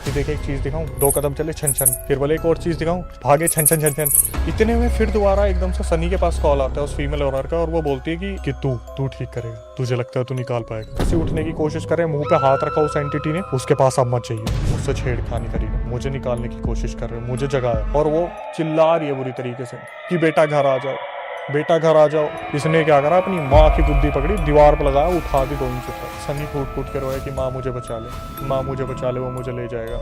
कि देखे एक चीज दिखाऊं, 2 कदम चले छन छन, फिर बोले एक और चीज दिखाऊं, भागे छन छन छन छन। इतने में फिर दोबारा एकदम से सनी के पास कॉल आता है उस फीमेल ओनर का, और वो बोलती है कि तू ठीक करेगा, तुझे लगता है तू निकाल पाएगा। उसे उठने की कोशिश करे, मुंह पे हाथ रखा उस एंटिटी ने, उसके पास अब मत चाहिए, मुझसे छेड़खानी करी, मुझे निकालने की कोशिश कर रहे हो, मुझे जगाया, और वो चिल्ला रही है बुरी तरीके से कि बेटा घर आ जाओ, बेटा घर आ जाओ। इसने क्या करा, अपनी माँ की गुद्दी पकड़ी, दीवार पर लगाया, उठा दी 2 इंच ऊपर। सनी फूट फूट के रोया कि माँ मुझे बचा ले, माँ मुझे बचा ले, वो मुझे ले जाएगा।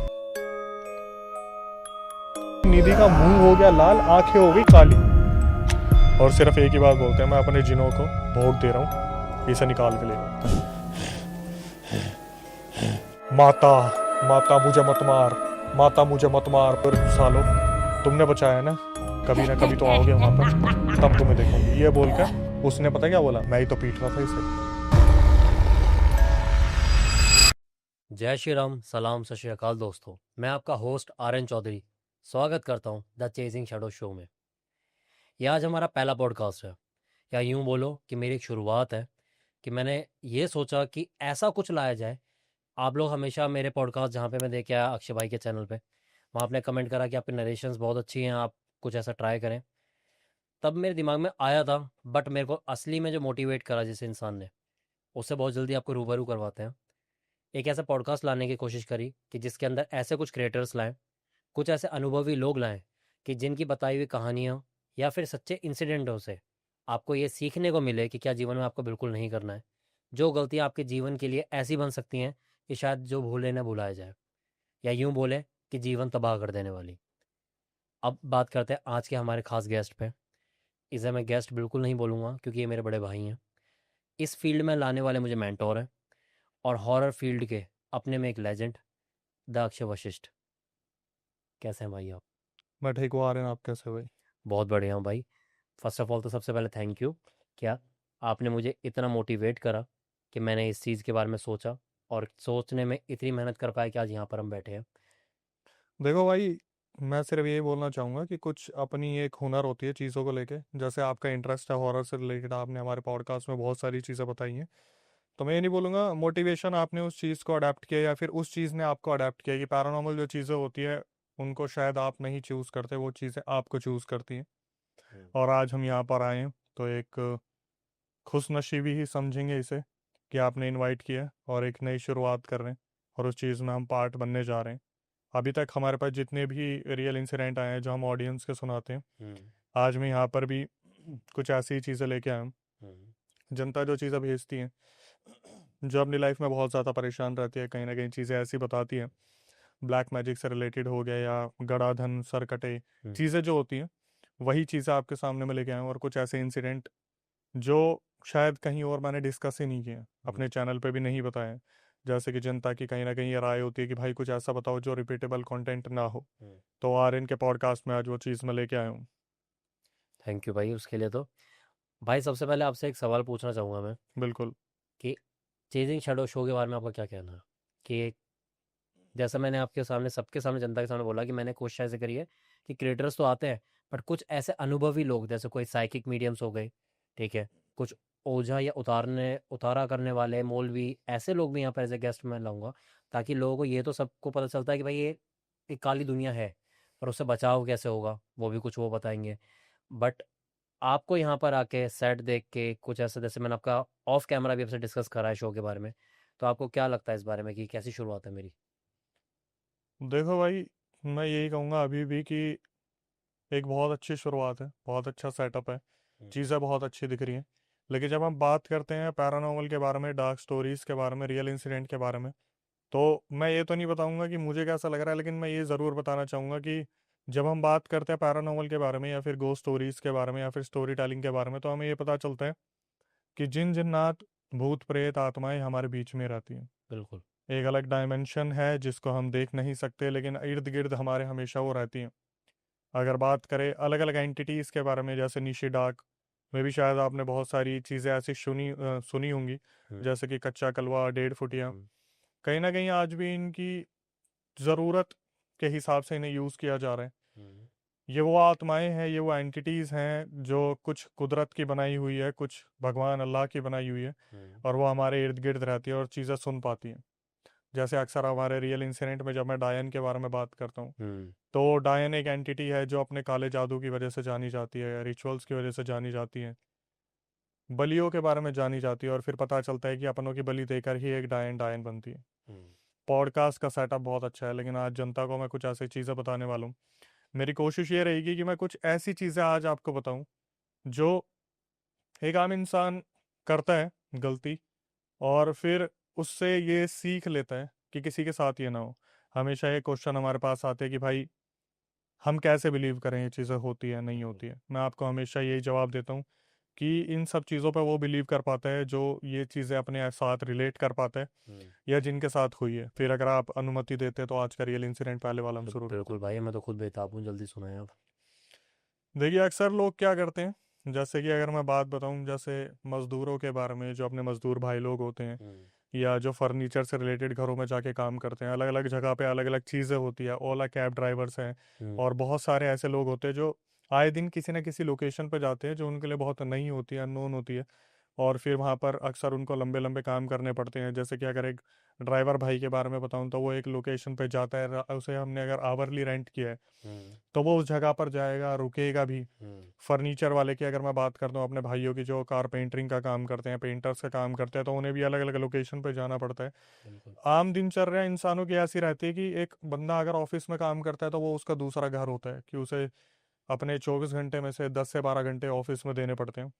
निधि का मुंह हो गया लाल, आंखें हो गई काली, और सिर्फ एक ही बात बोलते हैं, मैं अपने जिनों को भोग दे रहा हूँ, इसे निकाल के ले जाओ। माता, माता मुझे मत मार, माता मुझे मत मार। पर सालो तुमने बचाया ना कभी तो आओगे वहां पर, तब तुम्हें देखूंगी। ये बोलकर उसने पता क्या बोला, मैं ही तो पीट रहा था इसे। जय श्री राम, सलाम, सत श्री अकाल दोस्तों। मैं आपका होस्ट आर्यन चौधरी स्वागत करता हूं द चेजिंग शैडो शो में। यह आज हमारा पहला पॉडकास्ट है, या यूं बोलो कि मेरी एक शुरुआत है कि मैंने ये सोचा कि ऐसा कुछ लाया जाए। आप लोग हमेशा मेरे पॉडकास्ट जहाँ पे मैं देख आया अक्षय भाई के चैनल पे, वहाँ आपने कमेंट करा कि आपकी नरेशंस बहुत अच्छी हैं, आप कुछ ऐसा ट्राई करें। तब मेरे दिमाग में आया था, बट मेरे को असली में जो मोटिवेट करा जिस इंसान ने, उससे बहुत जल्दी आपको रूबरू करवाते हैं। एक ऐसा पॉडकास्ट लाने की कोशिश करी कि जिसके अंदर ऐसे कुछ क्रिएटर्स लाएं, कुछ ऐसे अनुभवी लोग लाएं कि जिनकी बताई हुई कहानियाँ या फिर सच्चे इंसिडेंटों से आपको ये सीखने को मिले कि क्या जीवन में आपको बिल्कुल नहीं करना है, जो गलतियाँ आपके जीवन के लिए ऐसी बन सकती हैं कि शायद जो भूले न भुलाया जाए, या यूं बोले कि जीवन तबाह कर देने वाली। अब बात करते हैं आज के हमारे खास गेस्ट पे। इसे मैं गेस्ट बिल्कुल नहीं बोलूँगा क्योंकि ये मेरे बड़े भाई हैं। इस फील्ड में लाने वाले मुझे मेंटोर हैं, और हॉरर फील्ड के अपने में एक लेजेंड, द अक्षय वशिष्ठ। कैसे हैं भाई आप? मैं ठीक हूँ आर्यन, आप कैसे हुए? बहुत बढ़िया हूँ भाई। फर्स्ट ऑफ ऑल तो सबसे पहले थैंक यू, क्या आपने मुझे इतना मोटिवेट करा कि मैंने इस चीज़ के बारे में सोचा, और सोचने में इतनी मेहनत कर पाए कि आज यहाँ पर हम बैठे हैं। देखो भाई, मैं सिर्फ यही बोलना चाहूँगा कि कुछ अपनी एक हुनर होती है चीज़ों को लेके। जैसे आपका इंटरेस्ट है हॉरर से रिलेटेड, आपने हमारे पॉडकास्ट में बहुत सारी चीज़ें बताई हैं। तो मैं ये नहीं बोलूँगा मोटिवेशन आपने उस चीज़ को अडेप्ट किया या फिर उस चीज़ ने आपको अडेप्ट किया, कि पैरानॉर्मल जो चीज़ें होती है उनको शायद आप नहीं चूज़ करते, वो चीज़ें आपको चूज़ करती हैं। हम्म। और आज हम यहाँ पर आए हैं तो एक खुश नसीबी ही समझेंगे इसे, कि आपने इनवाइट किया और एक नई शुरुआत कर रहे हैं, और उस चीज़ में हम पार्ट बनने जा रहे हैं। अभी तक हमारे पास जितने भी रियल इंसिडेंट आए हैं जो हम ऑडियंस के सुनाते हैं, हम्म। आज मैं यहाँ पर भी कुछ ऐसी चीज़ें लेके आया हूँ। हम्म। जनता जो चीज़ें भेजती हैं, जो अपनी लाइफ में बहुत ज़्यादा परेशान रहती है, कहीं ना कहीं चीज़ें ऐसी बताती हैं, ब्लैक मैजिक से रिलेटेड हो गया या गड़ाधन सरकटे हम्म। चीज़ें जो होती हैं, वही चीज़ें आपके सामने में लेके आया हूँ। और कुछ ऐसे इंसिडेंट जो शायद कहीं और मैंने डिस्कस ही नहीं किया, हम्म। अपने चैनल पे भी नहीं बताया। जैसे कि जनता की कहीं ना कहीं ये राय होती है कि भाई कुछ ऐसा बताओ जो रिपीटेबल कंटेंट ना हो, हम्म। तो आर्यन के पॉडकास्ट में आज वो चीज़ मैं लेके आया हूँ। थैंक यू भाई उसके लिए। तो भाई सबसे पहले आपसे एक सवाल पूछना चाहूँगा मैं बिल्कुल। कि चेजिंग शैडो शो के बारे में आपका क्या कहना है? कि जैसा मैंने आपके सामने, सबके सामने, जनता के सामने बोला कि मैंने कोशिश ऐसे करी है कि क्रिएटर्स तो आते हैं, बट कुछ ऐसे अनुभवी लोग जैसे कोई साइकिक मीडियम्स हो गए, ठीक है, कुछ ओझा या उतारा करने वाले मौलवी, ऐसे लोग भी यहाँ पर एज ए गेस्ट मैं लाऊंगा, ताकि लोगों को ये तो सबको पता चलता है कि भाई ये एक काली दुनिया है, और उससे बचाव कैसे होगा वो भी कुछ वो बताएंगे। बट आपको यहाँ पर आके सेट देख के कुछ ऐसा, जैसे मैंने आपका ऑफ कैमरा भी आपसे डिस्कस करा है शो के बारे में, तो आपको क्या लगता है इस बारे में कि कैसी शुरुआत है मेरी? देखो भाई, मैं यही कहूँगा अभी भी कि एक बहुत अच्छी शुरुआत है, बहुत अच्छा सेटअप है, हम्म। चीज़ें बहुत अच्छी दिख रही हैं। लेकिन जब हम बात करते हैं पैरानॉर्मल के बारे में, डार्क स्टोरीज़ के बारे में, रियल इंसिडेंट के बारे में, तो मैं ये तो नहीं बताऊंगा कि मुझे कैसा लग रहा है, लेकिन मैं ये ज़रूर बताना चाहूँगा कि जब हम बात करते हैं पैरानॉर्मल के बारे में या फिर गो स्टोरीज़ के बारे में या फिर स्टोरी टेलिंग के बारे में, तो हमें ये पता चलता है कि जिन जिन्नात, भूत प्रेत आत्माएं हमारे बीच में रहती हैं। बिल्कुल। एक अलग डायमेंशन है जिसको हम देख नहीं सकते, लेकिन इर्द गिर्द हमारे हमेशा वो रहती हैं। अगर बात करें अलग अलग एंटिटीज़ के बारे में, जैसे निशी डाक में भी शायद आपने बहुत सारी चीज़ें ऐसी सुनी होंगी, हम्म। जैसे कि कच्चा कलवा, 1.5 फुटिया। हम्म। कहीं ना कहीं आज भी इनकी ज़रूरत के हिसाब से इन्हें यूज़ किया जा रहा है। हम्म। ये वो आत्माएं हैं, ये वो एंटिटीज़ हैं जो कुछ कुदरत की बनाई हुई है, कुछ भगवान अल्लाह की बनाई हुई है, हम्म। और वो हमारे इर्द गिर्द रहती है और चीज़ें सुन पाती हैं। जैसे अक्सर हमारे रियल इंसिडेंट में जब मैं डायन के बारे में बात करता हूँ, हम्म तो डायन एक एंटिटी है जो अपने काले जादू की वजह से जानी जाती है, रिचुअल्स की वजह से जानी जाती है, बलियों के बारे में जानी जाती है, और फिर पता चलता है कि अपनों की बलि देकर ही एक डायन डायन बनती है। हम्म पॉडकास्ट का सेटअप बहुत अच्छा है, लेकिन आज जनता को मैं कुछ ऐसी चीज़ें बताने वाला हूँ। मेरी कोशिश ये रहेगी कि मैं कुछ ऐसी चीज़ें आज आपको बताऊं जो एक आम इंसान करता है गलती, और फिर उससे ये सीख लेता है कि किसी के साथ ये ना हो। हमेशा ये क्वेश्चन हमारे पास आते हैं कि भाई हम कैसे बिलीव करें ये चीज़ें होती है नहीं हम्म होती है। मैं आपको हमेशा यही जवाब देता हूँ कि इन सब चीज़ों पे वो बिलीव कर पाता है जो ये चीज़ें अपने साथ रिलेट कर पाता है, हम्म। या जिनके साथ हुई है। फिर अगर आप अनुमति देते हैं तो आज का रियल इंसिडेंट पहले वाला हम अरे शुरू करते बिल्कुल भाई, मैं तो खुद बेताब हूँ, जल्दी सुनाएं आप। हैं। देखिए अक्सर लोग क्या करते हैं, जैसे कि अगर मैं बात बताऊं, जैसे मज़दूरों के बारे में, जो अपने मज़दूर भाई लोग होते हैं, हम्म या जो फर्नीचर से रिलेटेड घरों में जाके काम करते हैं, अलग अलग जगह पे अलग अलग चीज़ें होती है, ओला कैब ड्राइवर्स हैं, हम्म और बहुत सारे ऐसे लोग होते हैं जो आए दिन किसी न किसी लोकेशन पे जाते हैं जो उनके लिए बहुत नई होती है, अननोन होती है, और फिर वहाँ पर अक्सर उनको लंबे लंबे काम करने पड़ते हैं। जैसे कि अगर एक ड्राइवर भाई के बारे में बताऊँ, तो वो एक लोकेशन पे जाता है, उसे हमने अगर आवरली रेंट किया है, हम्म तो वो उस जगह पर जाएगा, रुकेगा भी। हम्म फर्नीचर वाले की अगर मैं बात करता हूँ, अपने भाइयों की जो कारपेंटरिंग का काम करते हैं, पेंटर्स का काम करते हैं, तो उन्हें भी अलग अलग लोकेशन पे जाना पड़ता है। बिल्कुल। आम दिनचर्या इंसानों की ऐसी रहती है कि एक बंदा अगर ऑफिस में काम करता है तो वो उसका दूसरा घर होता है, कि उसे अपने 24 घंटे में से 10 से 12 घंटे ऑफिस में देने पड़ते हैं।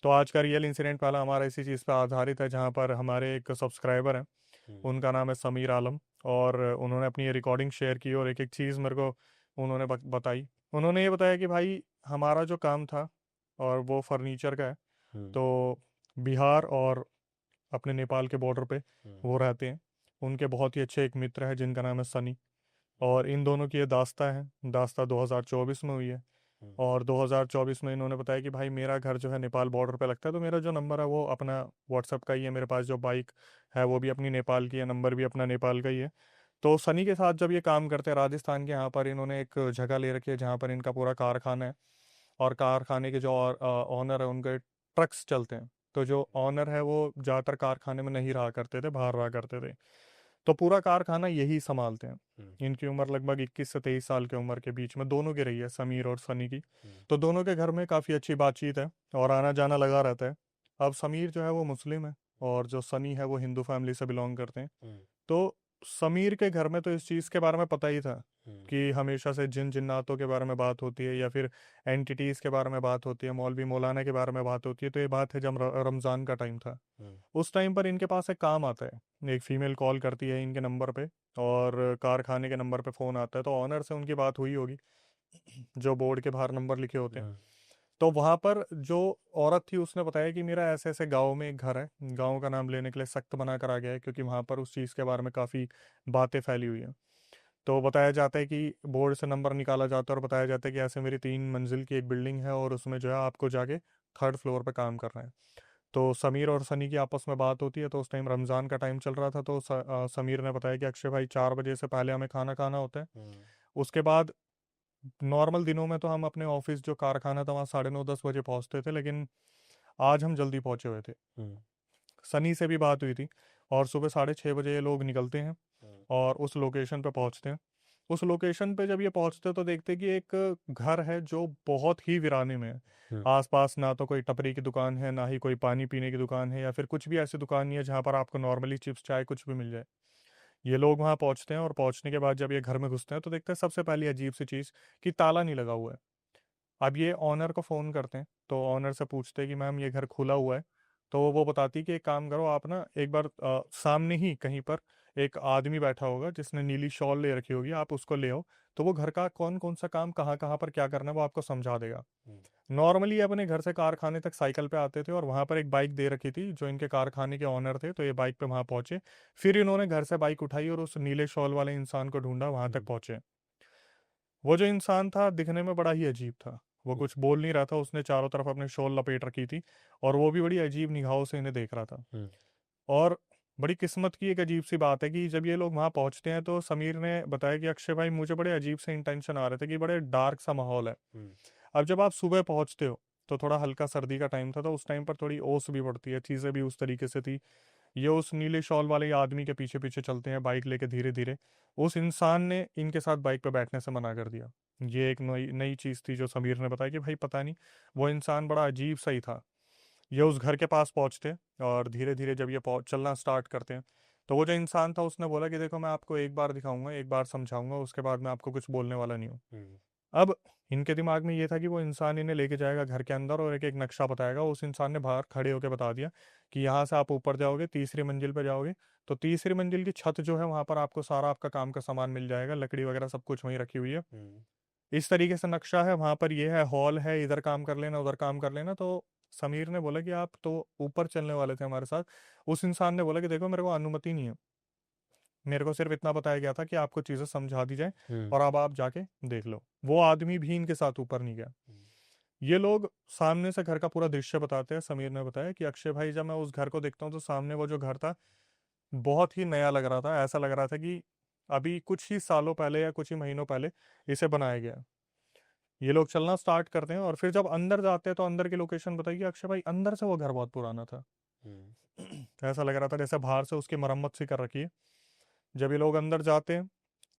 तो आज का रियल इंसिडेंट पहला हमारा इसी चीज़ पे आधारित है, जहाँ पर हमारे एक सब्सक्राइबर हैं, हम्म उनका नाम है समीर आलम, और उन्होंने अपनी ये रिकॉर्डिंग शेयर की, और एक एक चीज़ मेरे को उन्होंने बताई। उन्होंने ये बताया कि भाई हमारा जो काम था, और वो फर्नीचर का है, हम्म तो बिहार और अपने नेपाल के बॉर्डर पे हम्म वो रहते हैं। उनके बहुत ही अच्छे एक मित्र है जिनका नाम है सनी, हम्म और इन दोनों की ये दास्ता है, दास्ता 2024 में हुई है। हम्म और 2024 में इन्होंने बताया कि भाई मेरा घर जो है नेपाल बॉर्डर पे लगता है, तो मेरा जो नंबर है वो अपना व्हाट्सअप का ही है, मेरे पास जो बाइक है वो भी अपनी नेपाल की है, नंबर भी अपना नेपाल का ही है। तो सनी के साथ जब ये काम करते हैं राजस्थान के, यहाँ पर इन्होंने एक जगह ले रखी है जहाँ पर इनका पूरा कारखाना है, और कारखाने के जो ऑनर है उनके ट्रक्स चलते हैं। तो जो ऑनर है वो ज़्यादातर कारखाने में नहीं रहा करते थे, बाहर रहा करते थे, तो पूरा कारखाना यही संभालते हैं। हम्म इनकी उम्र लगभग 21 से 23 साल की उम्र के बीच में दोनों की रही है, समीर और सनी की। हम्म तो दोनों के घर में काफ़ी अच्छी बातचीत है, और आना जाना लगा रहता है। अब समीर जो है वो मुस्लिम है, और जो सनी है वो हिंदू फैमिली से बिलोंग करते हैं। हम्म तो समीर के घर में तो इस चीज़ के बारे में पता ही था हम्म कि हमेशा से जिन जिन्नातों के बारे में बात होती है, या फिर एंटिटीज़ के बारे में बात होती है, मौलवी मौलाना के बारे में बात होती है। तो ये बात है जब रमज़ान का टाइम था, हम्म उस टाइम पर इनके पास एक काम आता है, एक फीमेल कॉल करती है इनके नंबर पे, और कारखाने के नंबर पे फ़ोन आता है, तो ऑनर से उनकी बात हुई होगी, जो बोर्ड के बाहर नंबर लिखे होते हैं। हम्म तो वहां पर जो औरत थी उसने बताया कि मेरा ऐसे ऐसे गांव में एक घर है, गांव का नाम लेने के लिए सख्त मना करा गया है, क्योंकि वहां पर उस चीज़ के बारे में काफ़ी बातें फैली हुई हैं। तो बताया जाता है कि बोर्ड से नंबर निकाला जाता है, और बताया जाता है कि ऐसे मेरी 3 मंजिल की एक बिल्डिंग है, और उसमें जो है आपको जाके थर्ड फ्लोर पे काम करना है। तो समीर और सनी की आपस में बात होती है, तो उस टाइम रमज़ान का टाइम चल रहा था, तो समीर ने बताया कि अक्षय भाई 4 बजे से पहले हमें खाना खाना होता है। हम्म उसके बाद नॉर्मल दिनों में तो हम अपने ऑफिस जो कारखाना था वहाँ 9:30 10 बजे पहुँचते थे, लेकिन आज हम जल्दी पहुँचे हुए थे। हम्म सनी से भी बात हुई थी, और सुबह 6:30 बजे ये लोग निकलते हैं, हम्म और उस लोकेशन पे पहुँचते हैं। उस लोकेशन पे जब ये पहुँचते हैं तो देखते हैं कि एक घर है जो बहुत ही वीराने में है। हम्म आसपास ना तो कोई टपरी की दुकान है, ना ही कोई पानी पीने की दुकान है, या फिर कुछ भी ऐसी दुकान नहीं है जहाँ पर आपको नॉर्मली चिप्स चाय कुछ भी मिल जाए। ये लोग वहाँ पहुँचते हैं, और पहुँचने के बाद जब ये घर में घुसते हैं तो देखते हैं सबसे पहली अजीब सी चीज़ कि ताला नहीं लगा हुआ है। अब ये ऑनर को फ़ोन करते हैं, तो ऑनर से पूछते हैं कि मैम ये घर खुला हुआ है। तो वो बताती है कि एक काम करो आप ना, एक बार सामने ही कहीं पर एक आदमी बैठा होगा जिसने नीली शॉल ले रखी होगी, आप उसको ले आओ। तो वो घर का कौन कौन सा काम कहाँ कहाँ पर क्या करना है वो आपको समझा देगा। हम्म नॉर्मली ये अपने घर से कारखाने तक साइकिल पे आते थे, और वहाँ पर एक बाइक दे रखी थी जो इनके कारखाने के ऑनर थे, तो ये बाइक पे वहाँ पहुंचे। फिर इन्होंने घर से बाइक उठाई और उस नीले शॉल वाले इंसान को ढूंढा, वहां तक हम्म पहुंचे। वो जो इंसान था दिखने में बड़ा ही अजीब था, वो कुछ बोल नहीं रहा था, उसने चारों तरफ अपने शॉल लपेट रखी थी, और वो भी बड़ी अजीब निगाहों से इन्हें देख रहा था। हम्म और बड़ी किस्मत की एक अजीब सी बात है कि जब ये लोग वहाँ पहुंचते हैं, तो समीर ने बताया कि अक्षय भाई मुझे बड़े अजीब से इंटेंशन आ रहे थे कि बड़े डार्क सा माहौल है। हम्म अब जब आप सुबह पहुंचते हो तो थोड़ा हल्का सर्दी का टाइम था, तो उस टाइम पर थोड़ी ओस भी पड़ती है, चीज़ें भी उस तरीके से थी। ये उस नीले शॉल वाले आदमी के पीछे पीछे चलते हैं बाइक लेके धीरे धीरे। उस इंसान ने इनके साथ बाइक पे बैठने से मना कर दिया। ये एक नई नई चीज़ थी जो समीर ने बताया कि भाई पता नहीं, वो इंसान बड़ा अजीब सा ही था। ये उस घर के पास पहुंचते और धीरे धीरे जब ये चलना स्टार्ट करते हैं, तो वो जो इंसान था उसने बोला कि देखो मैं आपको एक बार दिखाऊंगा, एक बार समझाऊंगा, उसके बाद मैं आपको कुछ बोलने वाला नहीं हूँ। हम्म, अब इनके दिमाग में ये था कि वो इंसान इन्हें लेके जाएगा घर के अंदर और एक एक नक्शा बताएगा। उस इंसान ने बाहर खड़े होकर बता दिया कि यहाँ से आप ऊपर जाओगे, तीसरी मंजिल पर जाओगे, तो तीसरी मंजिल की छत जो है वहां पर आपको सारा आपका काम का सामान मिल जाएगा, लकड़ी वगैरह सब कुछ वहीं रखी हुई है। हम्म, इस तरीके से नक्शा है, वहां पर ये है, हॉल है, इधर काम कर लेना, उधर काम कर लेना। तो समीर ने बोला कि आप तो ऊपर चलने वाले थे हमारे साथ। उस इंसान ने बोला कि देखो मेरे को अनुमति नहीं है, मेरे को सिर्फ इतना बताया गया था कि आपको चीजें समझा दी जाए हम्म, और अब आप जाके देख लो। वो आदमी भी इनके साथ ऊपर नहीं गया। हम्म, ये लोग सामने से घर का पूरा दृश्य बताते हैं। समीर ने बताया कि अक्षय भाई जब मैं उस घर को देखता हूँ तो सामने वो जो घर था बहुत ही नया लग रहा था। ऐसा लग रहा था कि अभी कुछ ही सालों पहले या कुछ ही महीनों पहले इसे बनाया गया। ये लोग चलना स्टार्ट करते हैं और फिर जब अंदर जाते हैं तो अंदर की लोकेशन बताइए अक्षय भाई, अंदर से वो घर बहुत पुराना था। हम्म, ऐसा लग रहा था जैसे बाहर से उसकी मरम्मत सी कर रखी है। जब ये लोग अंदर जाते हैं,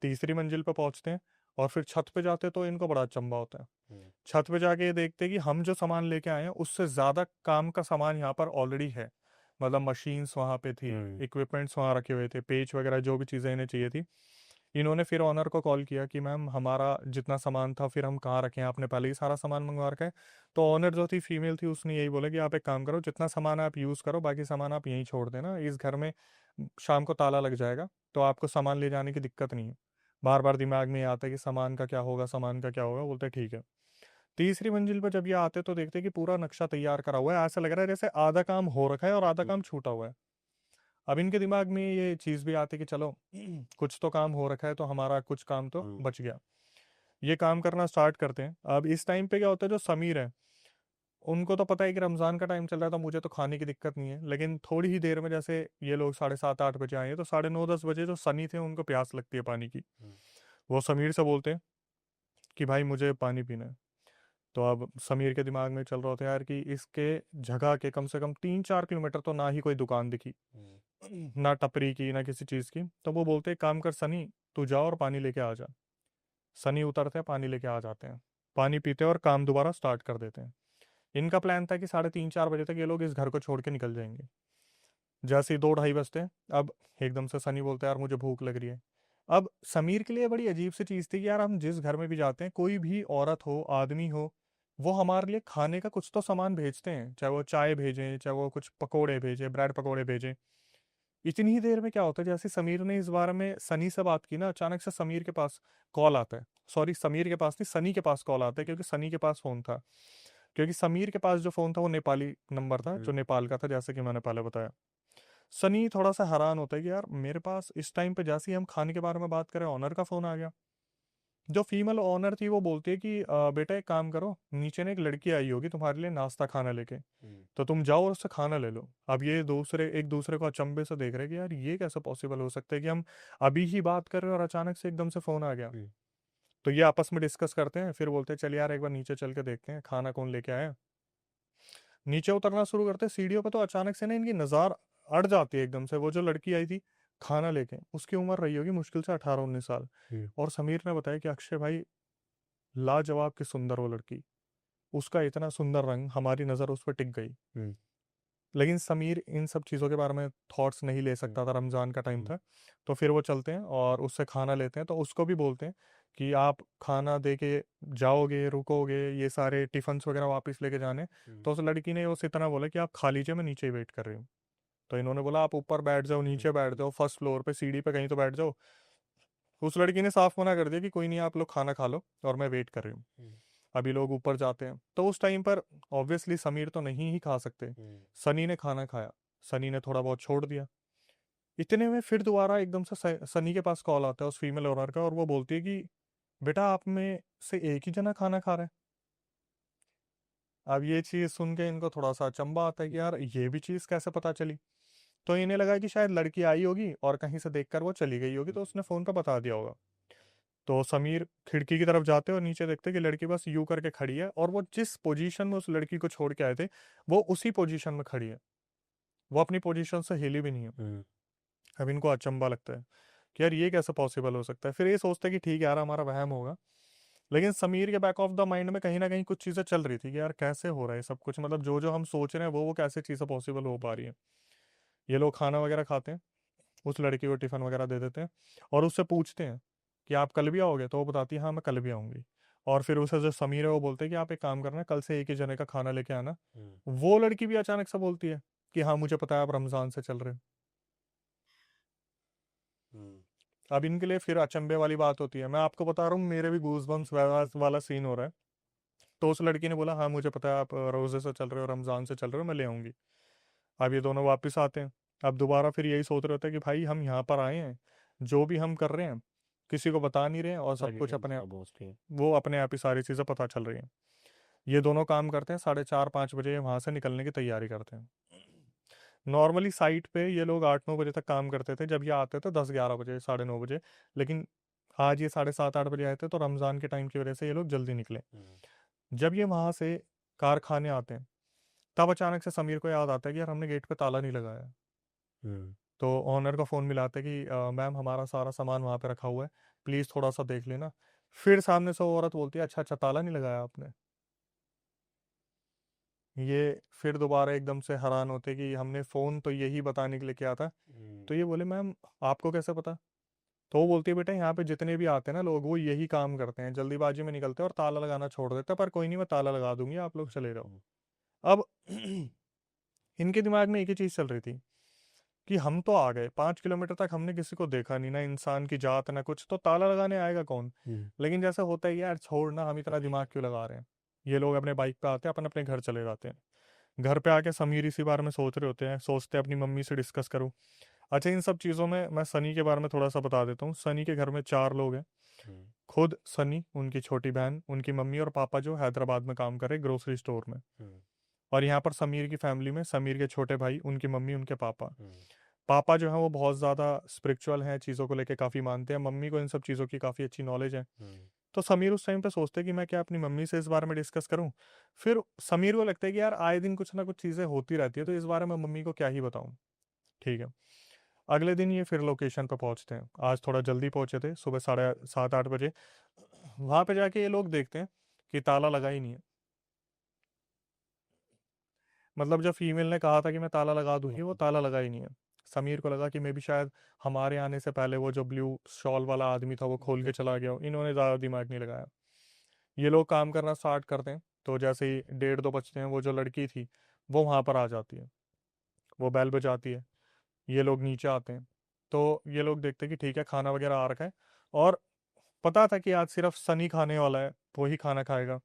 तीसरी मंजिल पर पहुंचते हैं और फिर छत पे जाते हैं तो इनको बड़ा अचंभा होता है। हम्म, छत पे जाके ये देखते हैं कि हम जो सामान लेके आए हैं उससे ज्यादा काम का सामान यहाँ पर ऑलरेडी है। मतलब मशीन्स वहां पे थी, हम्म, इक्विपमेंट्स वहां रखे हुए थे, पेच वगैरह जो भी चीजें इन्हें चाहिए थी। इन्होंने फिर ऑनर को कॉल किया कि मैम हमारा जितना सामान था फिर हम कहाँ रखें, आपने पहले ही सारा सामान मंगवा रखा है। तो ऑनर जो थी फीमेल थी, उसने यही बोला कि आप एक काम करो, जितना सामान आप यूज़ करो बाकी सामान आप यहीं छोड़ देना, इस घर में शाम को ताला लग जाएगा तो आपको सामान ले जाने की दिक्कत नहीं है। बार बार दिमाग में ये आता है कि सामान का क्या होगा, सामान का क्या होगा, बोलते ठीक है। तीसरी मंजिल पर जब ये आते तो देखते कि पूरा नक्शा तैयार करा हुआ है। ऐसा लग रहा है जैसे आधा काम हो रखा है और आधा काम छूटा हुआ है। अब इनके दिमाग में ये चीज भी आती कि चलो कुछ तो काम हो रखा है तो हमारा कुछ काम तो हम्म, बच गया। ये काम करना स्टार्ट करते हैं। अब इस टाइम पे क्या होता है, जो समीर है उनको तो पता है कि रमजान का टाइम चल रहा था, मुझे तो खाने की दिक्कत नहीं है, लेकिन थोड़ी ही देर में जैसे ये लोग 7:30-8 बजे आए हैं तो 9:30-10 बजे जो सनी थे उनको प्यास लगती है पानी की। हम्म, वो समीर से बोलते हैं कि भाई मुझे पानी पीना है। तो अब समीर के दिमाग में चल रहा होता है यार कि इसके जगह के कम से कम 3-4 किलोमीटर तो ना ही कोई दुकान दिखी, हम्म, ना टपरी की, ना किसी चीज की। तो वो बोलते हैं काम कर सनी, तू जा और पानी लेके आ जा। सनी उतरते हैं, पानी लेके आ जाते हैं, पानी पीते हैं और काम दोबारा स्टार्ट कर देते हैं। इनका प्लान था कि 3:30-4 बजे तक ये लोग इस घर को छोड़ के निकल जाएंगे। जैसे ही 2-2:30 बजते हैं, अब एकदम से सनी बोलता है यार मुझे भूख लग रही है। अब समीर के लिए बड़ी अजीब सी चीज थी कि यार हम जिस घर में भी जाते हैं, कोई भी औरत हो आदमी हो, वो हमारे लिए खाने का कुछ तो सामान भेजते हैं, चाहे वो चाय भेजें, चाहे वो कुछ पकोड़े भेजें, ब्रेड पकोड़े भेजें। इतनी ही देर में क्या होता है, जैसे समीर ने इस बारे में सनी से बात की ना, अचानक से समीर के पास कॉल आता है। सॉरी, समीर के पास नहीं, सनी के पास कॉल आता है, क्योंकि सनी के पास फोन था। क्योंकि समीर के पास जो फोन था वो नेपाली नंबर था, जो हम्म, नेपाल का था, जैसे कि मैंने पहले बताया। सनी थोड़ा सा हैरान होता है कि यार मेरे पास इस टाइम पे जैसे ही हम खाने के बारे में बात करें ऑनर का फोन आ गया। जो फीमेल ऑनर थी वो बोलती है कि बेटा एक काम करो, नीचे ने एक लड़की आई होगी तुम्हारे लिए नाश्ता खाना लेके, हम्म, तो तुम जाओ और उससे खाना ले लो। अब ये दूसरे एक दूसरे को अचंभे से देख रहे हैं कि यार ये कैसे पॉसिबल हो सकता है कि हम अभी ही बात कर रहे हैं और अचानक से एकदम से फोन आ गया। हम्म, तो ये आपस में डिस्कस करते हैं, फिर बोलते हैं चल यार एक बार नीचे चल के देखते हैं खाना कौन लेके आया। नीचे उतरना शुरू करते हैं सीढ़ियों पे, तो अचानक से ना इनकी नजर अड़ जाती है एकदम से। वो जो लड़की आई थी खाना लेके, उसकी उम्र रही होगी मुश्किल से 18-19 साल। हम्म, और समीर ने बताया कि अक्षय भाई लाजवाब की सुंदर वो लड़की, उसका इतना सुंदर रंग, हमारी नज़र उस पर टिक गई। हम्म, लेकिन समीर इन सब चीज़ों के बारे में थॉट्स नहीं ले हम्म, सकता था, रमज़ान का टाइम हम्म, था। तो फिर वो चलते हैं और उससे खाना लेते हैं, तो उसको भी बोलते हैं कि आप खाना दे के जाओगे, रुकोगे, ये सारे टिफिन्स वगैरह वापस लेके जाने। हम्म, तो उस लड़की ने उस इतना बोला कि आप खा लीजिए, मैं नीचे ही वेट कर रही हूँ। तो इन्होंने बोला आप ऊपर बैठ जाओ, नीचे बैठ जाओ, फर्स्ट फ्लोर पे सीढ़ी पे कहीं तो बैठ जाओ। उस लड़की ने साफ मना कर दिया कि कोई नहीं, आप लोग खाना खा लो और मैं वेट कर रही हूँ। हम्म, अभी लोग ऊपर जाते हैं तो उस टाइम पर ऑब्वियसली समीर तो नहीं ही खा सकते। हम्म, सनी ने खाना खाया, सनी ने थोड़ा बहुत छोड़ दिया। इतने में फिर दोबारा एकदम से सनी के पास कॉल आता है उस फीमेल ओनर का, और वो बोलती है कि बेटा आप में से एक ही जना खाना खा रहा है। अब ये चीज सुन के इनको थोड़ा सा अचंबा आता है कि यार ये भी चीज कैसे पता चली। तो इन्हें लगा कि शायद लड़की आई होगी और कहीं से देखकर वो चली गई होगी, तो उसने फोन पर बता दिया होगा। तो समीर खिड़की की तरफ जाते और नीचे देखते कि लड़की बस यू करके खड़ी है, और वो जिस पोजीशन में उस लड़की को छोड़ के आए थे वो उसी पोजीशन में खड़ी है। वो अपनी पोजीशन से हिली भी नहीं है। हम्म, अब इनको अचंभा लगता है कि यार ये कैसे पॉसिबल हो सकता है। फिर ये सोचते हैं कि ठीक है यार हमारा वहम होगा, लेकिन समीर के बैक ऑफ द माइंड में कहीं ना कहीं कुछ चीज़ें चल रही थी कि यार कैसे हो रहा है सब कुछ, मतलब जो जो हम सोच रहे हैं वो कैसे चीज़ें पॉसिबल हो पा रही हैं। ये लोग खाना वगैरह खाते हैं, उस लड़की को टिफिन वगैरह दे देते हैं और उससे पूछते हैं कि आप कल भी आओगे, तो वो बताती है हाँ मैं कल भी आऊंगी। और फिर उसे जो समीर है वो बोलते हैं कि आप एक काम करना, कल से एक ही जने का खाना लेके आना। हम्म, वो लड़की भी अचानक से बोलती है कि हाँ मुझे पता है आप रमजान से चल रहे हो। हम्म, अब इनके लिए फिर अचंभे वाली बात होती है, मैं आपको बता रहा हूँ मेरे भी गूजबम्स वाला सीन हो रहा है। तो उस लड़की ने बोला हाँ मुझे पता है आप रोजे से चल रहे हो, रमजान से चल रहे हो, मैं ले आऊंगी। अब ये दोनों वापस आते हैं। अब दोबारा फिर यही सोच रहे होते हैं कि भाई हम यहाँ पर आए हैं, जो भी हम कर रहे हैं किसी को बता नहीं रहे हैं, और सारी सब कुछ डिटेल्स अपने सब पहुंचती है। वो अपने आप ही सारी चीज़ें पता चल रही हैं। ये दोनों काम करते हैं, 4:30-5 बजे वहां से निकलने की तैयारी करते हैं। नॉर्मली साइट पे ये लोग 8-9 बजे तक काम करते थे, जब ये आते थे 10-11 बजे, 9:30 बजे। लेकिन आज ये 7:30-8 बजे आए थे, तो रमज़ान के टाइम की वजह से ये लोग जल्दी निकले। हम्म, जब ये वहां से कारखाने आते हैं, तब अचानक से समीर को याद आता है कि यार हमने गेट पे ताला नहीं लगाया। हम्म, तो ऑनर को फ़ोन मिलाते हैं कि मैम हमारा सारा सामान वहाँ पे रखा हुआ है, प्लीज़ थोड़ा सा देख लेना। फिर सामने से वो औरत बोलती है अच्छा अच्छा ताला नहीं लगाया आपने। ये फिर दोबारा एकदम से हैरान होते कि हमने फ़ोन तो यही बताने के लिए किया था। हम्म, तो ये बोले मैम आपको कैसे पता। तो वो बोलती है बेटा यहाँ पे जितने भी आते हैं ना लोग, वो यही काम करते हैं, जल्दीबाजी में निकलते हैं और ताला लगाना छोड़ देते हैं, पर कोई नहीं मैं ताला लगा दूंगी, आप लोग चले जाओ। हम्म, अब इनके दिमाग में एक ही चीज़ चल रही थी कि हम तो आ गए 5 किलोमीटर तक, हमने किसी को देखा नहीं, ना इंसान की जात ना कुछ, तो ताला लगाने आएगा कौन। हम्म, लेकिन जैसा होता है यार छोड़ना, हम इतना दिमाग क्यों लगा रहे हैं। ये लोग अपने बाइक पे आते हैं, अपन अपने घर चले जाते हैं। घर पे आके समीर इसी बारे में सोच रहे होते हैं, सोचते हैं अपनी मम्मी से डिस्कस करूं। अच्छा इन सब चीज़ों में मैं सनी के बारे में थोड़ा सा बता देता हूँ। सनी के घर में 4 लोग हैं। हम्म, खुद सनी, उनकी छोटी बहन, उनकी मम्मी और पापा जो हैदराबाद में काम कर रहे ग्रोसरी स्टोर में। हम्म, और यहाँ पर समीर की फैमिली में समीर के छोटे भाई, उनकी मम्मी, उनके पापा। हम्म, पापा जो है वो बहुत ज़्यादा स्पिरिचुअल हैं, चीज़ों को लेके काफ़ी मानते हैं, मम्मी को इन सब चीज़ों की काफ़ी अच्छी नॉलेज है। हम्म, तो समीर उस टाइम पे सोचते हैं कि मैं क्या अपनी मम्मी से इस बारे में डिस्कस करूं। फिर समीर को लगता है कि यार आए दिन कुछ ना कुछ चीज़ें होती रहती है, तो इस बारे में मम्मी को क्या ही बताऊं। ठीक है। अगले दिन ये फिर लोकेशन पर पहुंचते हैं, आज थोड़ा जल्दी पहुंचे थे, सुबह 7:30-8 बजे। वहां पे जाके ये लोग देखते हैं कि ताला लगा ही नहीं है। मतलब जब फीमेल ने कहा था कि मैं ताला लगा दूंगी, वो ताला लगा ही नहीं है। समीर को लगा कि मे भी शायद हमारे आने से पहले वो जो ब्लू शॉल वाला आदमी था वो खोल के चला गया हो, इन्होंने ज़्यादा दिमाग नहीं लगाया। ये लोग काम करना स्टार्ट करते हैं, तो जैसे ही 1:30-2 बजते हैं, वो जो लड़की थी वो वहां पर आ जाती है, वो बेल बजाती है। ये लोग नीचे आते हैं, तो ये लोग देखते हैं कि ठीक है खाना वगैरह आ रखा है। और पता था कि आज सिर्फ सनी खाने वाला है, वही खाना खाएगा।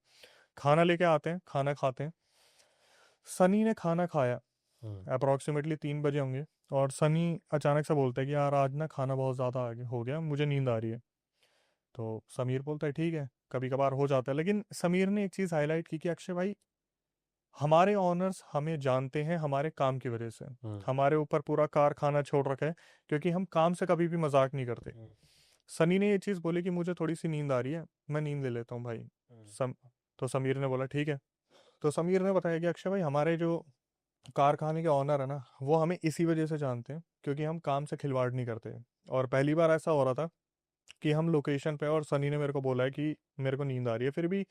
खाना लेके आते हैं, खाना खाते हैं। सनी ने खाना खाया, हम्म, अप्रॉक्सीमेटली 3 बजे होंगे। और सनी अचानक से बोलता है कि यार आज ना खाना बहुत ज़्यादा आगे हो गया, मुझे नींद आ रही है। तो समीर बोलता है ठीक है, कभी कभार हो जाता है। लेकिन समीर ने एक चीज़ हाईलाइट की कि अक्षय भाई, हमारे ऑनर्स हमें जानते हैं हमारे काम की वजह से, हम्म, हमारे ऊपर पूरा कारखाना छोड़ रखा है, क्योंकि हम काम से कभी भी मजाक नहीं करते। हम्म, सनी ने ये चीज़ बोली कि मुझे थोड़ी सी नींद आ रही है, मैं नींद ले लेता हूँ भाई। हम्म, सम तो समीर ने बोला ठीक है। तो समीर ने बताया कि अक्षय भाई, हमारे जो कारखाने के ऑनर है ना, वो हमें इसी वजह से जानते हैं क्योंकि हम काम से खिलवाड़ नहीं करते। और पहली बार ऐसा हो रहा था कि हम लोकेशन पे, और सनी ने मेरे को बोला है कि मेरे को नींद आ रही है, फिर भी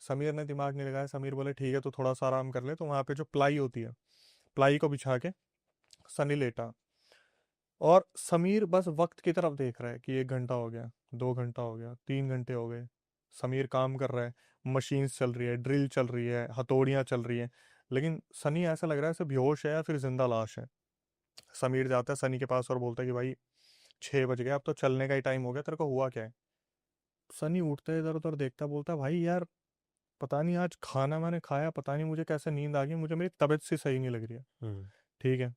समीर ने दिमाग नहीं लगाया। समीर बोले ठीक है तो थोड़ा सा आराम कर ले। तो वहाँ पे जो प्लाई होती है, प्लाई को बिछा के सनी लेटा। और समीर बस वक्त की तरफ देख रहा है कि 1 घंटा हो गया, 2 घंटा हो गया, 3 घंटे हो गए। समीर काम कर रहा है, मशीन्स चल रही है, ड्रिल चल रही है, हथौड़ियाँ चल रही हैं। लेकिन सनी ऐसा लग रहा है जैसे बेहोश है या फिर जिंदा लाश है। समीर जाता है सनी के पास और बोलता है कि भाई 6 बज गए, अब तो चलने का ही टाइम हो गया, तेरे को हुआ क्या है। सनी उठता है, इधर उधर देखता, बोलता है भाई यार पता नहीं आज खाना मैंने खाया, पता नहीं मुझे कैसे नींद आ गई, मुझे मेरी तबीयत सी सही नहीं लग रही है। हम्म, ठीक है।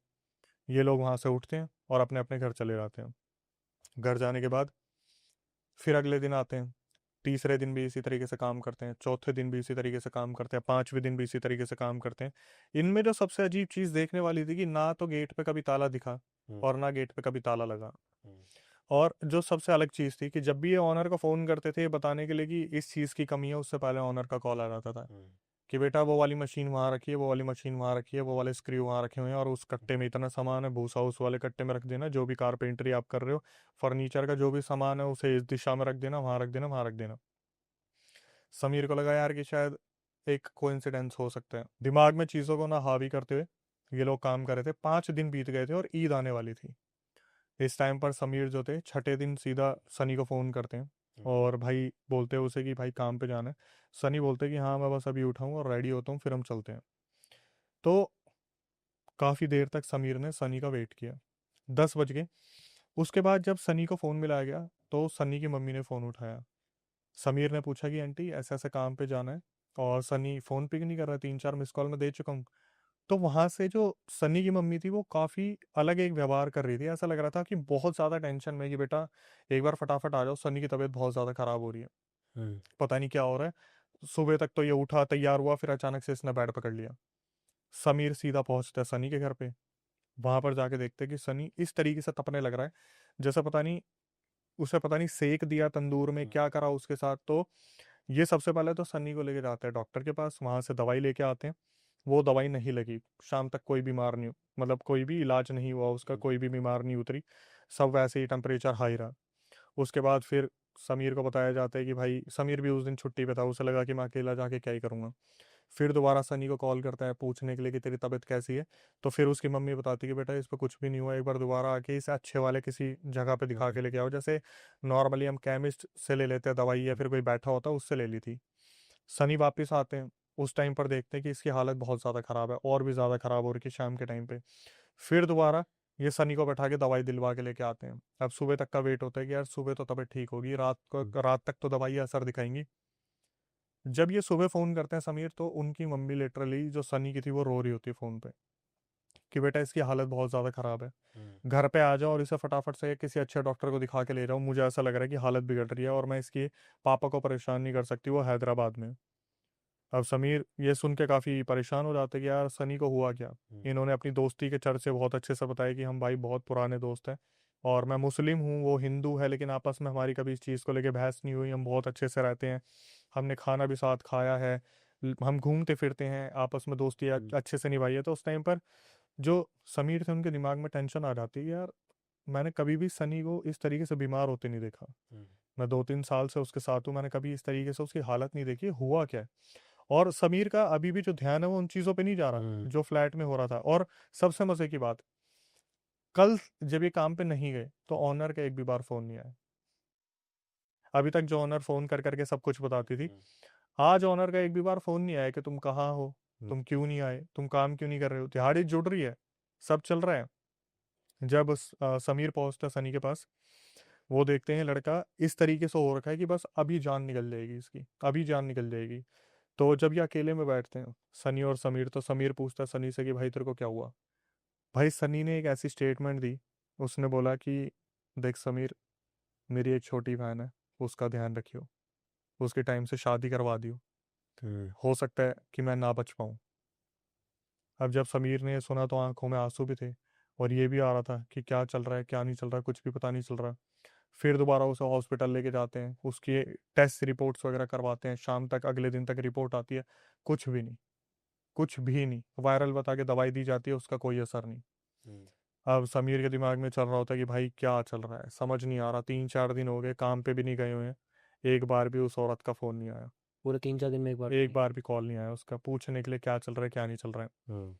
ये लोग वहां से उठते हैं और अपने अपने घर चले जाते हैं। घर जाने के बाद फिर अगले दिन आते हैं, तीसरे दिन भी इसी तरीके से काम करते हैं, चौथे दिन भी इसी तरीके से काम करते हैं, 5वें दिन भी इसी तरीके से काम करते हैं। इनमें जो सबसे अजीब चीज़ देखने वाली थी कि ना तो गेट पे कभी ताला दिखा हम्म, और ना गेट पे कभी ताला लगा। हम्म, और जो सबसे अलग चीज़ थी कि जब भी ये ऑनर को फ़ोन करते थे ये बताने के लिए कि इस चीज़ की कमी है, उससे पहले ऑनर का कॉल आ जाता था। हम्म, कि बेटा वो वाली मशीन वहाँ रखी है, वो वाली मशीन वहाँ रखी है, वो वाले स्क्रू वहाँ रखे हुए हैं, और उस कट्टे में इतना सामान है, भूसा उस वाले कट्टे में रख देना, जो भी कारपेंटरी आप कर रहे हो, फर्नीचर का जो भी सामान है उसे इस दिशा में रख देना, वहाँ रख देना, वहाँ रख देना। समीर को लगा यार कि शायद एक कोइंसिडेंस हो सकता है। दिमाग में चीज़ों को ना हावी करते हुए ये लोग काम कर रहे थे। 5 दिन बीत गए थे और ईद आने वाली थी। इस टाइम पर समीर जो थे छठे दिन सीधा सनी को फ़ोन करते हैं और भाई बोलते हैं उसे कि भाई काम पे जाना है। सनी बोलते हैं कि हाँ मैं बस अभी उठा हूँ और रेडी होता हूँ, फिर हम चलते हैं। तो काफ़ी देर तक समीर ने सनी का वेट किया। 10 बज गए। उसके बाद जब सनी को फ़ोन मिलाया गया तो सनी की मम्मी ने फ़ोन उठाया। समीर ने पूछा कि आंटी ऐसे ऐसे काम पे जाना है, और सनी फ़ोन पिक नहीं कर रहा, 3-4 मिस कॉल में दे चुका हूँ। तो वहाँ से जो सनी की मम्मी थी वो काफ़ी अलग एक व्यवहार कर रही थी। ऐसा लग रहा था कि बहुत ज़्यादा टेंशन में कि बेटा एक बार फटाफट आ जाओ, सनी की तबीयत बहुत ज़्यादा ख़राब हो रही है, हम्म। पता नहीं क्या हो रहा है। सुबह तक तो ये उठा तैयार हुआ, फिर अचानक से इसने बेड पकड़ लिया। समीर सीधा पहुंचता है सनी के घर पे। वहां पर जाके देखते हैं कि सनी इस तरीके से तपने लग रहा है जैसा पता नहीं उसे पता नहीं सेक दिया तंदूर में, क्या करा उसके साथ। तो ये सबसे पहले तो सनी को लेके जाते हैं डॉक्टर के पास, वहां से दवाई लेके आते हैं। वो दवाई नहीं लगी। शाम तक कोई बीमार नहीं, मतलब कोई भी इलाज नहीं हुआ उसका, कोई भी बीमार नहीं उतरी। सब वैसे ही टेम्परेचर हाई रहा। उसके बाद फिर समीर को बताया जाता है कि भाई समीर भी उस दिन छुट्टी पे था, उसे लगा कि मैं अकेला जाके क्या ही करूंगा। फिर दोबारा सनी को कॉल करता है पूछने के लिए कि तेरी तबीयत कैसी है। तो फिर उसकी मम्मी बताती है कि बेटा इस पर कुछ भी नहीं हुआ, एक बार दोबारा आके इसे अच्छे वाले किसी जगह पे दिखा के लेके आओ। जैसे नॉर्मली हम केमिस्ट से ले लेते हैं दवाई, या फिर कोई बैठा होता है उससे ले ली थी। सनी वापस आते हैं। उस टाइम पर देखते हैं कि इसकी हालत बहुत ज़्यादा ख़राब है, और भी ज़्यादा ख़राब हो रही है शाम के टाइम पे। फिर दोबारा ये सनी को बैठा के दवाई दिलवा के लेके आते हैं। अब सुबह तक का वेट होता है कि यार सुबह तो तबीयत ठीक होगी, रात तक तो दवाई असर दिखाएंगी। जब ये सुबह फ़ोन करते हैं समीर, तो उनकी मम्मी लिटरली जो सनी की थी वो रो रही होती है फ़ोन पे कि बेटा इसकी हालत बहुत ज़्यादा ख़राब है, घर पे आ जाओ और इसे फटाफट से किसी अच्छे डॉक्टर को दिखा के ले जाओ। मुझे ऐसा लग रहा है कि हालत बिगड़ रही है और मैं इसकी पापा को परेशान नहीं कर सकती, वो हैदराबाद में। अब समीर ये सुन के काफ़ी परेशान हो जाते कि यार सनी को हुआ क्या। इन्होंने अपनी दोस्ती के चर्चे बहुत अच्छे से बताया कि हम भाई बहुत पुराने दोस्त हैं, और मैं मुस्लिम हूँ वो हिंदू है, लेकिन आपस में हमारी कभी इस चीज़ को लेके बहस नहीं हुई, हम बहुत अच्छे से रहते हैं, हमने खाना भी साथ खाया है, हम घूमते फिरते हैं, आपस में दोस्ती अच्छे से निभाई है। तो उस टाइम पर जो समीर थे उनके दिमाग में टेंशन आ जाती है कि यार मैंने कभी भी सनी को इस तरीके से बीमार होते नहीं देखा। मैं 2-3 साल से उसके साथ हूँ, मैंने कभी इस तरीके से उसकी हालत नहीं देखी, हुआ क्या है। और समीर का अभी भी जो ध्यान है वो उन चीज़ों पे नहीं जा रहा जो फ्लैट में हो रहा था। और सबसे मजे की बात, कल जब ये काम पे नहीं गए तो ऑनर का एक भी बार फोन नहीं आया। अभी तक जो ऑनर फोन कर करके सब कुछ बताती थी, आज ऑनर का एक भी बार फोन नहीं आया कि तुम कहाँ हो, तुम क्यों नहीं आए, तुम काम क्यों नहीं कर रहे हो। दिहाड़ी जुड़ रही है, सब चल रहा है। जब समीर पहुंचता है सनी के पास, वो देखते हैं लड़का इस तरीके से हो रखा है कि बस अभी जान निकल जाएगी इसकी, अभी जान निकल जाएगी। तो जब ये अकेले में बैठते हैं सनी और समीर, तो समीर पूछता है सनी से कि भाई तेरे को क्या हुआ। भाई सनी ने एक ऐसी स्टेटमेंट दी, उसने बोला कि देख समीर, मेरी एक छोटी बहन है, उसका ध्यान रखियो, उसके टाइम से शादी करवा दियो, हो सकता है कि मैं ना बच पाऊँ। अब जब समीर ने ये सुना तो आंखों में आंसू भी थे, और ये भी आ रहा था कि क्या चल रहा है क्या नहीं चल रहा, कुछ भी पता नहीं चल रहा। फिर दोबारा उसे हॉस्पिटल लेके जाते हैं, उसकी टेस्ट रिपोर्ट्स वगैरह करवाते हैं। शाम तक अगले दिन तक रिपोर्ट आती है, कुछ भी नहीं, कुछ भी नहीं। वायरल बता के दवाई दी जाती है, उसका कोई असर नहीं। अब समीर के दिमाग में चल रहा होता है कि भाई क्या चल रहा है, समझ नहीं आ रहा। 3-4 दिन हो गए, काम पे भी नहीं गए हुए हैं, एक बार भी उस औरत का फ़ोन नहीं आया, पूरे 3-4 दिन में एक बार एक बार भी कॉल नहीं आया उसका पूछने के लिए क्या चल रहा है क्या नहीं चल रहा है। हम्म।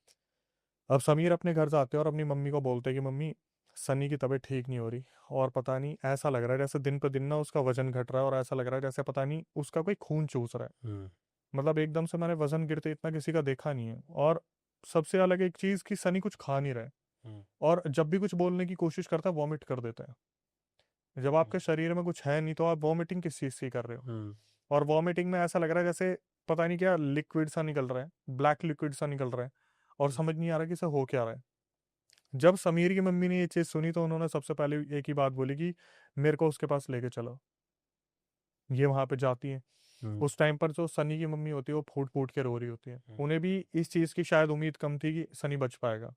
अब समीर अपने घर जाते हैं और अपनी मम्मी को बोलते हैं कि मम्मी, सनी की तबीयत ठीक नहीं हो रही, और पता नहीं ऐसा लग रहा है जैसे दिन पर दिन ना उसका वजन घट रहा है, और ऐसा लग रहा है जैसे पता नहीं उसका कोई खून चूस रहा है। मतलब एकदम से मैंने वजन गिरते इतना किसी का देखा नहीं है। और सबसे अलग एक चीज़ कि सनी कुछ खा नहीं रहा है, और जब भी कुछ बोलने की कोशिश करता है वॉमिट कर देता है। जब आपके शरीर में कुछ है नहीं तो आप वॉमिटिंग किस चीज़ की कर रहे हो। और वॉमिटिंग में ऐसा लग रहा है जैसे पता नहीं क्या लिक्विड सा निकल रहा है, ब्लैक लिक्विड सा निकल रहा है, और समझ नहीं आ रहा कि इसे हो क्या रहा है। जब समीर की मम्मी ने ये चीज़ सुनी तो उन्होंने सबसे पहले एक ही बात बोली कि मेरे को उसके पास लेके चलो। ये वहां पे जाती है। उस टाइम पर जो सनी की मम्मी होती है वो फूट फूट के रो रही होती है, उन्हें भी इस चीज़ की शायद उम्मीद कम थी कि सनी बच पाएगा।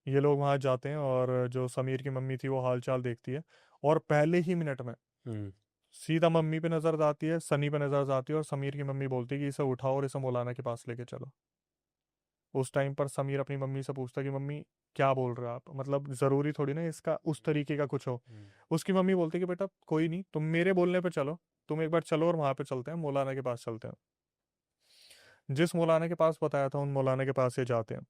ये लोग वहां जाते हैं और जो समीर की मम्मी थी वो हाल चाल देखती है, और पहले ही मिनट में सीधा मम्मी पे नजर जाती है, सनी पे नजर जाती है, और समीर की मम्मी बोलती है कि इसे उठाओ और इसे मौलाना के पास लेके चलो। उस टाइम पर समीर अपनी मम्मी से पूछता है कि मम्मी क्या बोल रहे हो आप, मतलब जरूरी थोड़ी ना इसका उस तरीके का कुछ हो। हम्म, उसकी मम्मी बोलती है कि बेटा कोई नहीं, तुम मेरे बोलने पे चलो, तुम एक बार चलो और वहां पे चलते हैं, मौलाना के पास चलते हैं। जिस मौलाना के पास बताया था उन मौलाना के पास ये जाते हैं।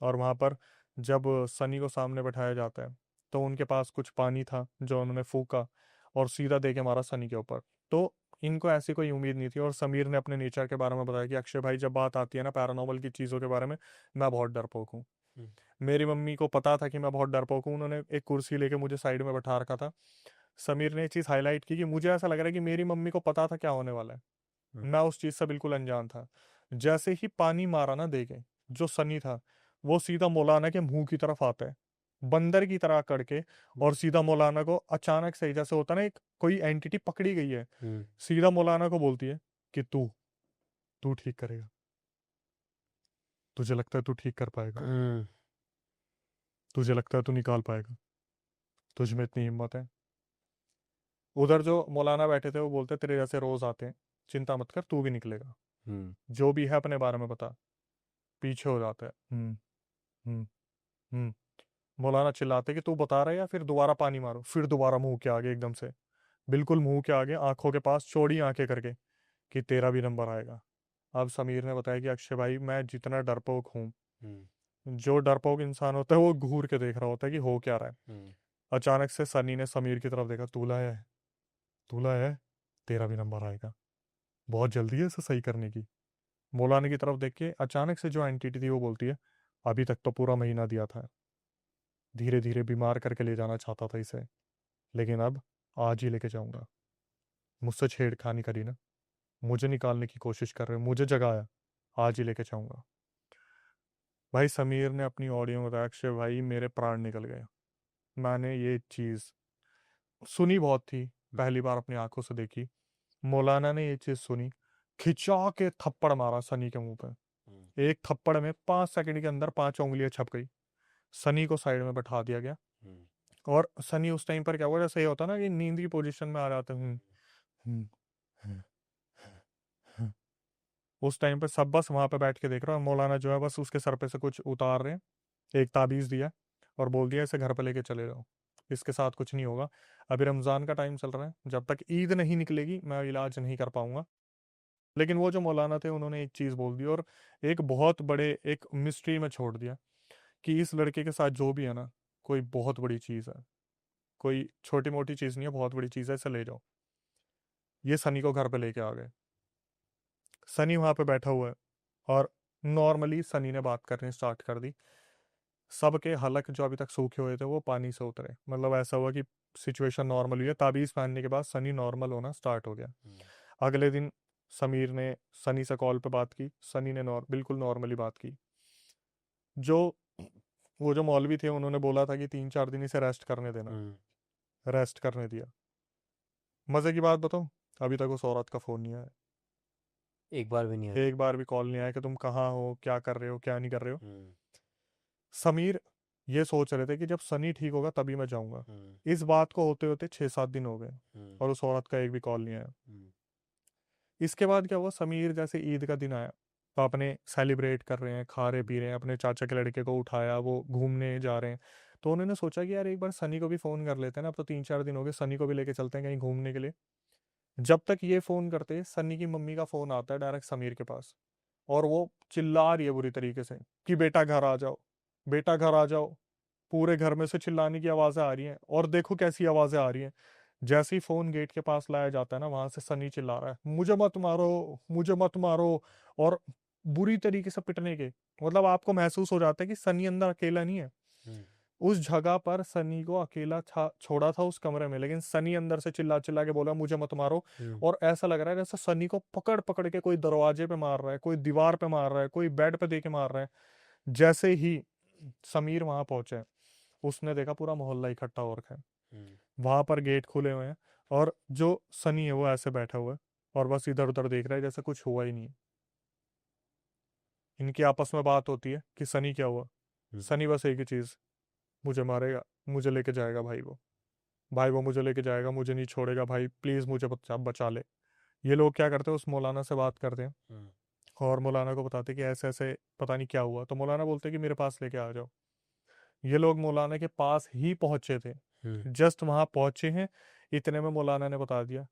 और वहां पर जब सनी को सामने बैठाया जाता है, तो उनके पास कुछ पानी था जो उन्होंने फूका और सीधा दे के मारा सनी के ऊपर। तो इनको ऐसी कोई उम्मीद नहीं थी, और समीर ने अपने नेचर के बारे में बताया कि अक्षय भाई, जब बात आती है ना पैरानॉर्मल की चीज़ों के बारे में, मैं बहुत डरपोक हूँ। हम्म, मेरी मम्मी को पता था कि मैं बहुत डरपोक हूँ, उन्होंने एक कुर्सी लेके मुझे साइड में बैठा रखा था। समीर ने ये चीज़ हाईलाइट की कि मुझे ऐसा लग रहा है कि मेरी मम्मी को पता था क्या होने वाला है, हम्म, मैं उस चीज से बिल्कुल अनजान था। जैसे ही पानी मारा ना देके, जो सनी था वो सीधा मौलाना के मुंह की तरफ आता है, बंदर की तरह करके, और सीधा मौलाना को अचानक से, जैसे होता ना एक कोई एंटिटी पकड़ी गई है, हम्म, सीधा मौलाना को बोलती है कि तू तू ठीक करेगा, तुझे लगता है तू ठीक कर पाएगा, हम्म, तुझे लगता है तू निकाल पाएगा, तुझ में इतनी हिम्मत है। उधर जो मौलाना बैठे थे वो बोलते तेरे जैसे रोज आते हैं, चिंता मत कर, तू भी निकलेगा, हम्म, जो भी है अपने बारे में बता। पीछे हो जाता है। हम्म। हम्म। मौलाना चिल्लाते कि तू बता रहा है या फिर दोबारा पानी मारो, फिर दोबारा मुंह के आगे एकदम से, बिल्कुल मुंह के आगे, आंखों के पास चौड़ी आंखें करके, कि तेरा भी नंबर आएगा। अब समीर ने बताया कि अक्षय भाई, मैं जितना डरपोक हूँ, हम्म, जो डरपोक इंसान होता है वो घूर के देख रहा होता है कि हो क्या रहा है। हम्म, अचानक से सनी ने समीर की तरफ देखा, तू लाया है, तू लाया है, तेरा भी नंबर आएगा, बहुत जल्दी है इसे सही करने की। मौलाना की तरफ देख के अचानक से जो एंटिटी थी वो बोलती है, अभी तक तो पूरा महीना दिया था, धीरे धीरे बीमार करके ले जाना चाहता था इसे, लेकिन अब आज ही लेके जाऊंगा। मुझसे छेड़खानी करी ना, मुझे निकालने की कोशिश कर रहे हो, मुझे जगाया, आज ही लेके जाऊंगा। भाई समीर ने अपनी ऑडियो में बताया, अक्षय भाई मेरे प्राण निकल गए। मैंने ये चीज़ सुनी बहुत थी, पहली बार अपनी आंखों से देखी। मौलाना ने ये चीज़ सुनी, खिंचा के थप्पड़ मारा सनी के मुंह पे। हम्म, एक थप्पड़ में 5 सेकंड के अंदर 5 उंगलियां छप गई। सनी को साइड में बैठा दिया गया। हम्म, और सनी उस टाइम पर क्या हुआ, जैसे ये होता ना कि नींद की पोजीशन में आ जाते हैं। हम्म, हम्म, हम्म। उस टाइम पे सब बस वहां पे बैठ के देख रहा है, मौलाना जो है बस उसके सर पे से कुछ उतार रहे हैं। एक ताबीज दिया और बोल दिया इसे घर पे लेके चले जाओ, इसके साथ कुछ नहीं होगा। अभी रमजान का टाइम चल रहा है, जब तक ईद नहीं निकलेगी मैं इलाज नहीं कर पाऊंगा। लेकिन वो जो मौलाना थे उन्होंने एक चीज बोल दी, और एक बहुत बड़े एक मिस्ट्री में छोड़ दिया, कि इस लड़के के साथ जो भी है ना, कोई बहुत बड़ी चीज है, कोई छोटी मोटी चीज नहीं है, बहुत बड़ी चीज है, इसे ले जाओ। ये सनी को घर पे लेके आ गए। सनी वहां पे बैठा हुआ है, और नॉर्मली सनी ने बात करनी स्टार्ट कर दी। सबके हलक जो अभी तक सूखे हुए थे वो पानी से उतरे, मतलब ऐसा हुआ कि सिचुएशन नॉर्मल हुई है। ताबीज पहनने के बाद सनी नॉर्मल होना स्टार्ट हो गया। हम्म, अगले दिन समीर ने सनी से कॉल पे बात की, सनी ने बिल्कुल नॉर्मली बात की। जो वो जो मौलवी थे उन्होंने बोला था कि 3-4 दिन इसे रेस्ट करने देना, हम्म, रेस्ट करने दिया। मजे की बात बताओ, अभी तक उस औरत का फोन नहीं आया, एक बार भी नहीं आया। एक बार भी कॉल नहीं आया कि तुम कहाँ हो, क्या कर रहे हो, क्या नहीं कर रहे हो। हम्म, समीर ये सोच रहे थे कि जब सनी ठीक होगा तभी मैं जाऊंगा। हम्म, इस बात को होते होते 6-7 दिन हो गए, हम्म, और उस औरत का एक भी कॉल नहीं आया। हम्म, इसके बाद क्या हुआ, समीर जैसे ईद का दिन आया, तो अपने सेलिब्रेट कर रहे हैं, खा रहे पी रहे हैं, अपने चाचा के लड़के को उठाया, वो घूमने जा रहे हैं। तो उन्होंने सोचा कि यार एक बार सनी को भी फ़ोन कर लेते हैं ना, अब तो 3-4 दिन हो गए, सनी को भी लेके चलते हैं कहीं घूमने के लिए। जब तक ये फ़ोन करते, सनी की मम्मी का फ़ोन आता है डायरेक्ट समीर के पास, और वो चिल्ला रही है बुरी तरीके से कि बेटा घर आ जाओ, बेटा घर आ जाओ। पूरे घर में से चिल्लाने की आवाज़ें आ रही हैं, और देखो कैसी आवाज़ें आ रही हैं। जैसे ही फोन गेट के पास लाया जाता है ना, वहां से सनी चिल्ला रहा है, मुझे मत मारो, मुझे मत मारो, और बुरी तरीके से पिटने के। मतलब आपको महसूस हो जाता है कि सनी अंदर अकेला नहीं है। हम्म, उस जगह पर सनी को अकेला था, छोड़ा था उस कमरे में, लेकिन सनी अंदर से चिल्ला चिल्ला के बोला मुझे मत मारो। हम्म, और ऐसा लग रहा है जैसे सनी को पकड़ पकड़ के कोई दरवाजे पे मार रहा है, कोई दीवार पे मार रहा है, कोई बेड पे दे के मार रहा है। जैसे ही समीर वहां पहुंचे, उसने देखा पूरा मोहल्ला इकट्ठा हो रखा है, हम्म, वहां पर गेट खुले हुए हैं, और जो सनी है वो ऐसे बैठा हुआ है, और बस इधर उधर देख रहा है जैसे कुछ हुआ ही नहीं है। इनकी आपस में बात होती है कि सनी क्या हुआ। हम्म, सनी बस एक ही चीज, मुझे मारेगा, मुझे लेके जाएगा भाई वो। भाई वो मुझे लेके जाएगा, मुझे नहीं छोड़ेगा, भाई प्लीज़ मुझे बचा बचा ले। ये लोग क्या करते हैं, उस मौलाना से बात करते हैं हम्म, और मौलाना को बताते हैं कि ऐसे ऐसे पता नहीं क्या हुआ। तो मौलाना बोलते हैं कि मेरे पास लेके आ जाओ। ये लोग मौलाना के पास ही पहुंचे थे, हम्म, जस्ट वहां पहुंचे हैं, इतने में मौलाना ने बता दिया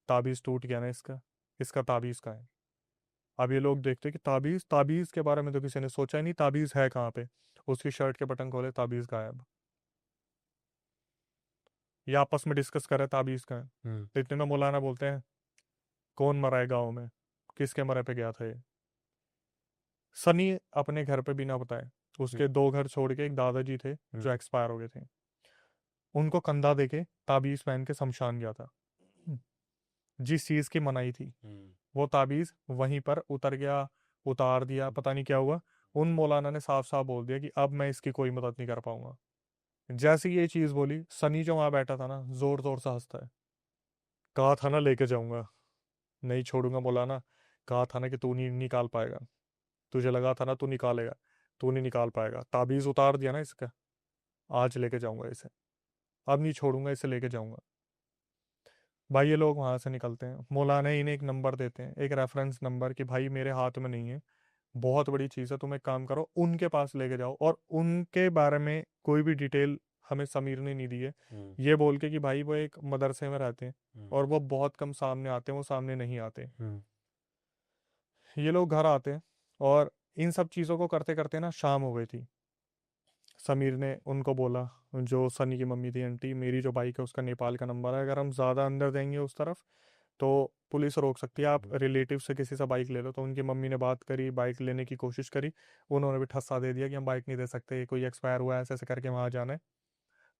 ताबीज टूट गया ना इसका, इसका ताबीज कहाँ है। अब ये लोग देखते हैं कि ताबीज, ताबीज के बारे में तो किसी ने सोचा ही नहीं, ताबीज है कहाँ पे। उसकी शर्ट के बटन खोले, ताबीज गायब। ये आपस में डिस्कस करे ताबीज का है। हम्म, तो इतने में मौलाना बोलते हैं कौन मरा है गाँव में, किसके मरे पे गया था ये। सनी अपने घर पे बिना बताए, हम्म, उसके 2 घर छोड़ के एक दादाजी थे हम्म, जो एक्सपायर हो गए थे, उनको कंधा देके ताबीज पहन के शमशान गया था। जिस चीज की मनाई थी हम्म, वो ताबीज वहीं पर उतर गया, उतार दिया, पता नहीं क्या हुआ। उन मौलाना ने साफ साफ बोल दिया कि अब मैं इसकी कोई मदद नहीं कर पाऊंगा। जैसे ही ये चीज बोली, सनी जो वहां बैठा था ना, जोर जोर से हंसता है। कहा था ना लेके जाऊंगा, नहीं छोड़ूंगा मौलाना, कहा था ना कि तू नहीं निकाल पाएगा, तुझे लगा था ना तू निकालेगा, तू नहीं निकाल पाएगा, ताबीज उतार दिया ना इसका, आज लेके जाऊंगा इसे, अब नहीं छोड़ूंगा इसे, लेके जाऊंगा। भाई ये लोग वहां से निकलते हैं, मौलाना इन्हें एक नंबर देते हैं, एक रेफरेंस नंबर, कि भाई मेरे हाथ में नहीं है, बहुत बड़ी चीज़ है, तुम एक काम करो उनके पास लेके जाओ। और उनके बारे में कोई भी डिटेल हमें समीर ने नहीं दी है, हम्म, ये बोल के कि भाई वो एक मदरसे में रहते हैं हम्म, और वो बहुत कम सामने आते हैं, वो सामने नहीं आते। हम्म, ये लोग घर आते हैं और इन सब चीज़ों को करते करते ना शाम हो गई थी। समीर ने उनको बोला, जो सनी की मम्मी थी, आंटी मेरी जो बाइक है उसका नेपाल का नंबर है, अगर हम ज़्यादा अंदर देंगे उस तरफ तो पुलिस रोक सकती है, आप हम्म, रिलेटिव से किसी से बाइक ले लो। तो उनकी मम्मी ने बात करी, बाइक लेने की कोशिश करी, उन्होंने भी ठस्सा दे दिया कि हम बाइक नहीं दे सकते, ये कोई एक्सपायर हुआ है, ऐसे ऐसे करके वहाँ जाना है।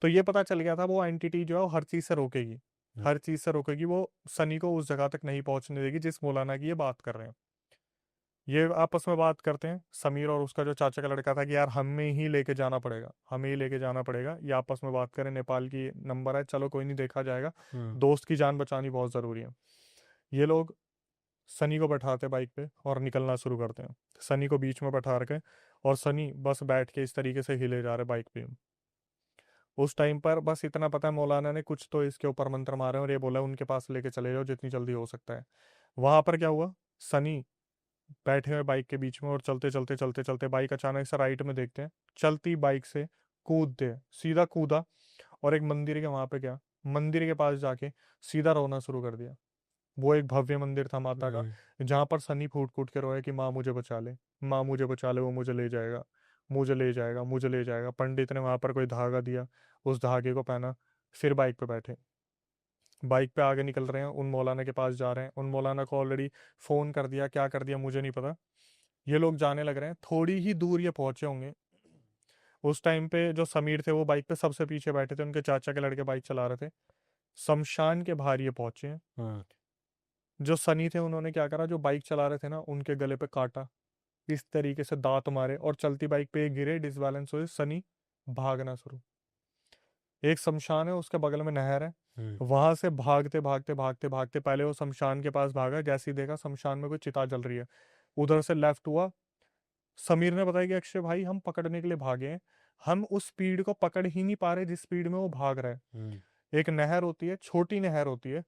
तो ये पता चल गया था वो एंटिटी जो है वो हर चीज़ से रोकेगी, हम्म, हर चीज़ से रोकेगी, वो सनी को उस जगह तक नहीं पहुंचने देगी जिस मौलाना की ये बात कर रहे हैं। ये आपस में बात करते हैं, समीर और उसका जो चाचा का लड़का था, कि यार हमें ही लेके जाना पड़ेगा, हमें ही लेके जाना पड़ेगा। ये आपस में बात करें, नेपाल की नंबर है, चलो कोई नहीं, देखा जाएगा, हम्म, दोस्त की जान बचानी बहुत ज़रूरी है। ये लोग सनी को बैठाते बाइक पे और निकलना शुरू करते हैं, सनी को बीच में बैठा रखे, और सनी बस बैठ के इस तरीके से हिले जा रहे बाइक पे। उस टाइम पर बस इतना पता है मौलाना ने कुछ तो इसके ऊपर मंत्र मारे और ये बोला उनके पास लेके चले जाओ जितनी जल्दी हो सकता है। वहां पर क्या हुआ, सनी बैठे हुए बाइक के बीच में और चलते चलते चलते चलते बाइक अचानक से राइट में देखते हैं, चलती बाइक से कूद दे, सीधा कूदा और एक मंदिर के वहां पे गया, मंदिर के पास जाके सीधा रोना शुरू कर दिया। वो एक भव्य मंदिर था माता का, हम्म, जहां पर सनी फूट फूट के रोया कि माँ मुझे बचा ले, माँ मुझे बचा ले, वो मुझे ले जाएगा, मुझे ले जाएगा, मुझे ले जाएगा। पंडित ने वहां पर कोई धागा दिया, उस धागे को पहना, फिर बाइक पे बैठे, बाइक पे आगे निकल रहे हैं, उन मौलाना के पास जा रहे हैं। उन मौलाना को ऑलरेडी फोन कर दिया, क्या कर दिया मुझे नहीं पता। ये लोग जाने लग रहे हैं, थोड़ी ही दूर ये पहुंचे होंगे। उस टाइम पे जो समीर थे वो बाइक पे सबसे पीछे बैठे थे, उनके चाचा के लड़के बाइक चला रहे थे। शमशान के बाहर ये पहुंचे हैं। हम्म, जो सनी थे उन्होंने क्या करा, जो बाइक चला रहे थे ना उनके गले पे काटा, इस तरीके से दांत मारे और चलती बाइक पे एक गिरे, डिसबैलेंस हुए, सनी भागना शुरू। एक शमशान है, उसके बगल में नहर है, हम्म, वहां से भागते भागते भागते भागते पहले वो शमशान के पास भागा, जैसे ही देखा शमशान में कोई चिता जल रही है, उधर से लेफ्ट हुआ। समीर ने बताया कि अक्षय भाई हम पकड़ने के लिए भागे हैं, हम उस स्पीड को पकड़ ही नहीं पा रहे जिस स्पीड में वो भाग रहा है। हम्म, एक नहर होती है, छोटी नहर होती है,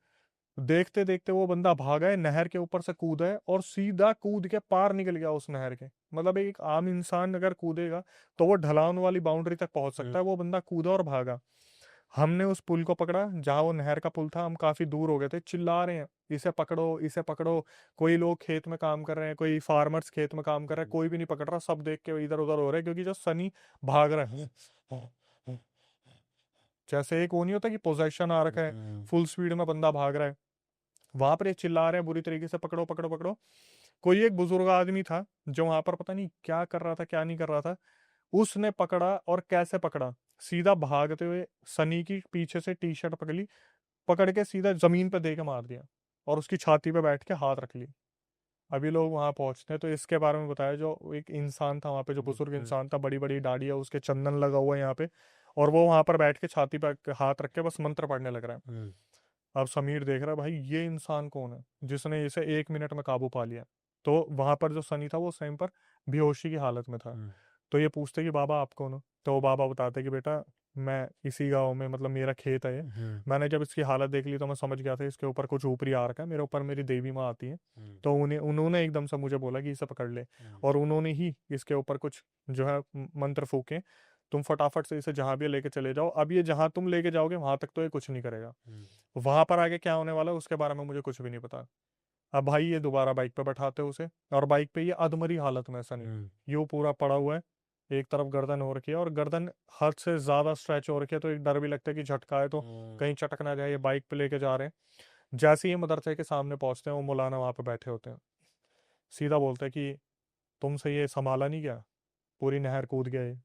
देखते देखते वो बंदा भागा है, नहर के ऊपर से कूदा है और सीधा कूद के पार निकल गया उस नहर के। मतलब एक आम इंसान अगर कूदेगा तो वो ढलान वाली बाउंड्री तक पहुंच हम्म, सकता है, वो बंदा कूदा और भागा। हमने उस पुल को पकड़ा, जहां वो नहर का पुल था, हम काफी दूर हो गए थे, चिल्ला रहे हैं इसे पकड़ो, इसे पकड़ो। कोई लोग खेत में काम कर रहे हैं, कोई फार्मर्स खेत में काम कर रहे हैं, कोई भी नहीं पकड़ रहा, सब देख के इधर उधर हो रहे हैं, क्योंकि जो सनी भाग रहा है, जैसे एक वो नहीं होता कि पोजेशन आ रखा है, हम्म, फुल स्पीड में बंदा भाग रहा है। वहां पर ये चिल्ला रहे हैं बुरी तरीके से, पकड़ो पकड़ो पकड़ो। कोई एक बुजुर्ग आदमी था जो वहां पर पता नहीं क्या कर रहा था, क्या नहीं कर रहा था, उसने पकड़ा, और कैसे पकड़ा, सीधा भागते हुए सनी की पीछे से टी शर्ट पकड़ी, पकड़ के सीधा जमीन पे दे के मार दिया और उसकी छाती पे बैठ के हाथ रख ली। अभी लोग वहां पहुंचते हैं तो इसके बारे में बताया, जो एक इंसान था वहां पे, जो बुजुर्ग हम्म, इंसान था, बड़ी बड़ी दाढ़ी है उसके, चंदन लगा हुआ है यहाँ पे, और वो वहां पर बैठ के छाती पे हाथ रख के बस मंत्र पढ़ने लग रहा है। हम्म, अब समीर देख रहा है भाई ये इंसान कौन है जिसने इसे 1 मिनट में काबू पा लिया। तो वहां पर जो सनी था वो उस टाइम पर बेहोशी की हालत में था। हम्म, तो ये पूछते कि बाबा आप कौन हो, तो वो बाबा बताते कि बेटा मैं इसी गांव में, मतलब मेरा खेत है ये। मैंने जब इसकी हालत देख ली तो मैं समझ गया था इसके ऊपर कुछ ऊपरी आ रखा है। मेरे ऊपर मेरी देवी माँ आती है, तो उन्होंने एकदम से मुझे बोला कि इसे पकड़ ले, और उन्होंने ही इसके ऊपर कुछ जो है मंत्र फूके, तुम फटाफट से इसे जहां भी लेके चले जाओ। अब ये जहां तुम लेके जाओगे वहां तक तो ये कुछ नहीं करेगा, वहां पर आगे क्या होने वाला है उसके बारे में मुझे कुछ भी नहीं पता। अब भाई ये दोबारा बाइक पे बैठाते उसे, और बाइक पे ये अधमरी हालत में, ऐसा नहीं, यूं पूरा पड़ा हुआ है, एक तरफ गर्दन हो रखी है, और गर्दन हद से ज्यादा स्ट्रेच हो रखी है, तो एक डर भी लगता है कि झटका है तो कहीं चटक ना जाए। ये बाइक पे लेके जा रहे हैं, जैसे ही ये मदरसे के सामने पहुंचते हैं वो मौलाना वहां पे बैठे होते हैं। सीधा बोलते हैं कि तुमसे ये संभाला नहीं गया, पूरी नहर कूद गया ये।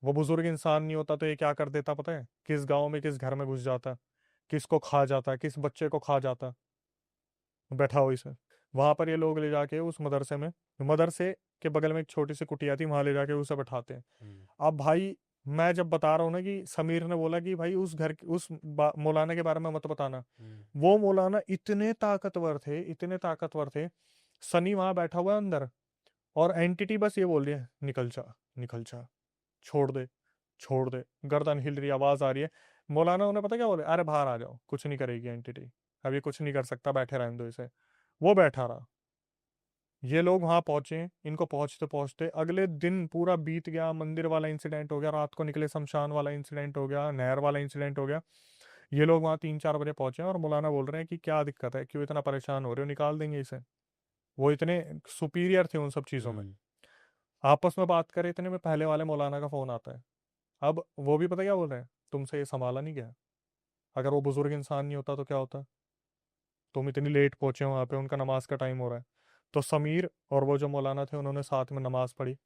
वो बुजुर्ग इंसान नहीं होता तो ये क्या कर देता पता है? किस गांव में किस घर में घुस जाता, किसको खा जाता, किस बच्चे को खा जाता। बैठा हो इसे, वहां पर ये लोग ले जाके उस मदरसे में, मदरसे के बगल में एक छोटी सी कुटिया थी, वहां ले जाके उसे बैठाते हैं। अब भाई मैं जब बता रहा हूँ ना कि समीर ने बोला कि भाई उस घर उस मौलाना के बारे में मत बताना, वो मौलाना इतने ताकतवर थे, इतने ताकतवर थे। सनी वहां बैठा हुआ है अंदर, और एंटिटी बस ये बोल रही है निकल जा, निकल जा, छोड़ दे, छोड़ दे। गर्दन हिल रही है, आवाज आ रही है। मौलाना उन्हें पता क्या बोले, अरे बाहर आ जाओ, कुछ नहीं करेगी एंटिटी, अब ये कुछ नहीं कर सकता, बैठे रहने दो इसे। वो बैठा रहा। ये लोग वहां पहुंचे, इनको पहुंचते पहुंचते अगले दिन पूरा बीत गया। मंदिर वाला इंसिडेंट हो गया, रात को निकले शमशान वाला इंसिडेंट हो गया, नहर वाला इंसिडेंट हो गया। ये लोग वहां 3-4 बजे पहुंचे, और मौलाना बोल रहे हैं कि क्या दिक्कत है, क्यों इतना परेशान हो रहे हो, निकाल देंगे इसे। वो इतने सुपीरियर थे उन सब चीजों में। आपस में बात करे इतने में पहले वाले मौलाना का फोन आता है। अब वो भी पता क्या बोल रहे हैं, तुमसे ये संभाला नहीं गया। अगर वो बुजुर्ग इंसान नहीं होता तो क्या होता? तुम इतनी लेट पहुंचे हो वहां पे, उनका नमाज का टाइम हो रहा है। तो समीर और वो जो मौलाना थे उन्होंने साथ में नमाज पढ़ी।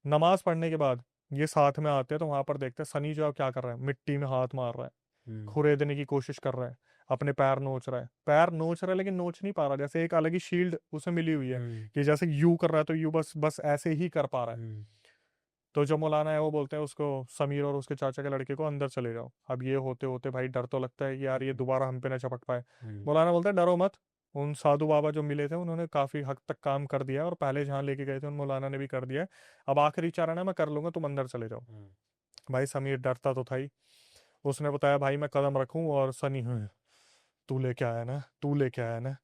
नमाज पढ़ने के बाद ये साथ में आते हैं, तो वहां पर देखते हैं सनी जो है क्या कर रहा है, मिट्टी में हाथ मार रहा है, खुरेदने की कोशिश कर रहा है, अपने पैर नोच रहा है, पैर नोच रहा है लेकिन नोच नहीं पा रहा, जैसे एक अलग ही शील्ड उसे मिली हुई है कि जैसे यू कर रहा है तो यू बस बस ऐसे ही कर पा रहा है। तो जो मौलाना है वो बोलते हैं उसको, समीर और उसके चाचा के लड़के को, अंदर चले जाओ। अब ये होते होते भाई डर तो लगता है कि यार ये दोबारा हम पे ना चपट पाए। मौलाना बोलता है डरो मत, उन साधु बाबा जो मिले थे उन्होंने काफी हद तक काम कर दिया है, और पहले जहाँ लेके गए थे उन मौलाना ने भी कर दिया है। अब आखिरी चरण है, मैं कर लूंगा, तुम अंदर चले जाओ। भाई समीर डरता तो था ही। उसने बताया भाई मैं कदम रखूं और सनी तू लेके आया ना, तू लेके आया ना,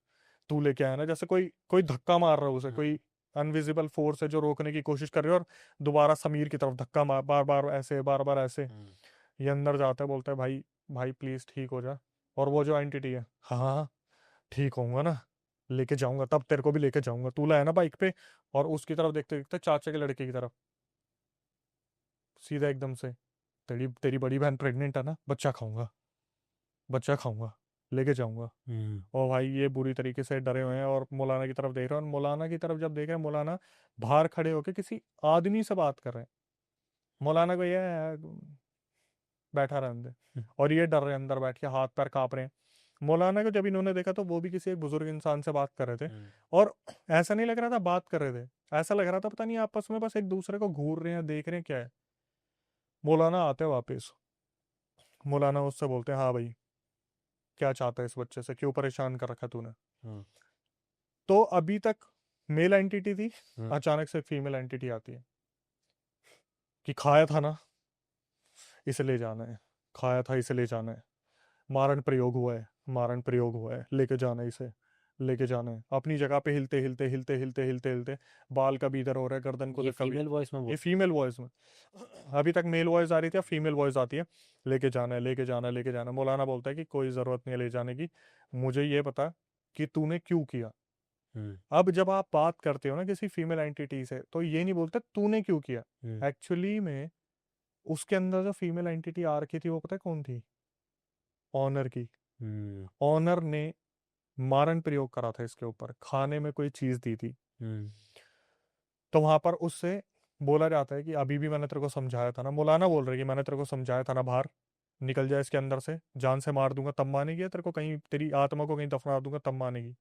तू लेके आया ना, जैसे कोई कोई धक्का मार रहा है उसे, कोई अनविजिबल फोर्स है जो रोकने की कोशिश कर रही है, और दोबारा समीर की तरफ धक्का मार, बार बार ऐसे, बार बार ऐसे। ये अंदर जाता है, बोलता है भाई, भाई प्लीज ठीक हो जा। और वो जो एंटिटी है, हाँ हाँ हाँ, ठीक होऊंगा ना, लेके जाऊंगा, तब तेरे को भी लेके जाऊंगा, तू लाया ना बाइक पे। और उसकी तरफ देखते देखते चाचा के लड़के की तरफ, सीधा एकदम से, तेरी तेरी बड़ी बहन प्रेग्नेंट है ना, बच्चा खाऊंगा, बच्चा खाऊंगा, लेके जाऊंगा। और भाई ये बुरी तरीके से डरे हुए हैं और मौलाना की तरफ देख रहे हैं, और मौलाना की तरफ जब देख रहे हैं, मौलाना बाहर खड़े होकर किसी आदमी से बात कर रहे हैं। मौलाना को ये है, बैठा रहे अंदर, और ये डर रहे हैं अंदर बैठ के, हाथ पैर कांप रहे हैं। मौलाना को जब इन्होंने देखा तो वो भी किसी एक बुजुर्ग इंसान से बात कर रहे थे, और ऐसा नहीं लग रहा था बात कर रहे थे, ऐसा लग रहा था पता नहीं आपस में बस एक दूसरे को घूर रहे हैं, देख रहे हैं क्या है। मौलाना आते हैं वापस, मौलाना उससे बोलते हैं हाँ भाई, क्या चाहता है इस बच्चे से, क्यों परेशान कर रखा तूने। तो अभी तक मेल एंटिटी थी, अचानक से फीमेल एंटिटी आती है कि खाया था ना, इसे ले जाना है, खाया था इसे ले जाना है, मारण प्रयोग हुआ है, मारण प्रयोग हुआ है, लेके जाना है इसे, लेके जाना है। अपनी जगह पे हिलते हिलते हिलते हिलते हिलते हिलते, बाल कभी इधर हो रहा है, गर्दन को ये कभी, फीमेल वॉइस में ये बोल। फीमेल वॉइस में। अभी तक मेल वॉइस आ रही थी, अब फीमेल वॉइस आती है, लेके जाना है, लेके जाना है, लेके जाना है। मौलाना बोलता है कि कोई जरूरत नहीं है ले जाने की, मुझे ये पता कि तूने क्यों किया। अब जब आप बात करते हो ना किसी फीमेल एंटिटी से, तो ये नहीं बोलते तूने क्यों किया। एक्चुअली में उसके अंदर जो फीमेल एंटिटी आ रखी थी वो पता है कौन थी? ऑनर की। ऑनर ने मारण प्रयोग करा था इसके ऊपर, खाने में कोई चीज दी थी। तो वहां पर उससे बोला जाता है कि अभी भी मैंने तेरे को समझाया था ना, मौलाना बोल रहे कि मैंने तेरे को समझाया था ना, बाहर निकल जाए इसके अंदर से, जान से मार दूंगा तब मानेगी, या तेरे को कहीं, तेरी आत्मा को कहीं दफना दूंगा तब मानेगी।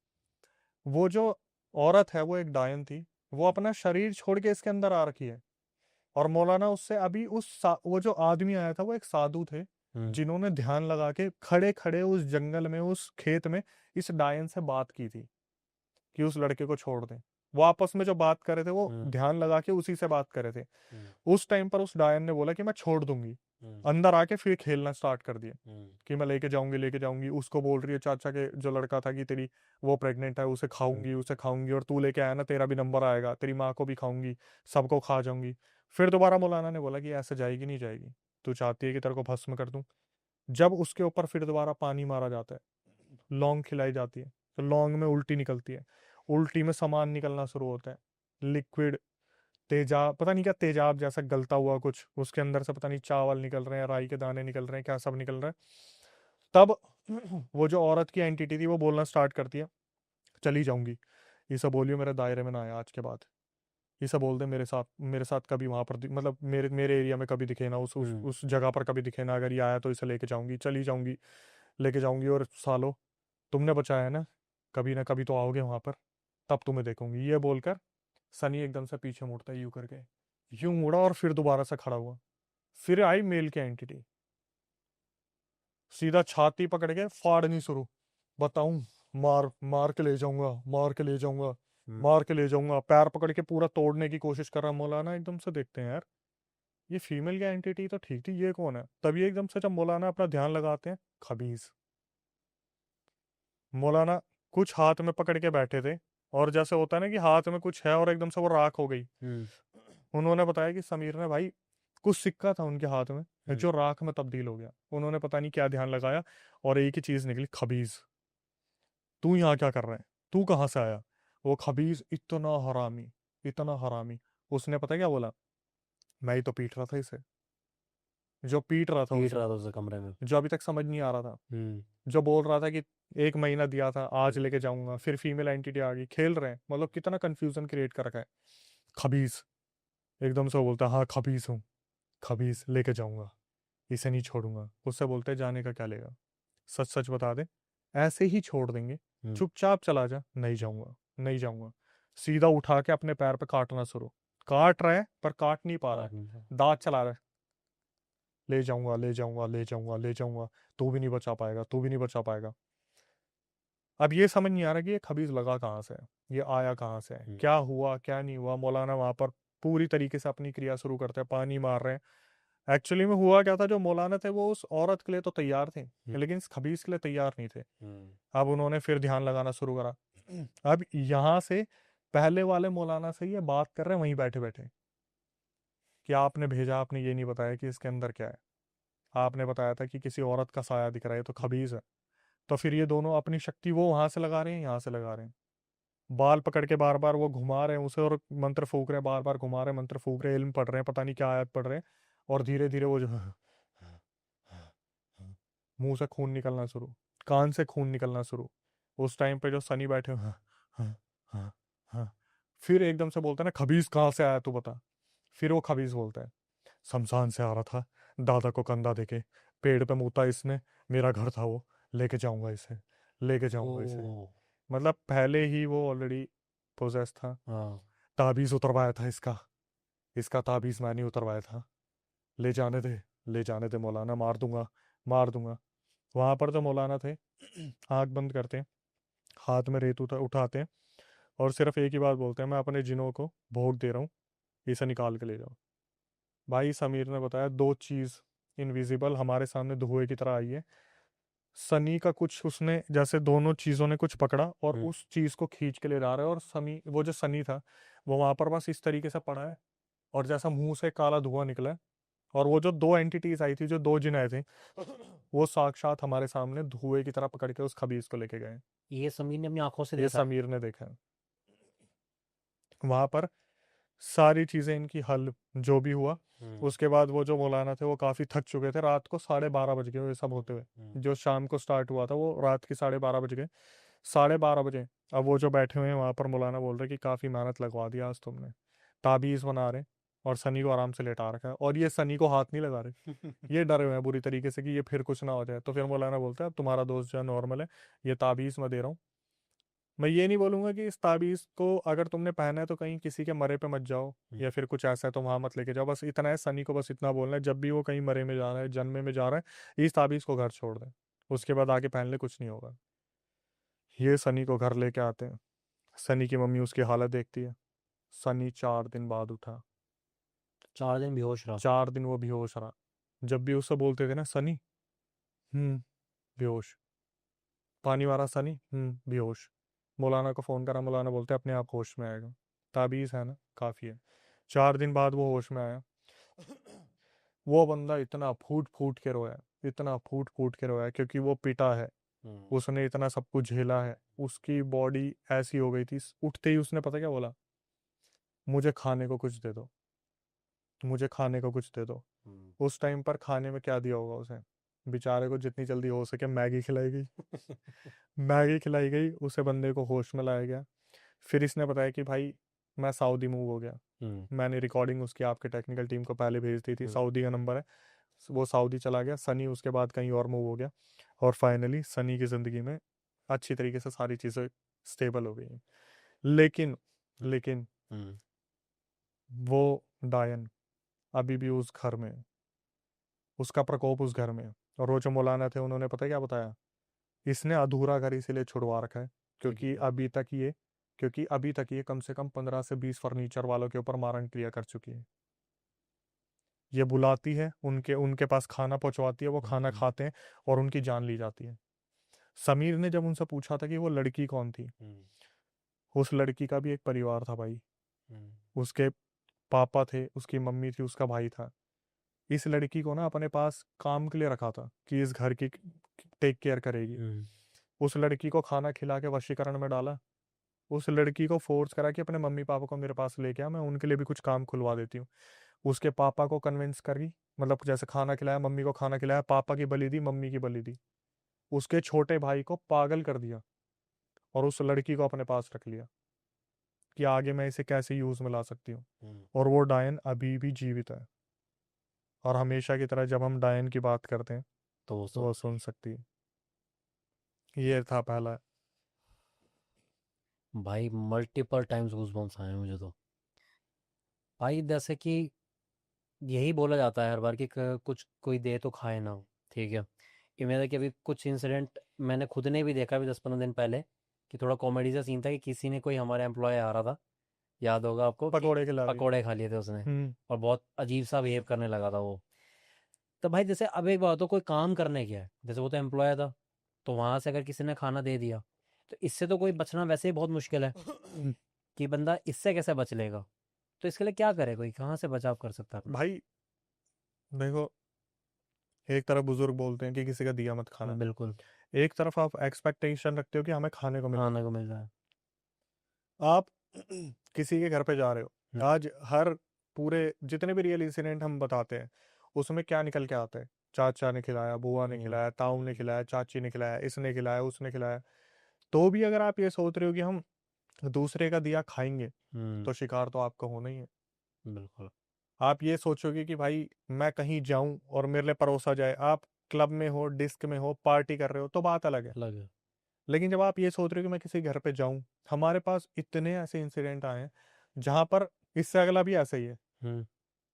वो जो औरत है वो एक डायन थी, वो अपना शरीर छोड़ के इसके अंदर आ रखी है। और मौलाना उससे अभी वो जो आदमी आया था वो एक साधु थे, जिन्होंने ध्यान लगा के खड़े खड़े उस जंगल में, उस खेत में इस डायन से बात की थी कि उस लड़के को छोड़ दें। वो आपस में जो बात कर रहे थे वो हम्म, ध्यान लगा के उसी से बात कर रहे थे। हम्म, उस टाइम पर उस डायन ने बोला कि मैं छोड़ दूंगी। हम्म, अंदर आके फिर खेलना स्टार्ट कर दिया हम्म, कि मैं लेके जाऊंगी। उसको बोल रही है चाचा के जो लड़का था कि तेरी वो प्रेग्नेंट है, उसे हम्म, खाऊंगी उसे खाऊंगी, और तू लेके आया ना तेरा भी नंबर आएगा, तेरी माँ को भी खाऊंगी, सबको खा जाऊंगी। फिर दोबारा मौलाना ने बोला कि ऐसे जाएगी नहीं जाएगी, तू चाहती है कि तेरे को भस्म कर दूं। जब उसके ऊपर फिर दोबारा पानी मारा जाता है, लौंग खिलाई जाती है, तो लौंग में उल्टी निकलती है, उल्टी में सामान निकलना शुरू होता है, लिक्विड, तेजाब, पता नहीं क्या तेजाब जैसा गलता हुआ कुछ उसके अंदर से, पता नहीं चावल निकल रहे हैं, राई के दाने निकल रहे हैं, क्या सब निकल रहा है। तब वो जो औरत की एंटिटी थी वो बोलना स्टार्ट करती है, चली जाऊंगी, ये सब बोलियो मेरे दायरे में ना आया आज के बाद, ये सब बोल दे मेरे साथ कभी वहां पर मतलब मेरे एरिया में कभी दिखे ना, हम्म, उस जगह पर कभी दिखे ना, अगर ये आया तो इसे लेके जाऊंगी, चली जाऊंगी, लेके जाऊंगी, और सालो तुमने बचाया है ना कभी तो आओगे वहां पर, तब तुम्हें देखूंगी, ये बोलकर सनी एकदम से पीछे मुड़ता है, यूं करके, यूं मुड़ा और फिर दोबारा से खड़ा हुआ। फिर आई मेल की एंटिटी, सीधा छाती पकड़ के फाड़नी शुरू, बताऊं, मार मार के ले जाऊंगा, मार के ले जाऊंगा, हम्म, मार के ले जाऊंगा, पैर पकड़ के पूरा तोड़ने की कोशिश कर रहा मौलाना। एकदम से देखते हैं यार, ये फीमेल की एंटिटी तो ठीक थी, ये कौन है? तभी एकदम से जब मौलाना अपना ध्यान लगाते हैं, खबीज मौलाना कुछ हाथ में पकड़ के बैठे थे, और जैसे होता है ना कि हाथ में कुछ है और एकदम से वो राख हो गई। हम्म, उन्होंने बताया कि समीर ने भाई, कुछ सिक्का था उनके हाथ में हम्म, जो राख में तब्दील हो गया, उन्होंने पता नहीं क्या ध्यान लगाया, और एक ही चीज निकली, खबीज, तू यहाँ क्या कर रहा है, तू कहाँ से आया? वो खबीज इतना हरामी, इतना हरामी, उसने पता क्या बोला, मैं ही तो पीट रहा था इसे, जो पीट रहा था पीट उसे, रहा था उसे कमरे में। जो अभी तक समझ नहीं आ रहा था, हम्म, जो बोल रहा था कि 1 महीना दिया था आज लेके जाऊंगा, फिर फीमेल एंटिटी आ गई, खेल रहे हैं, मतलब कितना कंफ्यूजन क्रिएट कर रखा है। खबीज एकदम से बोलता है, हाँ खबीज हूँ, खबीज लेके जाऊंगा, इसे नहीं छोड़ूंगा। उससे बोलते हैं जाने का क्या लेगा, सच सच बता दे, ऐसे ही छोड़ देंगे, हम्म, चुपचाप चला जा। नहीं जाऊंगा, नहीं जाऊंगा। सीधा उठा के अपने पैर पे काटना शुरू, काट रहा है पर काट नहीं पा रहा काट है, नहीं था। दांत चला रहा है, ले जाऊंगा ले जाऊंगा ले जाऊंगा ले जाऊंगा, तू भी नहीं बचा पाएगा, तू भी नहीं बचा पाएगा। अब ये समझ नहीं आ रहा कि ये खबीज लगा कहाँ से है, ये आया कहाँ से है, हम्म, क्या हुआ क्या नहीं हुआ। मौलाना वहां पर पूरी तरीके से अपनी क्रिया शुरू करते हैं, पानी मार रहे हैं। एक्चुअली में हुआ क्या था, जो मौलाना थे वो उस औरत के लिए तो तैयार थे, हम्म, लेकिन इस खबीज के लिए तैयार नहीं थे। हम्म, अब उन्होंने फिर ध्यान लगाना शुरू करा। अब यहाँ से पहले वाले मौलाना से ये बात कर रहे हैं वहीं बैठे बैठे, कि आपने भेजा, आपने ये नहीं बताया कि इसके अंदर क्या है, आपने बताया था कि किसी औरत का साया दिख रहा है, ये तो खबीज है। तो फिर ये दोनों अपनी शक्ति वो वहां से लगा रहे हैं, यहाँ से लगा रहे हैं, बाल पकड़ के बार बार वो घुमा रहे हैं उसे, और मंत्र फूक रहे हैं, बार बार घुमा रहे हैं, मंत्र फूक रहे हैं, इल्म पढ़ रहे हैं, पता नहीं क्या आयत पढ़ रहे हैं, और धीरे धीरे वो जो मुंह से खून निकलना शुरू, कान से खून निकलना शुरू। उस टाइम पे जो सनी बैठे हुए, हाँ, हाँ, हाँ, हाँ। फिर एकदम से बोलता है ना, खबीज कहाँ से आया तू बता। फिर वो खबीज बोलता है, शमशान से आ रहा था, दादा को कंधा देके, पेड़ पे मुता इसने, मेरा घर था वो, लेके जाऊंगा इसे, लेके ओ, जाऊंगा इसे। मतलब पहले ही वो ऑलरेडी पोजेस था। हाँ, ताबीज उतरवाया था इसका, इसका ताबीज मैंने उतरवाया था, ले जाने दे, ले जाने दे मौलाना, मार दूंगा, मार दूंगा। वहां पर जो मौलाना थे आंख बंद करते हैं, हाथ में रेत उठाते हैं, और सिर्फ एक ही बात बोलते हैं, मैं अपने जिनों को भोग दे रहा हूँ, इसे निकाल के ले जाओ। भाई समीर ने बताया, दो चीज इनविजिबल हमारे सामने धुएं की तरह आई है। सनी का कुछ उसने जैसे दोनों चीजों ने कुछ पकड़ा और हम्म, उस चीज को खींच के ले जा रहा है, और सनी, वो जो सनी था, वो वहां पर बस इस तरीके से पड़ा है, और जैसा मुंह से काला धुआं निकला है। और वो जो दो एंटिटीज आई थी, जो दो जिन आए थे, वो साक्षात हमारे सामने धुएं की तरह पकड़ के उस खबीज को लेके गए। ये समीर ने अपनी आंखों से ये देखा। समीर ने देखा है। वहां पर सारी चीजें इनकी हल, जो भी हुआ। हम्म, उसके बाद वो जो मौलाना थे वो काफी थक चुके थे, रात को 12:30 बज गए ये सब होते हुए। हम्म, जो शाम को स्टार्ट हुआ था वो रात के 12:30 बज गए, 12:30 बजे। अब वो जो बैठे हुए हैं वहां पर, मौलाना बोल रहे कि काफी मेहनत लगवा दी आज तुमने, ताबीज बना रहे, और सनी को आराम से लेटा रखा है, और ये सनी को हाथ नहीं लगा रहे, ये डरे हुए हैं बुरी तरीके से कि ये फिर कुछ ना हो जाए। तो फिर मौलाना बोलता है, अब तुम्हारा दोस्त जो है नॉर्मल है, ये ताबीज मैं दे रहा हूँ। मैं ये नहीं बोलूंगा कि इस ताबीज को अगर तुमने पहना है तो कहीं किसी के मरे पे मत जाओ, हम्म, या फिर कुछ ऐसा है तो वहां मत लेके जाओ। बस इतना है, सनी को बस इतना बोलना है, जब भी वो कहीं मरे में जा रहा है, जन्मे में जा रहा है, इस ताबीज को घर छोड़ दे, उसके बाद आगे पहन ले, कुछ नहीं होगा। ये सनी को घर लेके आते हैं, सनी की मम्मी उसकी हालत देखती है। सनी 4 दिन बाद उठा। 4 दिन बेहोश रहा। 4 दिन वो बेहोश रहा। जब भी उससे बोलते थे ना सनी, बेहोश। पानी मारा सनी, बेहोश। मौलाना को फ़ोन करा, मौलाना बोलते अपने आप होश में आएगा। ताबीज़ है ना, काफ़ी है। 4 दिन बाद वो होश में आया। वो बंदा इतना फूट फूट के रोया, इतना फूट फूट के रोया, क्योंकि वो पिटा है, उसने इतना सब कुछ झेला है। उसकी बॉडी ऐसी हो गई थी, उठते ही उसने पता क्या बोला, मुझे खाने को कुछ दे दो, मुझे खाने को कुछ दे दो। उस टाइम पर खाने में क्या दिया होगा उसे? बेचारे को जितनी जल्दी हो सके मैगी खिलाई गई। मैगी खिलाई गई, उसे बंदे को होश में लाया गया। फिर इसने बताया कि भाई मैं सऊदी मूव हो गया। मैंने रिकॉर्डिंग उसकी आपके टेक्निकल टीम को पहले भेज दी थी, सऊदी का नंबर है। वो सऊदी चला गया, सनी उसके बाद कहीं और मूव हो गया। और फाइनली सनी की ज़िंदगी में अच्छी तरीके से सारी चीज़ें स्टेबल हो गई। लेकिन लेकिन वो डायन अभी भी उस घर में है, उसका प्रकोप उस घर में है। और वो जो मौलाना थे उन्होंने पता क्या बताया, इसने अधूरा घर इसीलिए छुड़वा रखा है क्योंकि अभी तक ये कम से कम 15 से 20 फर्नीचर वालों के ऊपर मारण क्रिया कर चुकी है। ये बुलाती है, उनके उनके पास खाना पहुंचवाती है, वो खाना खाते हैं और उनकी जान ली जाती है। समीर ने जब उनसे पूछा था कि वो लड़की कौन थी, उस लड़की का भी एक परिवार था भाई। उसके पापा थे, उसकी मम्मी थी, उसका भाई था। इस लड़की को ना अपने पास काम के लिए रखा था कि इस घर की टेक केयर करेगी। उस लड़की को खाना खिला के वशीकरण में डाला। उस लड़की को फोर्स करा कि अपने मम्मी पापा को मेरे पास लेके आ, मैं उनके लिए भी कुछ काम खुलवा देती हूँ। उसके पापा को कन्विंस करी, मतलब जैसे खाना खिलाया, मम्मी को खाना खिलाया, पापा की बलि दी, मम्मी की बलि दी। उसके छोटे भाई को पागल कर दिया और उस लड़की को अपने पास रख लिया कि आगे मैं इसे कैसे यूज में ला सकती हूँ। और वो डायन अभी भी जीवित है और हमेशा की तरह जब हम डायन की बात करते हैं तो तो वो सुन सकती है। ये था पहला। भाई मल्टीपल टाइम्स गूज़बम्प्स आए हैं मुझे तो। भाई जैसे कि यही बोला जाता है हर बार कि कुछ कोई दे तो खाए ना। ठीक है, ये मेरा कि अभी कुछ इंसिडेंट मैंने खुद ने भी देखा अभी 10-15 दिन पहले, कि थोड़ा कॉमेडी सा सीन था कि किसी ने, कोई हमारा एम्प्लॉय आ रहा था, याद होगा आपको, कि पकोड़े खिला रही। पकोड़े खा लिए थे उसने हम्म। और बहुत अजीब सा बिहेव करने लगा था वो। तो भाई जैसे अब एक बात हो, कोई काम करने गया है, जैसे वो तो एम्प्लॉय था, तो वहां से अगर किसी ने खाना दे दिया तो इससे तो कोई बचना वैसे ही बहुत मुश्किल है, कि बंदा इससे कैसे बच लेगा। तो इसके लिए क्या करे, कोई कहाँ से बचाव कर सकता है अपना। भाई देखो, एक तरफ बुजुर्ग बोलते हैं कि किसी का दिया मत खाना, बिल्कुल। एक तरफ आप एक्सपेक्टेशन रखते हो कि हमें खाने को मिले। खाने को मिल रहा है। आप किसी के घर पे जा रहे हो, हम्म, आज हर पूरे जितने भी रियल इंसिडेंट हम बताते हैं उसमें क्या निकल के आता है, चाचा ने खिलाया, बुआ ने खिलाया, ताऊ ने खिलाया, चाची ने खिलाया, इसने खिलाया, उसने खिलाया। तो भी अगर आप ये सोच रहे हो कि हम दूसरे का दिया खाएंगे तो शिकार तो आपका होना ही है। बिल्कुल। आप ये सोचोगे कि भाई मैं कहीं जाऊं और मेरे लिए परोसा जाए, आप क्लब में हो, डिस्क में हो, पार्टी कर रहे हो तो बात अलग है। अलग है। लेकिन जब आप ये सोच रहे हो कि मैं किसी घर पे जाऊं, हमारे पास इतने ऐसे इंसिडेंट आए हैं जहां पर, इससे अगला भी ऐसा ही है हम्म।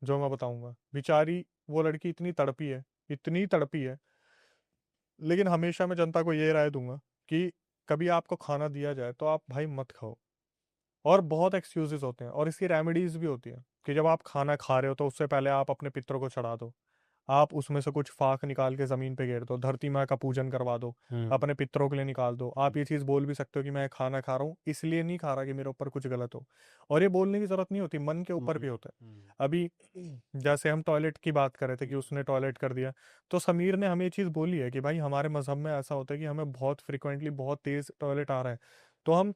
जो मैं बताऊंगा। बेचारी वो लड़की इतनी तड़पी है, इतनी तड़पी है। लेकिन हमेशा मैं जनता को ये राय दूंगा कि कभी आपको खाना दिया जाए तो आप भाई मत खाओ। और बहुत एक्सक्यूजेस होते हैं और इसकी रेमेडीज भी होती है कि जब आप खाना खा रहे हो तो उससे पहले आप अपने पितरों को चढ़ा दो, आप उसमें से कुछ फाक निकाल के जमीन पे गिर दो, धरती माँ का पूजन करवा दो, अपने पितरों के लिए निकाल दो। आप ये चीज बोल भी सकते हो कि मैं खाना खा रहा हूँ इसलिए नहीं खा रहा कि मेरे ऊपर कुछ गलत हो। और ये बोलने की जरूरत नहीं होती, मन के ऊपर भी होता है। अभी जैसे हम टॉयलेट की बात कर रहे थे कि उसने टॉयलेट कर दिया, तो समीर ने हमें ये चीज बोली है कि भाई हमारे मजहब में ऐसा होता है कि हमें बहुत फ्रिक्वेंटली बहुत तेज टॉयलेट आ रहा है, तो हम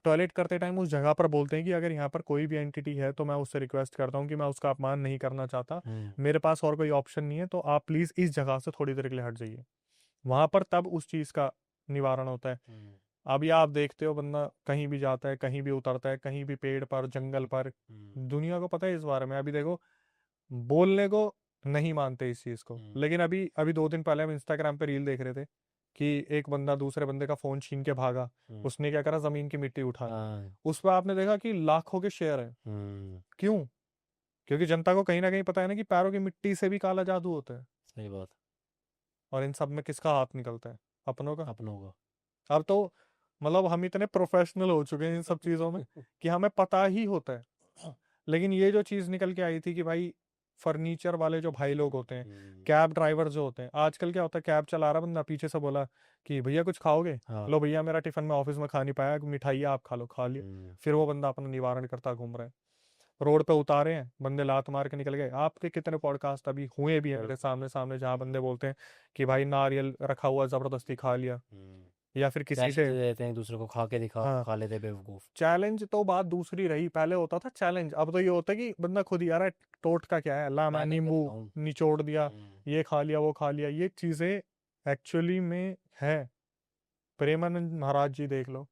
टॉयलेट करते टाइम उस जगह पर बोलते हैं कि अगर यहाँ पर कोई भी एंटिटी है तो मैं उससे रिक्वेस्ट करता हूँ कि मैं उसका अपमान नहीं करना चाहता, मेरे पास और कोई ऑप्शन नहीं है, तो आप प्लीज इस जगह से थोड़ी देर के लिए हट जाइए। वहां पर तब उस चीज का निवारण होता है। अभी आप देखते हो बंदा कहीं भी जाता है, कहीं भी उतरता है, कहीं भी पेड़ पर, जंगल पर, दुनिया को पता है इस बारे में। अभी देखो, बोलने को नहीं मानते इस चीज को, लेकिन अभी अभी 2 दिन पहले हम इंस्टाग्राम पे रील देख रहे थे कि एक बंदा दूसरे बंदे का फोन छीन के भागा। उसने क्या करा, जमीन की मिट्टी उठाई। हाँ। उस पर आपने देखा कि लाखों के शेयर हैं। क्यों? क्योंकि जनता को कहीं ना कहीं पता है ना कि पैरों की मिट्टी से भी काला जादू होता है। सही बात। और इन सब में किसका हाथ निकलता है? अपनों का। अपनों का। अब तो मतलब हम इतने प्रोफेशनल हो चुके हैं इन सब चीज़ों में कि हमें पता ही होता है। लेकिन ये जो चीज़ निकल के आई थी कि भाई फर्नीचर वाले जो भाई लोग होते हैं, कैब ड्राइवर जो होते हैं, आजकल क्या होता है, कैब चला रहा बंदा, पीछे से बोला कि भैया कुछ खाओगे? हाँ। लो भैया मेरा टिफिन में ऑफिस में खा नहीं पाया, मिठाई है, आप खा लो, खा लिया। फिर वो बंदा अपना निवारण करता घूम रहा है। रोड पे उतारे हैं बंदे, लात मार के निकल गए। आपके कितने पॉडकास्ट अभी हुए भी हैं मेरे सामने सामने, जहाँ बंदे बोलते हैं कि भाई नारियल रखा हुआ जबरदस्ती खा लिया, या फिर किसी चैलेंज से। दे देते हैं एक दूसरे को, खा के दिखा, हाँ, खा लेते बेवकूफ। चैलेंज तो बात दूसरी रही, पहले होता था चैलेंज, अब तो ये होता है कि बंदा खुद ही आ रहा है, टोटका क्या है, ला मैं मैं करके नींबू दिखाऊं। निचोड़ दिया, ये खा लिया वो खा लिया। ये चीजें एक्चुअली में है। प्रेमानंद महाराज जी देख लो,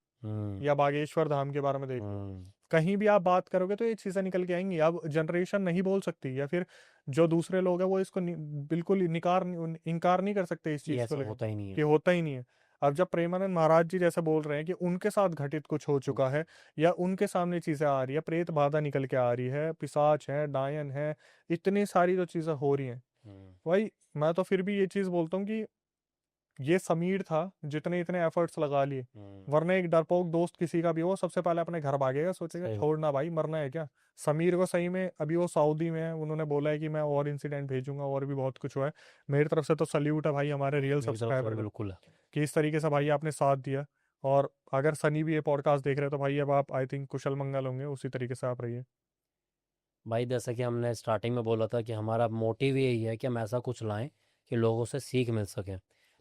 या बागेश्वर धाम के बारे में देख लो, कहीं भी आप बात करोगे तो ये चीजें निकल के आएंगी। अब जनरेशन नहीं बोल सकती, या फिर जो दूसरे लोग हैं वो इसको बिल्कुल इनकार नहीं कर सकते इस ये चीज को ऐसा लेकर होता ही नहीं कि है। होता ही नहीं है। अब जब प्रेमानंद महाराज जी जैसा बोल रहे हैं कि उनके साथ घटित कुछ हो चुका है, या उनके सामने चीजें आ रही है, प्रेत बाधा निकल के आ रही है, पिशाच है, डायन है, इतनी सारी जो चीजें हो रही हैं, भाई मैं तो फिर भी ये चीज बोलता हूँ कि ये समीर था जितने इतने एफर्ट्स लगा लिए, वरना एक डरपोक दोस्त किसी का भी हो सबसे पहले अपने घर भागेगा, सोचेगा सही। छोड़ना भाई, मरना है क्या। समीर को सही में अभी वो सऊदी में है, उन्होंने बोला है कि मैं और इंसिडेंट भेजूंगा, और भी बहुत कुछ हुआ है। मेरी तरफ से तो सल्यूट है भाई हमारे रियल मेरी तरफ से सब्सक्राइबर भी को, बिल्कुल है। कि इस तरीके से भाई आपने साथ दिया। और अगर सनी भी ये पॉडकास्ट देख रहे हैं तो भाई अब आप आई थिंक कुशल मंगल होंगे, उसी तरीके से आप रहिए। भाई जैसा कि हमने स्टार्टिंग में बोला था कि हमारा मोटिव यही है कि हम ऐसा कुछ लाएं कि लोगों से सीख मिल सके।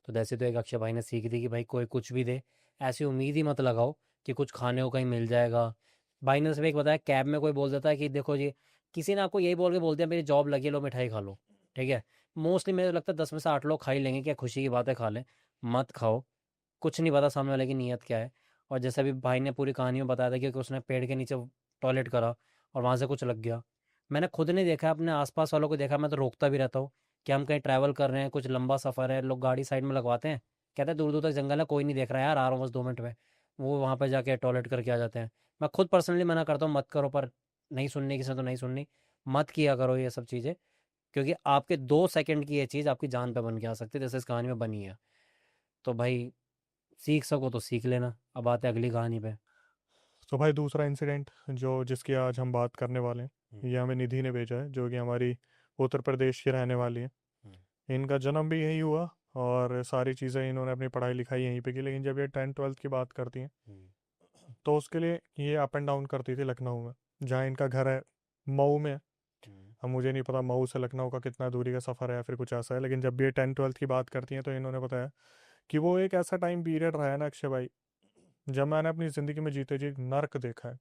तो जैसे तो एक अक्षय भाई ने सीख दी कि भाई कोई कुछ भी दे, ऐसी उम्मीद ही मत लगाओ कि कुछ खाने को कहीं मिल जाएगा। भाई ने सिर्फ एक बताया, कैब में कोई बोल देता है कि देखो जी, किसी ने आपको यही बोल के बोल दिया मेरी जॉब लगी है, लो मिठाई खा लो। ठीक है, मोस्टली मुझे लगता है 10 में से 8 लोग खा ही लेंगे, क्या खुशी की बात है, खा लें। मत खाओ, कुछ नहीं पता सामने वाले की नीयत क्या है। और जैसे अभी भाई ने पूरी कहानी में बताया था कि उसने पेड़ के नीचे टॉयलेट करा और वहाँ से कुछ लग गया। मैंने खुद नहीं देखा, अपने आसपास वालों को देखा, मैं तो रोकता भी रहता हूँ कि हम कहीं ट्रैवल कर रहे हैं, कुछ लंबा सफ़र है, लोग गाड़ी साइड में लगवाते हैं, कहते हैं दूर दूर तक जंगल है, कोई नहीं देख रहा है यार, आ रहा हूँ बस 2 मिनट में। वो वहाँ पर जाके टॉयलेट करके आ जाते हैं। मैं खुद पर्सनली मना करता हूँ मत करो, पर नहीं सुननी किसी ने तो नहीं सुननी। मत किया करो ये सब चीज़ें, क्योंकि आपके 2 सेकंड की ये चीज़ आपकी जान पे बन के आ सकती है, जैसे इस कहानी में बनी है। तो भाई सीख सको तो सीख लेना। अब आते हैं अगली कहानी पे। तो भाई दूसरा इंसिडेंट जो जिसकी आज हम बात करने वाले हैं, ये हमें निधि ने भेजा है, जो कि हमारी उत्तर प्रदेश की रहने वाली है। इनका जन्म भी यहीं हुआ, और सारी चीज़ें इन्होंने अपनी पढ़ाई लिखाई यहीं पे की, लेकिन जब ये 10th 12th की बात करती हैं तो उसके लिए ये अप एंड डाउन करती थी लखनऊ में, जहाँ इनका घर है मऊ में। अब मुझे नहीं पता मऊ से लखनऊ का कितना दूरी का सफ़र है या फिर कुछ ऐसा है, लेकिन जब भी ये 10th 12th की बात करती हैं तो इन्होंने बताया कि वो एक ऐसा टाइम पीरियड रहा है ना अक्षय भाई, जब मैंने अपनी ज़िंदगी में जीते जी नर्क देखा है।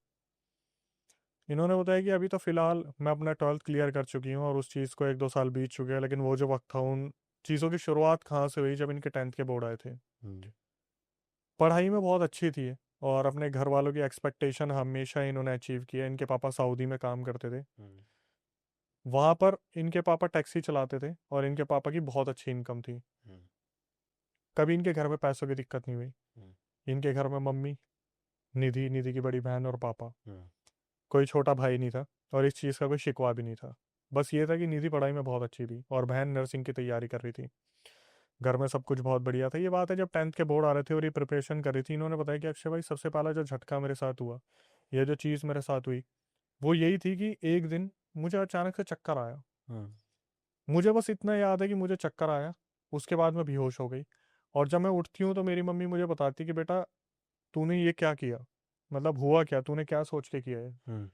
इन्होंने बताया कि अभी तो फ़िलहाल मैं अपना 12th क्लियर कर चुकी हूँ और उस चीज़ को 1 2 साल बीत चुके हैं, लेकिन वो जो वक्त था उन चीज़ों की शुरुआत कहाँ से हुई, जब इनके 10th के बोर्ड आए थे। पढ़ाई में बहुत अच्छी थी, और अपने घर वालों की एक्सपेक्टेशन हमेशा इन्होंने अचीव किया। इनके पापा सऊदी में काम करते थे, वहाँ पर इनके पापा टैक्सी चलाते थे, और इनके पापा की बहुत अच्छी इनकम थी। कभी इनके घर में पैसों की दिक्कत नहीं हुई। इनके घर में मम्मी, निधि, निधि की बड़ी बहन, और पापा, कोई छोटा भाई नहीं था, और इस चीज़ का कोई शिकवा भी नहीं था। बस ये था कि निधि पढ़ाई में बहुत अच्छी थी और बहन नर्सिंग की तैयारी कर रही थी। घर में सब कुछ बहुत बढ़िया था। ये बात है जब 10th के बोर्ड आ रहे थे और ये प्रिपरेशन कर रही थी, इन्होंने बताया कि अक्षय भाई सबसे पहला जो झटका मेरे साथ हुआ, ये जो चीज़ मेरे साथ हुई, वो यही थी कि एक दिन मुझे अचानक से चक्कर आया। मुझे बस इतना याद है कि मुझे चक्कर आया, उसके बाद मैं बेहोश हो गई। और जब मैं उठती हूँ तो मेरी मम्मी मुझे बताती कि बेटा तूने ये क्या किया, मतलब हुआ क्या, तूने क्या सोच के किया है।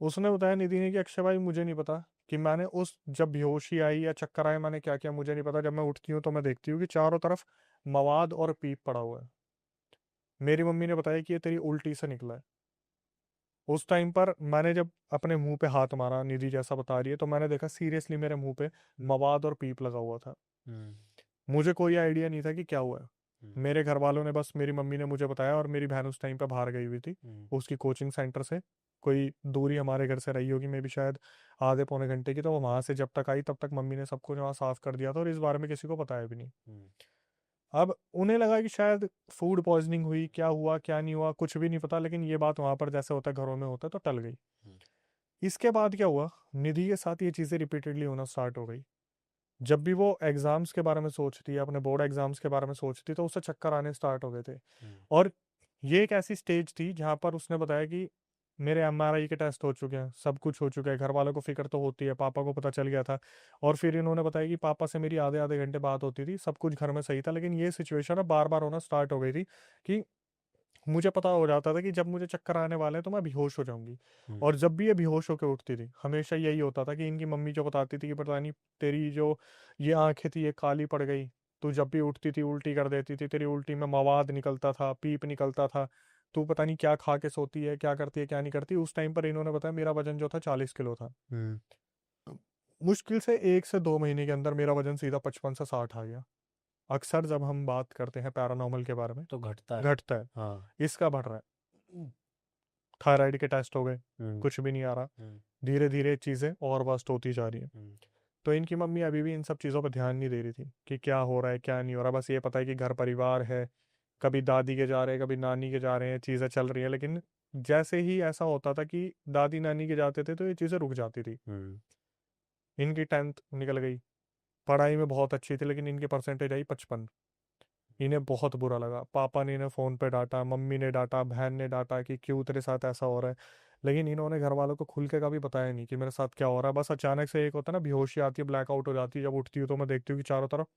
उसने बताया निधि ने कि अक्षय भाई मुझे नहीं पता कि मैंने उस जब बेहोशी आई या चक्कर आए मैंने क्या किया, मुझे नहीं पता। जब मैं उठती हूँ तो मैं देखती हूँ कि चारों तरफ मवाद और पीप पड़ा हुआ है। मेरी मम्मी ने बताया कि ये तेरी उल्टी से निकला है। उस टाइम पर मैंने जब अपने मुंह पे हाथ मारा, निधि जैसा बता रही है, तो मैंने देखा सीरियसली मेरे मुंह पे मवाद और पीप लगा हुआ था। मुझे कोई आइडिया नहीं था कि क्या हुआ है। मेरे घर वालों ने, बस मेरी मम्मी ने मुझे बताया, और मेरी बहन उस टाइम पे बाहर गई हुई थी उसकी कोचिंग सेंटर से, कोई दूरी हमारे घर से रही होगी मे भी शायद आधे पौने घंटे की। तो वो वहां से जब तक आई तब तक मम्मी ने सब कुछ वहाँ साफ कर दिया था, और इस बारे में किसी को बताया भी नहीं। अब उन्हें लगा कि शायद फूड पॉइजनिंग हुई, क्या हुआ क्या नहीं हुआ कुछ भी नहीं पता, लेकिन ये बात वहां पर जैसे होता है घरों में होता है तो टल गई। इसके बाद क्या हुआ, निधि के साथ ये चीज़ें रिपीटेडली होना स्टार्ट हो गई। जब भी वो एग्जाम्स के बारे में सोचती है, अपने बोर्ड एग्जाम्स के बारे में सोचती, तो उसे चक्कर आने स्टार्ट हो गए थे। और ये एक ऐसी स्टेज थी जहाँ पर उसने बताया कि मेरे एमआरआई के टेस्ट हो चुके हैं, सब कुछ हो चुका है। घर वालों को फिक्र तो होती है, पापा को पता चल गया था। और फिर इन्होंने बताया कि पापा से मेरी आधे आधे घंटे बात होती थी, सब कुछ घर में सही था। लेकिन ये सिचुएशन अब बार बार होना स्टार्ट हो गई थी कि मुझे पता हो जाता था कि जब मुझे चक्कर आने वाले हैं तो मैं बेहोश हो जाऊंगी। हुँ, और जब भी ये बेहोश होकर उठती थी, हमेशा यही होता था कि इनकी मम्मी जो बताती थी कि पता नहीं तेरी जो ये आंखें थी ये काली पड़ गई, तू जब भी उठती थी उल्टी कर देती थी, तेरी उल्टी में मवाद निकलता था, पीप निकलता था, तू पता नहीं क्या खा के सोती है, क्या करती है क्या नहीं करती। उस टाइम पर इन्होंने बताया मेरा वजन जो था 40 किलो था। हुँ। मुश्किल से 1 से 2 महीने के अंदर मेरा वजन सीधा 55 से 60 आ गया। अक्सर जब हम बात करते हैं पैरानॉर्मल के बारे में, तो घटता है। घटता है, हाँ। इसका बढ़ रहा है। थायराइड के टेस्ट हो गए, हुँ, कुछ भी नहीं आ रहा। हुँ, धीरे धीरे चीज़ें और वर्स्ट होती जा रही हैं। हुँ, तो इनकी मम्मी अभी भी इन सब चीज़ों पर ध्यान नहीं दे रही थी कि क्या हो रहा है क्या नहीं हो रहा। बस ये पता है कि घर परिवार है, कभी दादी के जा रहे हैं, कभी नानी के जा रहे हैं, चीज़ें चल रही हैं। लेकिन जैसे ही ऐसा होता था कि दादी नानी के जाते थे तो ये चीज़ें रुक जाती थी। हुँ, इनकी 10th निकल गई, पढ़ाई में बहुत अच्छी थी लेकिन इनकी परसेंटेज आई 55। इन्हें बहुत बुरा लगा, पापा ने इन्हें फ़ोन पे डांटा, मम्मी ने डांटा, बहन ने डांटा कि क्यों तेरे साथ ऐसा हो रहा है। लेकिन इन्होंने घर वालों को खुल के कभी बताया नहीं कि मेरे साथ क्या हो रहा है। बस अचानक से एक होता है ना, बेहोशी आती है, ब्लैकआउट हो जाती है। जब उठती हूँ तो मैं देखती हूँ कि चारों तरफ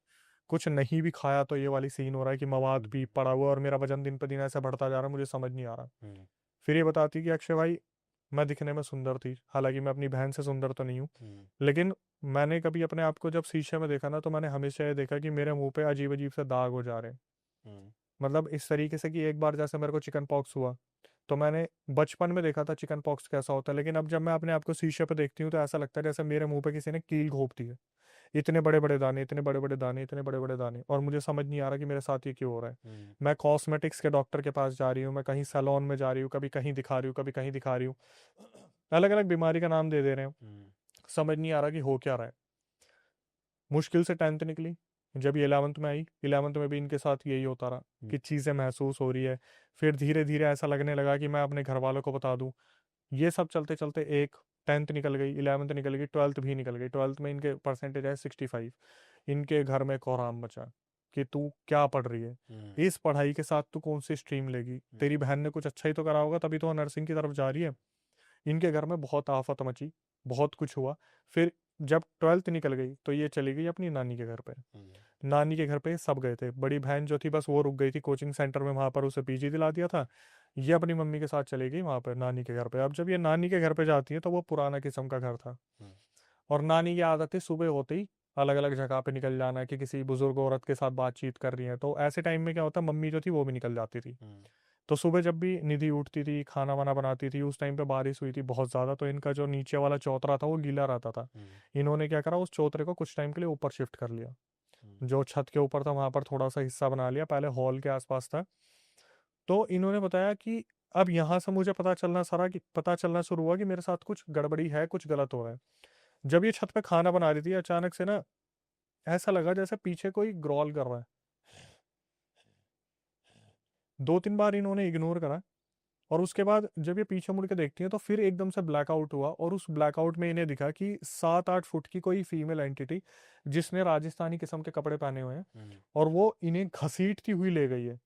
कुछ नहीं भी खाया तो ये वाली सीन हो रहा है कि मवाद हुँ, पी पड़ा हुआ है और मेरा वजन दिन पर दिन ऐसे बढ़ता जा रहा है, मुझे समझ नहीं आ रहा। हुँ, फिर ये बताती है कि अक्षय भाई, मैं दिखने में सुंदर थी, हालांकि मैं अपनी बहन से सुंदर तो नहीं हूँ। हुँ, लेकिन मैंने कभी अपने आप को जब शीशे में देखा ना, तो मैंने हमेशा ये देखा कि मेरे मुंह पे अजीब अजीब से दाग हो जा रहे हैं। हुँ, मतलब इस तरीके से कि एक बार जैसे मेरे को चिकन पॉक्स हुआ, तो मैंने बचपन में देखा था चिकन पॉक्स कैसा होता है। लेकिन अब जब मैं अपने आप को शीशे पे देखती हूँ तो ऐसा लगता है जैसे मेरे मुंह पे किसी ने कील घोंप दी है। इतने बड़े बड़े दाने, इतने बड़े बड़े दाने, इतने बड़े बड़े दाने, और मुझे समझ नहीं आ रहा कि मेरे साथ ये क्यों हो रहा है। हुँ, मैं कॉस्मेटिक्स के डॉक्टर के पास जा रही हूँ, मैं कहीं सैलून में जा रही हूँ, कभी कहीं दिखा रही हूँ, कभी कहीं दिखा रही हूँ, अलग अलग बीमारी का नाम दे दे रहे हैं। हुँ, समझ नहीं आ रहा कि हो क्या रहा है। मुश्किल से 10th निकली, जब ये 11th में आई, 11th में भी इनके साथ यही होता रहा हुँ, कि चीज़ें महसूस हो रही है। फिर धीरे धीरे ऐसा लगने लगा कि मैं अपने घर वालों को बता दूं। ये सब चलते चलते एक 10th निकल गई, 11th निकल गई, 12th भी निकल गई। 12th में इनके परसेंटेज है 65। इनके घर में कोहराम मचा कि तू क्या पढ़ रही है, हुँ, इस पढ़ाई के साथ तू कौन सी स्ट्रीम लेगी, हुँ, तेरी बहन ने कुछ अच्छा ही तो करा होगा तभी तो नर्सिंग की तरफ जा रही है। इनके घर में बहुत आफत मची, बहुत कुछ हुआ। फिर जब 12th निकल गई तो ये चली गई अपनी नानी के घर पे। हुँ, नानी के घर पे सब गए थे, बड़ी बहन जो थी बस वो रुक गई थी कोचिंग सेंटर में, वहां पर उसे पीजी दिला दिया था। ये अपनी मम्मी के साथ चली गई वहां पर नानी के घर पे। अब जब ये नानी के घर पे जाती है तो वो पुराना किस्म का घर था। हुँ, और नानी की आदत थी सुबह होते ही अलग अलग जगह पे निकल जाना, कि किसी बुजुर्ग औरत के साथ बातचीत कर रही है। तो ऐसे टाइम में क्या होता, मम्मी जो थी वो भी निकल जाती थी। हुँ, तो सुबह जब भी निधि उठती थी, खाना वाना बनाती थी, उस टाइम पे बारिश हुई थी बहुत ज़्यादा, तो इनका जो नीचे वाला चौतरा था वो गीला रहता था। हुँ, इन्होंने क्या करा, उस चौतरे को कुछ टाइम के लिए ऊपर शिफ्ट कर लिया। हुँ, जो छत के ऊपर था वहां पर थोड़ा सा हिस्सा बना लिया, पहले हॉल के आसपास था। तो इन्होंने बताया कि अब यहाँ से मुझे पता चलना शुरू हुआ कि मेरे साथ कुछ गड़बड़ी है, कुछ गलत हो रहा है। जब ये छत पे खाना बना रही थी, अचानक से ना ऐसा लगा जैसे पीछे कोई ग्रॉल कर रहा है। 2-3 बार इन्होंने इग्नोर करा, और उसके बाद जब ये पीछे मुड़ के देखती है तो फिर एकदम से ब्लैकआउट हुआ, और उस ब्लैकआउट में इन्हें दिखा कि 7-8 फुट की कोई फीमेल एंटिटी, जिसने राजस्थानी किस्म के कपड़े पहने हुए हैं, हुँ, और वो इन्हें घसीटती हुई ले गई है।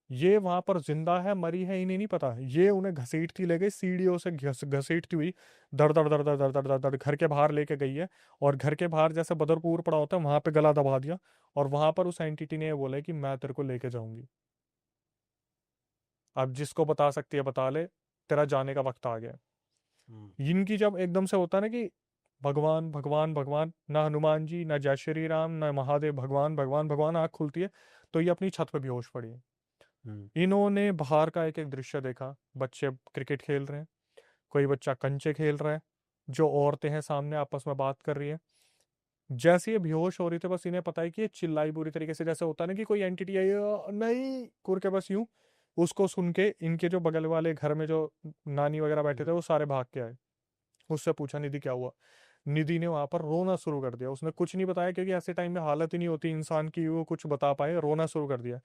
ये वहां पर जिंदा है मरी है इन्हें नहीं पता, ये उन्हें घसीटती ले गई सीढ़ियों से, घसीटती हुई दर दर दर दर दर दर दर दर घर के बाहर लेके गई है। और घर के बाहर जैसे बदरपुर पड़ा होता है वहां पे गला दबा दिया, और वहां पर उस एंटिटी ने ये बोला है कि मैं तेरे को लेके जाऊंगी, अब जिसको बता सकती है बता ले, तेरा जाने का वक्त आ गया है। हुँ, इनकी जब एकदम से होता है ना कि भगवान भगवान भगवान, ना हनुमान जी, ना जय श्री राम, ना महादेव, भगवान भगवान भगवान, आँख खुलती है तो ये अपनी छत पे बेहोश पड़ी है। हुँ, इन्होंने बाहर का एक एक दृश्य देखा, बच्चे क्रिकेट खेल रहे हैं, कोई बच्चा कंचे खेल रहा है, जो औरतें हैं सामने आपस में बात कर रही है। जैसे ये बेहोश हो रही थे, बस इन्हें पता है कि ये चिल्लाई बुरी तरीके से, जैसे होता है ना कि कोई एंटिटी आई है, नहीं कुर के बस यूं। उसको सुन के इनके जो बगल वाले घर में जो नानी वगैरह बैठे हुँ, थे वो सारे भाग के आए। उससे पूछा निधि क्या हुआ। निधि ने वहां पर रोना शुरू कर दिया, उसने कुछ नहीं बताया क्योंकि ऐसे टाइम में हालत ही नहीं होती इंसान की वो कुछ बता पाए, रोना शुरू कर दिया।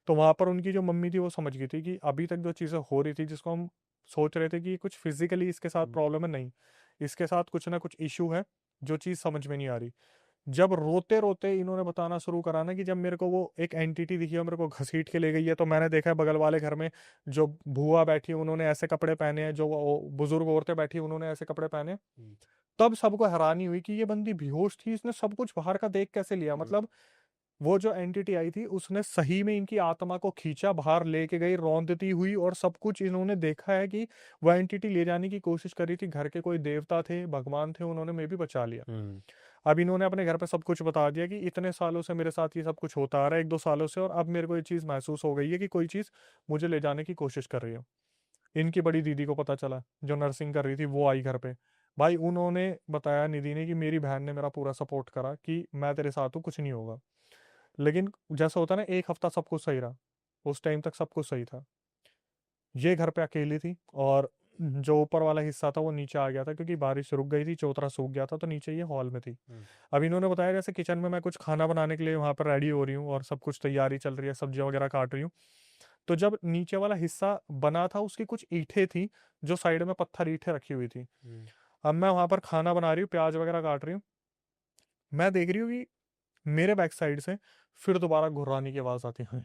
तो वहां पर उनकी जो मम्मी थी वो समझ गई थी कि अभी तक जो चीजें हो रही थी, जिसको हम सोच रहे थे कि कुछ फिजिकली इसके साथ हुँ, प्रॉब्लम है, नहीं, इसके साथ कुछ ना कुछ इशू है, जो चीज समझ में नहीं आ रही। जब रोते रोते इन्होंने बताना शुरू करा ना कि जब मेरे को वो एक एंटिटी दिखी और मेरे को घसीट के ले गई है, तो मैंने देखा है बगल वाले घर में जो बुआ बैठी है उन्होंने ऐसे कपड़े पहने हैं, जो वो बुजुर्ग औरतें बैठी उन्होंने ऐसे कपड़े पहने हैं। हम्म, तब सबको हैरानी हुई कि ये बंदी बेहोश थी, इसने सब कुछ बाहर का देख कैसे लिया। हम्म, मतलब वो जो एंटिटी आई थी उसने सही में इनकी आत्मा को खींचा, बाहर लेके गई, रौंदती हुई, और सब कुछ इन्होंने देखा है कि वह एंटिटी ले जाने की कोशिश करी थी। घर के कोई देवता थे, भगवान थे, उन्होंने मे भी बचा लिया। हम्म, अब इन्होंने अपने घर पे सब कुछ बता दिया कि इतने सालों से मेरे साथ ये सब कुछ होता आ रहा है, 1-2 सालों से, और अब मेरे को ये चीज़ महसूस हो गई है कि कोई चीज़ मुझे ले जाने की कोशिश कर रही हो। इनकी बड़ी दीदी को पता चला, जो नर्सिंग कर रही थी, वो आई घर पे। भाई उन्होंने बताया निधि ने कि मेरी बहन ने मेरा पूरा सपोर्ट करा कि मैं तेरे साथ हूँ, कुछ नहीं होगा। लेकिन जैसा होता है ना, एक हफ्ता सब कुछ सही रहा, उस टाइम तक सब कुछ सही था। ये घर पे अकेली थी, और जो ऊपर वाला हिस्सा था वो नीचे आ गया था, क्योंकि बारिश रुक गई थी, चौतरा सूख गया था, तो नीचे ये हॉल में थी। हम्म, अब इन्होंने बताया जैसे किचन में मैं कुछ खाना बनाने के लिए वहां पर रेडी हो रही हूँ और सब कुछ तैयारी चल रही है, सब्जियां वगैरह काट रही हूँ। तो जब नीचे वाला हिस्सा बना था, उसकी कुछ ईंटें थी, जो साइड में पत्थर ईंटें रखी हुई थी। हम्म, अब मैं वहां पर खाना बना रही हूँ, प्याज वगैरह काट रही हूँ। मैं देख रही हूँ कि मेरे बैक साइड से फिर दोबारा घुर्राने की आवाज आती है।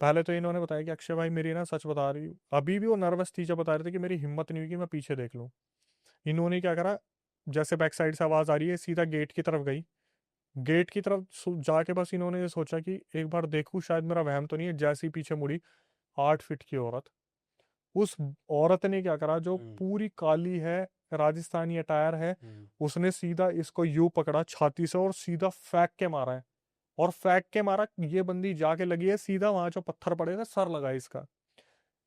पहले तो इन्होंने बताया कि अक्षय भाई मेरी ना, सच बता रही हूँ, अभी भी वो नर्वस थी जब बता रहे थे, कि मेरी हिम्मत नहीं हुई कि मैं पीछे देख लूँ। इन्होंने क्या करा, जैसे बैक साइड से आवाज आ रही है, सीधा गेट की तरफ गई। गेट की तरफ जाके बस इन्होंने ये सोचा कि एक बार देखूं, शायद मेरा वहम तो नहीं है। जैसे ही पीछे मुड़ी, 8 फीट की औरत। उस औरत ने क्या करा, जो हम्म, पूरी काली है, राजस्थानी अटायर है, हम्म, उसने सीधा इसको यूं पकड़ा छाती से और सीधा फेंक के मारा है। और फेंक के मारा, ये बंदी जाके लगी है सीधा वहां जो पत्थर पड़े थे, सर लगा है इसका,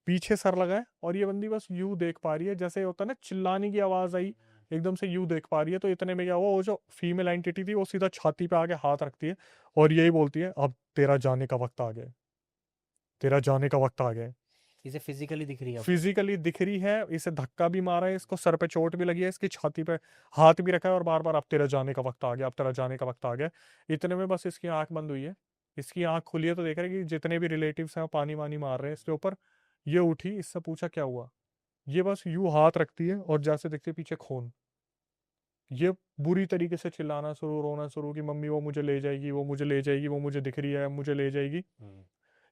पीछे सर लगा है। और ये बंदी बस यूं देख पा रही है, जैसे होता है ना चिल्लाने की आवाज आई, एकदम से यूं देख पा रही है। तो इतने में क्या हुआ, वो जो फीमेल एंटिटी थी वो सीधा छाती पे आके हाथ रखती है, और यही बोलती है, अब तेरा जाने का वक्त आ गया है, तेरा जाने का वक्त आ गया है। इसे फिजिकली दिख रही है अब। फिजिकली दिख रही है, इसे धक्का भी मारा है, इसको सर पे चोट भी लगी है, इसकी छाती पे हाथ भी रखा है, और बार बार अब तेरा जाने का वक्त आ गया, अब तेरा जाने का वक्त आ गया। इतने में बस इसकी आंख बंद हुई है। इसकी आंख खुली है तो देख रहे हैं कि जितने भी रिलेटिव्स हैं वो पानी वानी मार रहे हैं इसके ऊपर। ये उठी, इससे पूछा क्या हुआ। ये बस यूं हाथ रखती है, और जैसे देखते हैं पीछे खून। ये बुरी तरीके से चिल्लाना शुरू, रोना शुरू, कि मम्मी वो मुझे ले जाएगी, वो मुझे ले जाएगी, वो मुझे दिख रही है, मुझे ले जाएगी। हम्म,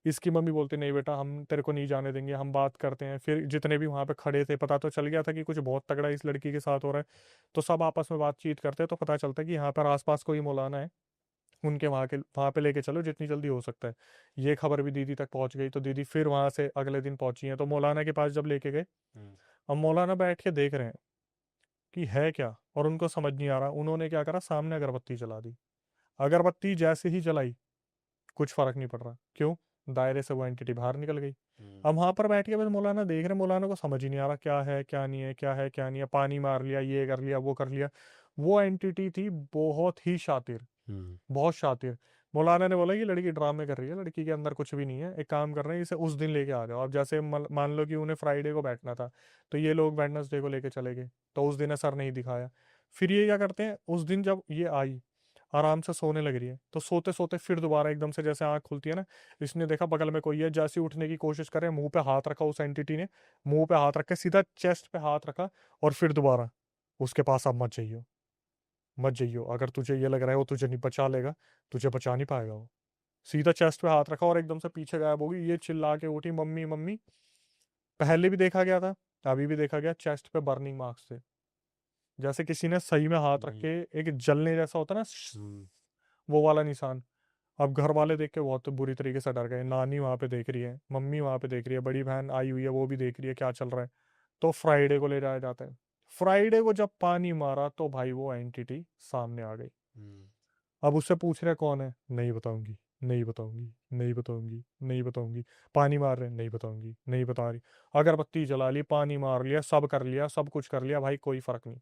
इसकी मम्मी बोलती नहीं बेटा, हम तेरे को नहीं जाने देंगे, हम बात करते हैं। फिर जितने भी वहां पे खड़े थे, पता तो चल गया था कि कुछ बहुत तगड़ा इस लड़की के साथ हो रहा है, तो सब आपस में बातचीत करते हैं। तो पता चलता है कि यहाँ पर आसपास कोई मौलाना है, उनके वहां पे लेके चलो जितनी जल्दी हो सकता है। ये खबर भी दीदी तक पहुंच गई, तो दीदी फिर वहां से अगले दिन पहुंची है, तो मौलाना के पास जब लेके गए, हम्म, अब मौलाना बैठ के देख रहे हैं कि है क्या, और उनको समझ नहीं आ रहा। उन्होंने क्या करा, सामने अगरबत्ती जला दी। अगरबत्ती जैसे ही जलाई, कुछ फर्क नहीं पड़ रहा, क्यों, दायरे से वो एंटिटी बाहर निकल गई। हम्म, अब वहां पर बैठ के बस मौलाना देख रहे, मौलाना को समझ ही नहीं आ रहा क्या है क्या नहीं है, क्या है क्या नहीं है। पानी मार लिया, ये कर लिया, वो कर लिया। वो एंटिटी थी बहुत ही शातिर, हम्म, बहुत शातिर। मौलाना ने बोला कि लड़की ड्रामे कर रही है, लड़की के अंदर कुछ भी नहीं है, एक काम कर रहे हैं, इसे उस दिन लेके आ जाओ। अब जैसे मान लो कि उन्हें फ्राइडे को बैठना था, तो ये लोग वेडनेसडे को लेके चले गए, तो उस दिन असर नहीं दिखाया। फिर ये क्या करते हैं, उस दिन जब ये आई, आराम से सोने लग रही है, तो सोते सोते फिर दोबारा एकदम से जैसे आंख खुलती है ना, इसने देखा बगल में कोई है, जैसे ही उठने की कोशिश करे, मुंह पे हाथ रखा उस एंटिटी ने, मुंह पे हाथ रख के सीधा चेस्ट पे हाथ रखा, और फिर दोबारा उसके पास अब मत जाइयो, मत जाइयो, अगर तुझे ये लग रहा है वो तुझे नहीं बचा लेगा, तुझे बचा नहीं पाएगा वो। सीधा चेस्ट पे हाथ रखा और एकदम से पीछे गायब होगी। ये चिल्ला के उठी, मम्मी मम्मी। पहले भी देखा गया था, अभी भी देखा गया, चेस्ट पे बर्निंग मार्क्स थे, जैसे किसी ने सही में हाथ रख हम्म, के, एक जलने जैसा होता है ना, हम्म, वो वाला निशान। अब घर वाले देख के बहुत बुरी तरीके से डर गए। नानी वहां पे देख रही है, मम्मी वहां पे देख रही है, बड़ी बहन आई हुई है, वो भी देख रही है क्या चल रहा है। तो फ्राइडे को ले जाया जाता है। फ्राइडे को जब पानी मारा, तो भाई वो एंटिटी सामने आ गई। हम्म, अब उससे पूछ रहे कौन है, नहीं बताऊंगी, नहीं बताऊंगी, नहीं बताऊंगी, नहीं बताऊंगी। पानी मार रहे, नहीं बताऊंगी, नहीं बता रही। अगरबत्ती जला ली, पानी मार लिया, सब कर लिया, सब कुछ कर लिया, भाई कोई फर्क नहीं।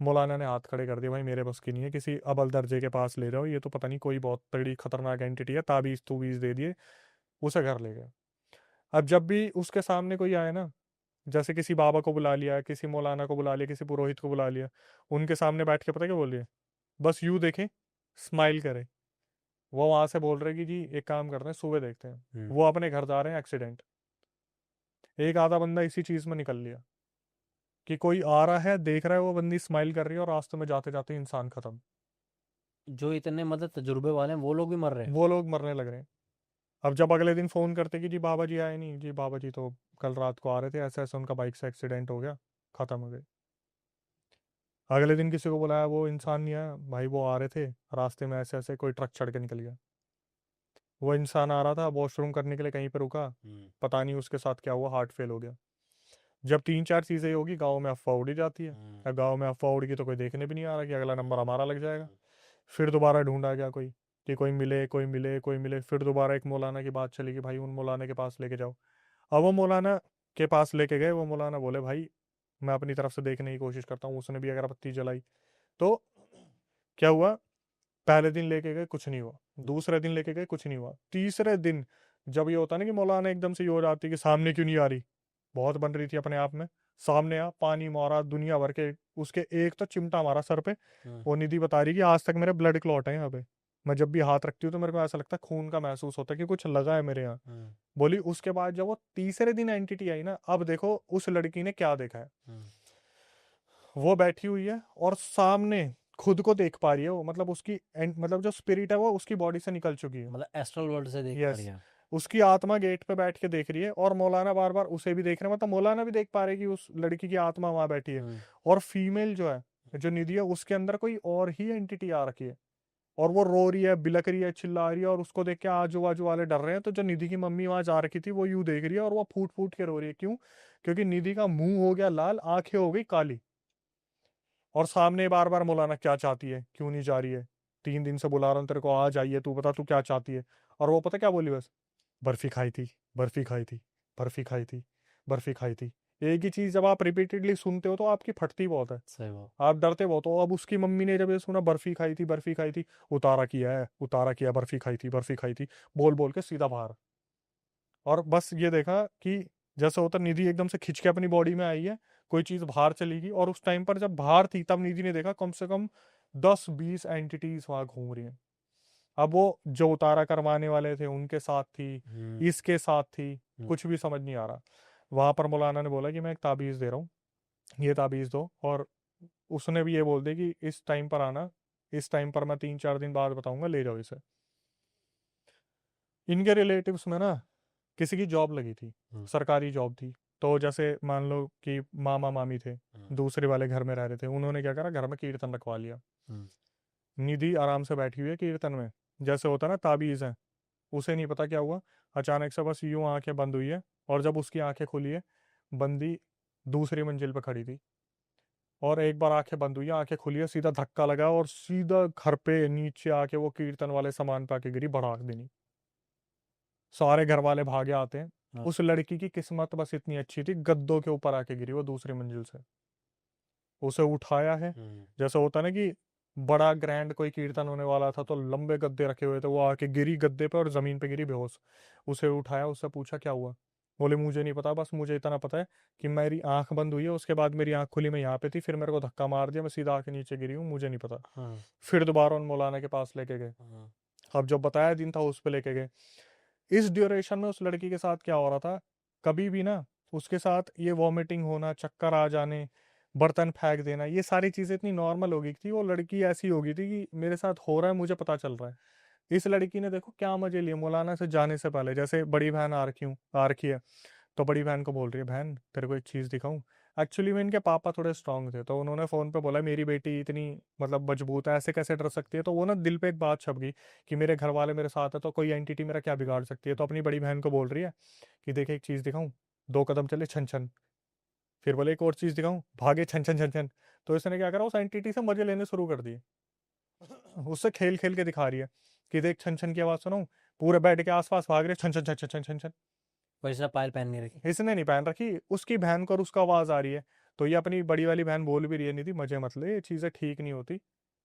मौलाना ने हाथ खड़े कर दिए, भाई मेरे बस की नहीं है, किसी अबल दर्जे के पास ले जाओ, ये तो पता नहीं कोई बहुत तगड़ी खतरनाक एंटिटी है। ताबीज तूबीज दे दिए, उसे घर ले गए। अब जब भी उसके सामने कोई आए ना, जैसे किसी बाबा को बुला लिया, किसी मौलाना को बुला लिया, किसी पुरोहित को बुला लिया, उनके सामने बैठ के पता क्या बोल रही है, बस यूं देखे, स्माइल करे। वो वहां से बोल रहे कि जी एक काम करते हैं, सुबह देखते हैं। हम्म, वो अपने घर जा रहे हैं, एक्सीडेंट। एक आधा बंदा इसी चीज में निकल लिया, कि कोई आ रहा है, देख रहा है, वो बंदी स्माइल कर रही है और रास्ते में जाते जाते इंसान खत्म। जो इतने मतलब तजुर्बे वाले हैं वो लोग भी मर रहे हैं। वो लोग मरने लग रहे हैं। अब जब अगले दिन फोन करते कि जी बाबा जी आए नहीं, जी बाबा जी तो कल रात को आ रहे थे, ऐसे ऐसे उनका बाइक से एक्सीडेंट हो गया, खत्म हो गए। अगले दिन किसी को बुलाया, वो इंसान नहीं आया, भाई वो आ रहे थे, रास्ते में ऐसे ऐसे कोई ट्रक चढ़ के निकल गया। वो इंसान आ रहा था वॉशरूम करने के लिए, कहीं पर रुका, पता नहीं उसके साथ क्या हुआ, हार्ट फेल हो गया। जब तीन चार चीजें होगी, गाँव में अफवाह उड़ी जाती है। अब गाँव में अफवाह उड़ गई तो कोई देखने भी नहीं आ रहा कि अगला नंबर हमारा लग जाएगा। फिर दोबारा ढूंढा गया कोई, कि कोई मिले कोई मिले कोई मिले। फिर दोबारा एक मौलाना की बात चली कि भाई उन मौलाना के पास लेके जाओ। अब वो मौलाना के पास लेके गए, वो मौलाना बोले भाई मैं अपनी तरफ से देखने की कोशिश करता हूँ। उसने भी अगरबत्ती जलाई। तो क्या हुआ, पहले दिन लेके गए कुछ नहीं हुआ, दूसरे दिन लेके गए कुछ नहीं हुआ, तीसरे दिन जब ये होता ना कि मौलाना एकदम से ये हो जाती है कि सामने क्यों नहीं आ रही, बहुत बन रही थी अपने आप में, सामने आ, पानी मारा दुनिया भर के, उसके एक तो चिमटा मारा सर पे। वो निधि बता रही कि आज तक मेरे ब्लड क्लॉट है यहाँ पे, मैं जब भी हाथ रखती हूँ तो मेरे को ऐसा लगता है खून का महसूस होता है कि कुछ लगा है मेरे यहाँ। बोली उसके बाद जब वो तीसरे दिन एंटिटी आई ना, अब देखो उस लड़की ने क्या देखा है। वो बैठी हुई है और सामने खुद को देख पा रही है वो, मतलब उसकी मतलब जो स्पिरिट है वो उसकी बॉडी से निकल चुकी है। मतलब एस्ट्रल वर्ल्ड से देख पा रही यस, है। उसकी आत्मा गेट पे बैठ के देख रही है और मौलाना बार बार उसे भी देख रहे हैं, मतलब मौलाना भी देख पा रहे हैं कि उस लड़की की आत्मा वहां बैठी है। और फीमेल जो है, जो निधि है, उसके अंदर कोई और ही एंटिटी आ रखी है और वो रो रही है, बिलक रही है, चिल्ला रही है और उसको देख के आजू बाजू वाले डर रहे हैं। तो जो निधि की मम्मी वहां जा रखी थी वो यूं देख रही है और वो फूट फूट के रो रही है। क्यों? क्योंकि निधि का मुंह हो गया लाल, आंखें हो गई काली। और सामने बार बार मौलाना क्या चाहती है, क्यों नहीं जा रही है, 3 दिन से बुला रहा हूं तेरे को, आ जाइए, तू बता तू क्या चाहती है। और वो पता क्या बोली बस, बर्फी खाई थी, बर्फी खाई थी, बर्फी खाई थी, बर्फी खाई थी। एक ही चीज जब आप रिपीटेडली सुनते हो तो आपकी फटती बहुत है, सही बात। आप डरते बहुत हो। अब उसकी मम्मी ने जब ये सुना बर्फी खाई थी, बर्फी खाई थी, उतारा किया है, उतारा किया, बर्फी खाई थी, बर्फी खाई थी, बोल बोल के सीधा बाहर। और बस ये देखा कि जैसे होता, निधि एकदम से खिंच के अपनी बॉडी में आई है, कोई चीज बाहर चली गई। और उस टाइम पर जब बाहर थी तब निधि ने देखा कम से कम 10-20 एंटिटीज वहां घूम रही हैं। अब वो जो उतारा करवाने वाले थे उनके साथ थी, इसके साथ थी, कुछ भी समझ नहीं आ रहा। वहां पर मौलाना ने बोला कि मैं एक ताबीज दे रहा हूँ, ये ताबीज दो। और उसने भी ये बोल दिया कि इस टाइम पर आना, इस टाइम पर मैं 3-4 दिन बाद बताऊंगा, ले जाओ इसे। इनके रिलेटिव्स में ना किसी की जॉब लगी थी, सरकारी जॉब थी। तो जैसे मान लो कि मामा मामी थे, दूसरे वाले घर में रह रहे थे, उन्होंने क्या करा, घर में कीर्तन रखवा लिया। निधि आराम से बैठी हुई है कीर्तन में, जैसे होता ना ताबीज है, उसे नहीं पता क्या हुआ, अचानक से बस यूं आंखें बंद हुई है। और जब उसकी आंखें खुली है, बंदी दूसरी मंजिल पे खड़ी थी। और एक बार आंखें बंद हुई है, आंखें खुली है, सीधा धक्का लगा और सीधा घर पे नीचे आके वो कीर्तन वाले सामान पे आके गिरी, भड़ाक देनी। सारे घर वाले भागे आते हैं। उस लड़की की किस्मत बस इतनी अच्छी थी, गद्दों के ऊपर आके गिरी वो दूसरी मंजिल से। उसे उठाया है, जैसे होता ना कि बड़ा ग्रैंड कोई कीर्तन होने वाला था तो लंबे गद्दे रखे हुए थे, वो आके गिरी गद्दे पे और जमीन पे गिरी बेहोश। उसे उठाया, उससे पूछा क्या हुआ। बोले मुझे नहीं पता, बस मुझे इतना पता है कि मेरी आंख बंद हुई है, उसके बाद मेरी आंख खुली, मैं यहाँ पे थी, फिर मेरे को धक्का मार दिया, मैं सीधा आके नीचे गिरी हूँ, मुझे नहीं पता। फिर दोबारा उन मौलाना के पास लेके गए। अब जो बताया दिन था उस पे लेके गए। इस ड्यूरेशन में उस लड़की के साथ क्या हो रहा था, कभी भी ना उसके साथ ये वॉमिटिंग होना, चक्कर आ जाने, बर्तन फेंक देना, ये सारी चीजें इतनी नॉर्मल हो गई थी। वो लड़की ऐसी हो गई थी कि मेरे साथ हो रहा है, मुझे पता चल रहा है। इस लड़की ने देखो क्या मजे लिए, मौलाना से जाने से पहले, जैसे बड़ी बहन आ रखी है, तो बड़ी बहन को बोल रही है बहन तेरे को एक चीज दिखाऊं। एक्चुअली में इनके पापा थोड़े स्ट्रांग थे, तो उन्होंने फोन पे बोला मेरी बेटी इतनी मतलब मजबूत है, ऐसे कैसे डर सकती है। तो वो ना दिल पे एक बात छप गई कि मेरे घर वाले मेरे साथ है तो कोई एंटिटी मेरा क्या बिगाड़ सकती है। तो अपनी बड़ी बहन को बोल रही है कि देखे एक चीज दिखाऊं। 2 कदम चले, छन छन। फिर बोले एक और चीज दिखाऊं, भागे, छन छन छन छन। तो इसने क्या करा, उस एंटिटी से मजे लेने शुरू कर दिए। उससे खेल खेल के दिखा रही है कि देख छन छन की आवाज सुनाऊं, पूरे बेड के आसपास भाग रहे, छन छन छन छन छन छन छन। पर इसने पायल पहन नहीं रखी। इसने नहीं पहन रखी, उसकी बहन को और उसका आवाज आ रही है। तो ये अपनी बड़ी वाली बहन बोल भी रही है, नहीं थी मजे मत ले, ये चीजें ठीक नहीं होती,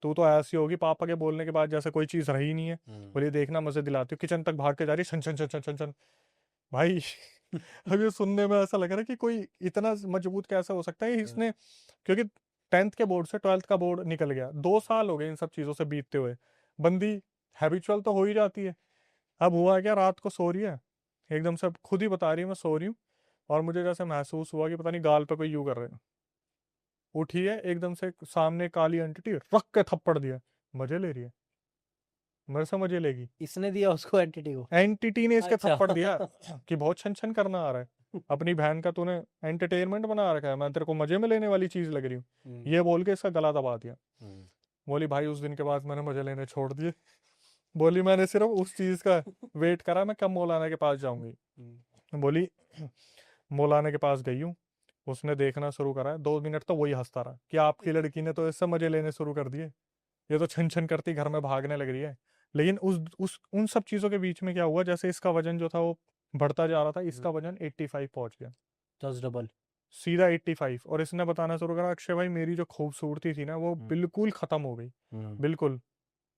तू तो ऐसी होगी पापा के बोलने के बाद जैसे कोई चीज रही नहीं है। बोलिए देखना मजे दिलाती हूँ, किचन तक भाग के जा रही है, छन छन छन छन छन छन। भाई अब ये सुनने में ऐसा लग रहा है कि कोई इतना मजबूत कैसे हो सकता है इसने, क्योंकि 10th के बोर्ड से 12th का बोर्ड निकल गया, 2 साल हो गए इन सब चीजों से बीतते हुए। बंदी हैबिचुअल तो हो ही जाती है। अब हुआ क्या, रात को सो रही है, एकदम से खुद ही बता रही है मैं सो रही हूँ, और मुझे जैसे महसूस हुआ कि पता नहीं गाल पे कोई यूं कर रहे हैं। उठी है एकदम से, सामने काली एंटिटी रख के थप्पड़ दिया, मजे ले रही है, मेरे से मजे लेगी। इसने दिया उसको एंटिटी को? एंटिटी ने इसके अच्छा। थप्पड़ दिया कि बहुत छन छन करना आ रहा है, अपनी बहन का तूने एंटरटेनमेंट बना रखा है, मैं तेरे को मजे में लेने वाली चीज लग रही हूँ, ये बोल के इसका गला दबा दिया। बोली भाई उस दिन के बाद मैंने मजे लेने छोड़ दिए। बोली मैंने सिर्फ उस चीज का वेट करा मैं कब मौलाना के पास जाऊंगी। बोली मौलाना के पास गई हूँ, उसने देखना शुरू करा है, 2 मिनट तो वही हंसता रहा कि आपकी लड़की ने तो इससे मजे लेने शुरू कर दिए, ये तो छन छन करती घर में भागने लग रही है। लेकिन उस उन सब चीजों के बीच में क्या हुआ, जैसे इसका वजन जो था वो बढ़ता जा रहा था, इसका वजन 85 पहुंच गया, 10 डबल सीधा 85। और इसने बताना शुरू करा अक्षय भाई मेरी जो खूबसूरती थी ना वो बिल्कुल खत्म हो गई, बिल्कुल।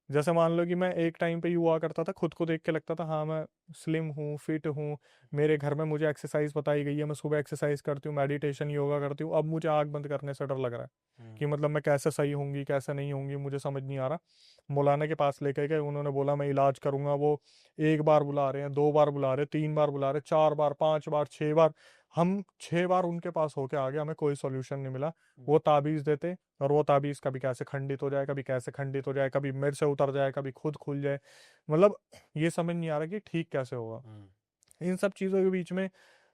जैसे मान लो कि मैं एक टाइम पे युवा करता था, खुद को देख के लगता था हाँ मैं स्लिम हूँ, फिट हूँ, मेरे घर में मुझे एक्सरसाइज बताई गई है, मैं सुबह एक्सरसाइज करती हूँ, मेडिटेशन योगा करती हूँ। अब मुझे आंख बंद करने से डर लग रहा है कि मतलब मैं कैसे सही होंगी कैसे नहीं होंगी, मुझे समझ नहीं आ रहा। मौलाना के पास लेके गए, उन्होंने बोला मैं इलाज करूंगा। वो एक बार बुला रहे हैं, 2 बार बुला रहे, 3 बार बुला रहे, 4 बार, 5 बार, 6 बार। हम 6 बार उनके पास होके आ गए, हमें कोई सोल्यूशन नहीं मिला। वो ताबीज देते और वो ताबीज कभी कैसे खंडित हो जाए, कभी कैसे खंडित हो जाए, कभी मेरे से उतर जाए, कभी खुद खुल जाए, मतलब ये समझ नहीं आ रहा कि ठीक कैसे होगा। इन सब चीजों के बीच में